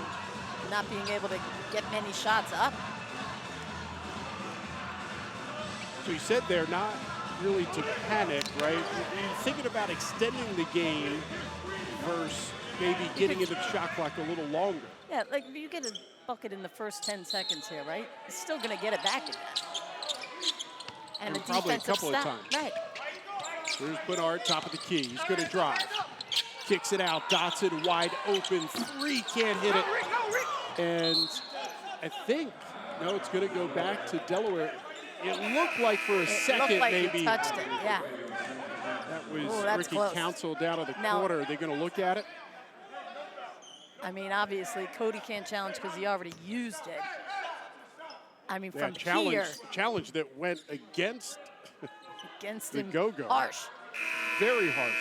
not being able to get many shots up. So you said they're not really to panic, right? You're thinking about extending the game versus maybe getting into the shot clock a little longer. Yeah, like if you get a bucket in the first 10 seconds here, right? You're still going to get it back again. And a probably a couple stop. of times. Right. Here's Bernard, top of the key. He's going to drive. Kicks it out. Dotson wide open. 3, can't hit it. And I think, no, it's going to go back to Delaware. It looked like for a second, like maybe. He touched it, yeah. That was Ricky close. Council down to the Now, corner. Are they going to look at it? I mean, obviously, Cody can't challenge because he already used it. I mean, from here. Challenge that went against the him. go-go. Harsh. Very harsh.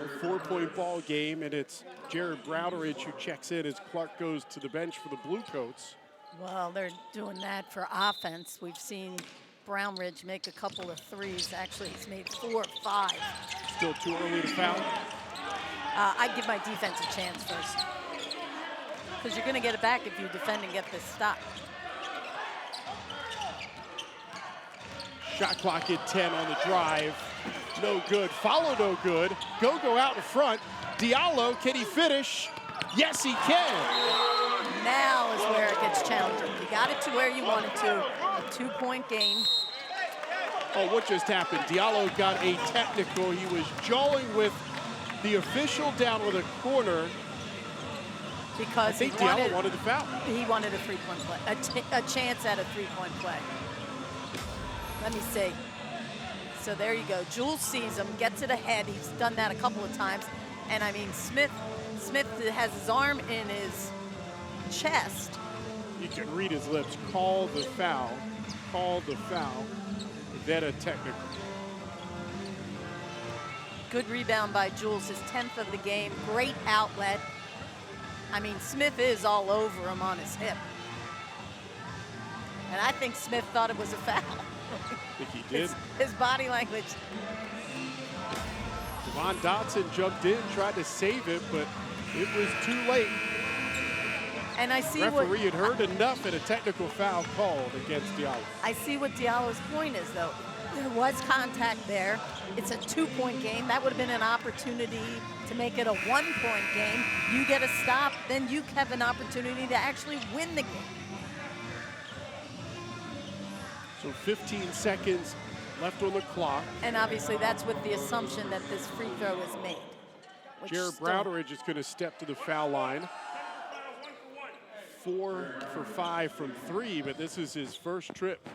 A 4-point ball game, and it's Jared Browderidge who checks in as Clark goes to the bench for the Bluecoats. Well, they're doing that for offense. We've seen Brownridge make a couple of threes. Actually, he's made 4 or 5. Still too early to foul? I'd give my defense a chance first. Because you're going to get it back if you defend and get this stop. Shot clock at 10 on the drive. No good. Follow no good. Go out in front. Diallo, can he finish? Yes, he can. Now is where it gets challenging. You got it to where you wanted to. A 2-point game. Oh, what just happened? Diallo got a technical. He was jawing with the official down with a corner. because I think Diallo wanted the foul. He wanted a three-point play, a chance at a three-point play. Let me see. So there you go. Jules sees him, gets it ahead. He's done that a couple of times. And I mean, Smith has his arm in his chest. You can read his lips. Call the foul. Call the foul. Then a technical. Good rebound by Jules, his 10th of the game. Great outlet. I mean, Smith is all over him on his hip. And I think Smith thought it was a foul. I think he did. His body language. Devon Dotson jumped in, tried to save it, but it was too late. And I see the referee had heard enough and a technical foul called against Diallo. I see what Diallo's point is, though. There was contact there. It's a 2-point game. That would have been an opportunity to make it a 1-point game. You get a stop, then you have an opportunity to actually win the game. So 15 seconds left on the clock. And obviously that's with the assumption that this free throw is made. Jared Browderidge is going to step to the foul line. 4 for 5 from 3, but this is his first trip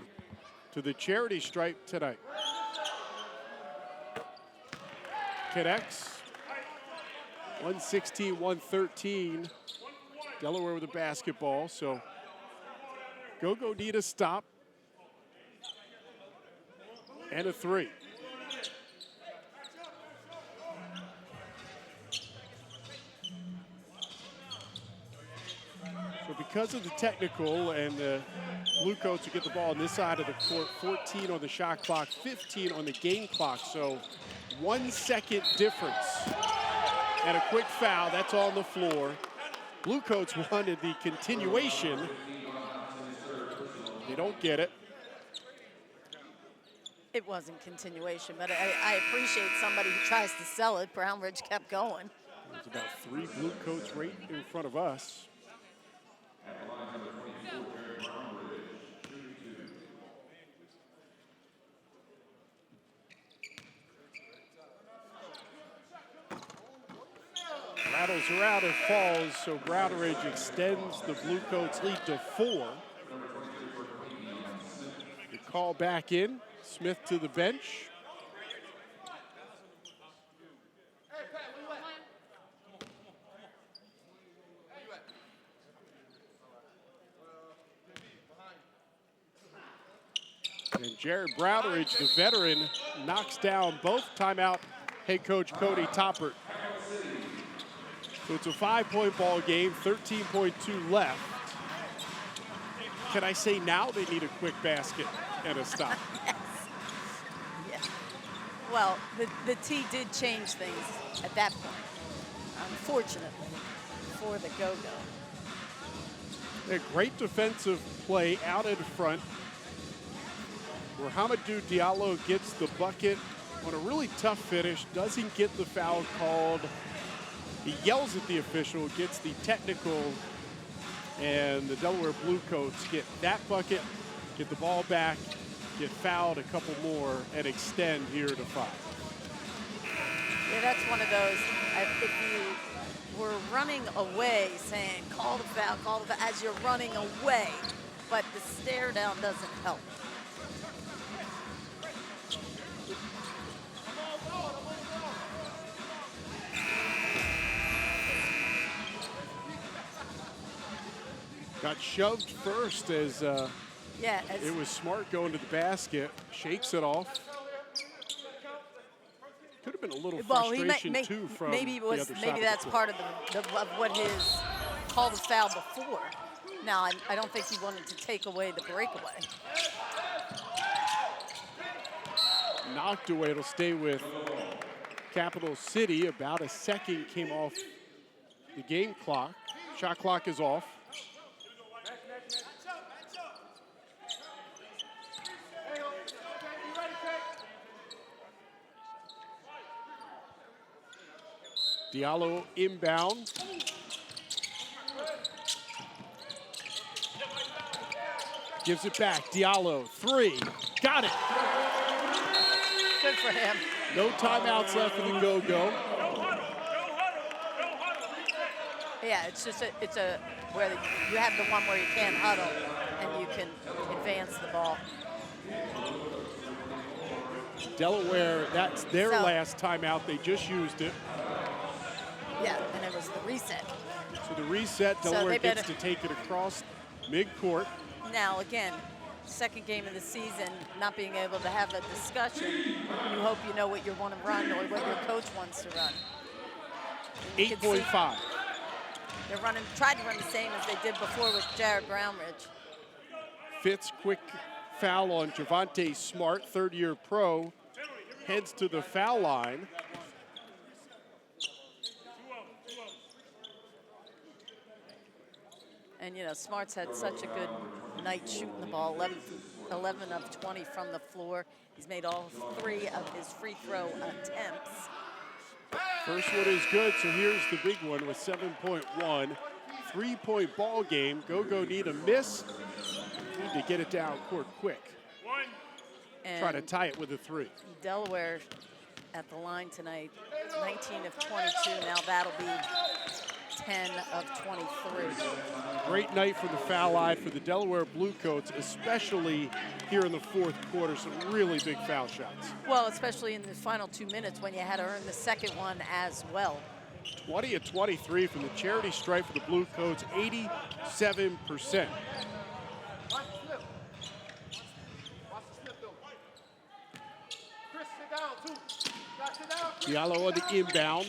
to the charity stripe tonight. Connects. 116-113. Delaware with the basketball, so GOGO need a stop. And a 3. So because of the technical and the Bluecoats will get the ball on this side of the court, 14 on the shot clock, 15 on the game clock. So 1 second difference. And a quick foul, that's on the floor. Bluecoats wanted the continuation. They don't get it. It wasn't continuation, but I appreciate somebody who tries to sell it. Brown Ridge kept going. There's about 3 Bluecoats right in front of us. Rattles her out and falls, so Browderidge extends the Bluecoats lead to 4. The call back in. Smith to the bench. And Jared Browderidge, the veteran, knocks down both timeout head coach Cody Toppert. So it's a 5-point ball game, 13.2 left. Can I say now they need a quick basket and a stop? Yes. Yeah. Well, the T did change things at that point, unfortunately, for the GOGO. A great defensive play out in front. Hamidou Diallo gets the bucket on a really tough finish, doesn't get the foul called. He yells at the official, gets the technical, and the Delaware Bluecoats get that bucket, get the ball back, get fouled a couple more, and extend here to 5. Yeah, that's one of those, if you were running away saying, call the foul, as you're running away, but the stare down doesn't help. Got shoved first as it was Smart going to the basket, shakes it off. Could have been a little frustration too from maybe the other side maybe that's part of of what his call the foul before. Now I don't think he wanted to take away the breakaway. Knocked away. It'll stay with Capital City. About a second came off the game clock. Shot clock is off. Diallo inbound. Gives it back. Diallo, 3. Got it. Good for him. No timeouts left for the GOGO. Yeah, it's just where you have the one where you can't huddle and you can advance the ball. Delaware, that's their last timeout. They just used it. Yeah, and it was the reset. So the reset, Delaware gets to take it across midcourt. Now, again, second game of the season, not being able to have a discussion, you hope you know what you want to run or what your coach wants to run. 8.5. They're tried to run the same as they did before with Jared Brownridge. Fitz, quick foul on Javonte Smart, third-year pro, heads to the foul line. And, you know, Smart's had such a good night shooting the ball, 11 of 20 from the floor. He's made all 3 of his free throw attempts. First one is good, so here's the big one with 7.1. 3-point ball game. GOGO need a miss. Need to get it down court quick. And try to tie it with a 3. Delaware at the line tonight, 19 of 22. Now that'll be 10 of 23. Great night from the foul line for the Delaware Bluecoats, especially here in the fourth quarter. Some really big foul shots. Well, especially in the final 2 minutes when you had to earn the second one as well. 20 of 23 from the charity stripe for the Bluecoats, 87%. Diallo on the inbound.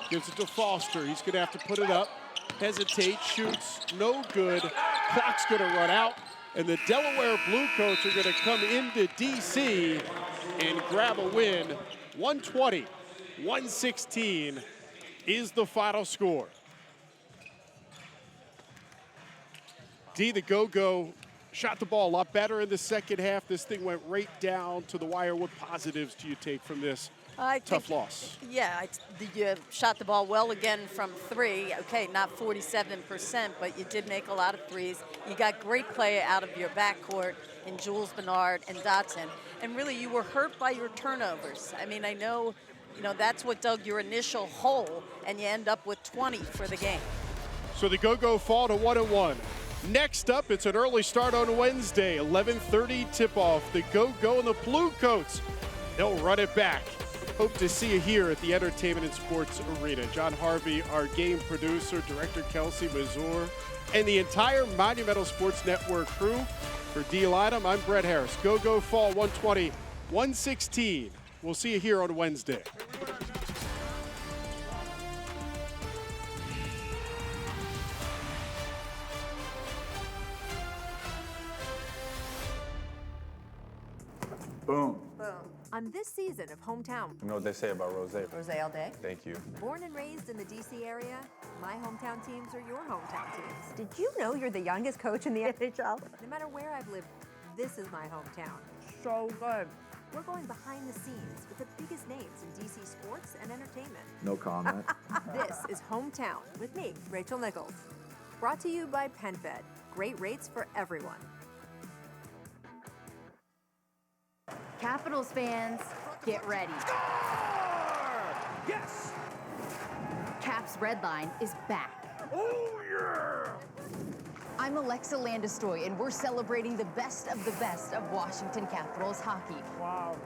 Gives it to Foster. He's going to have to put it up. Hesitates, shoots, no good. Clock's going to run out. And the Delaware Bluecoats are going to come into D.C. and grab a win. 120-116 is the final score. D, the GOGO shot the ball a lot better in the second half. This thing went right down to the wire. What positives do you take from this tough loss? Yeah, you shot the ball well again from 3. Okay, not 47%, but you did make a lot of threes. You got great play out of your backcourt in Jules Bernard and Dotson. And really, you were hurt by your turnovers. I mean, I know, you know, that's what dug your initial hole, and you end up with 20 for the game. So the GOGO fall to 1-1. Next up, it's an early start on Wednesday, 11:30 tip-off. The GOGO and the Bluecoats, they'll run it back. Hope to see you here at the Entertainment and Sports Arena. John Harvey, our game producer, Director Kelsey Mazur, and the entire Monumental Sports Network crew. For D. Lynham, I'm Brett Harris. GOGO fall 120-116. We'll see you here on Wednesday. Boom. Boom. On this season of Hometown. You know what they say about rosé? Rosé all day. Thank you. Born and raised in the D.C. area, my hometown teams are your hometown teams. Did you know you're the youngest coach in the NHL? No matter where I've lived, this is my hometown. So good. We're going behind the scenes with the biggest names in D.C. sports and entertainment. No comment. This is Hometown with me, Rachel Nichols. Brought to you by PenFed. Great rates for everyone. Capitals fans, get ready. Yes! Caps Red Line is back. Oh, yeah! I'm Alexa Landestoy, and we're celebrating the best of Washington Capitals hockey. Wow.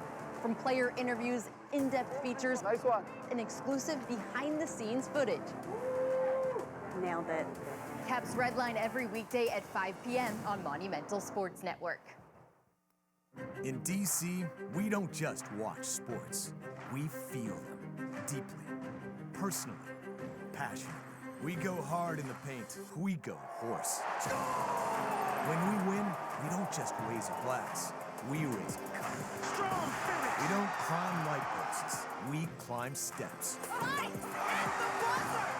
From player interviews, in-depth features, Nice one. and exclusive behind-the-scenes footage. Nailed it. Caps Red Line every weekday at 5 p.m. on Monumental Sports Network. In D.C., we don't just watch sports. We feel them deeply, personally, passionately. We go hard in the paint. We go horse. When we win, we don't just raise a glass. We raise a cup. We don't climb light posts. We climb steps.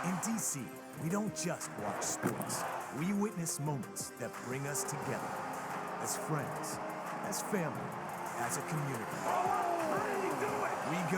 In D.C., we don't just watch sports. We witness moments that bring us together as friends, as family, as a community. We go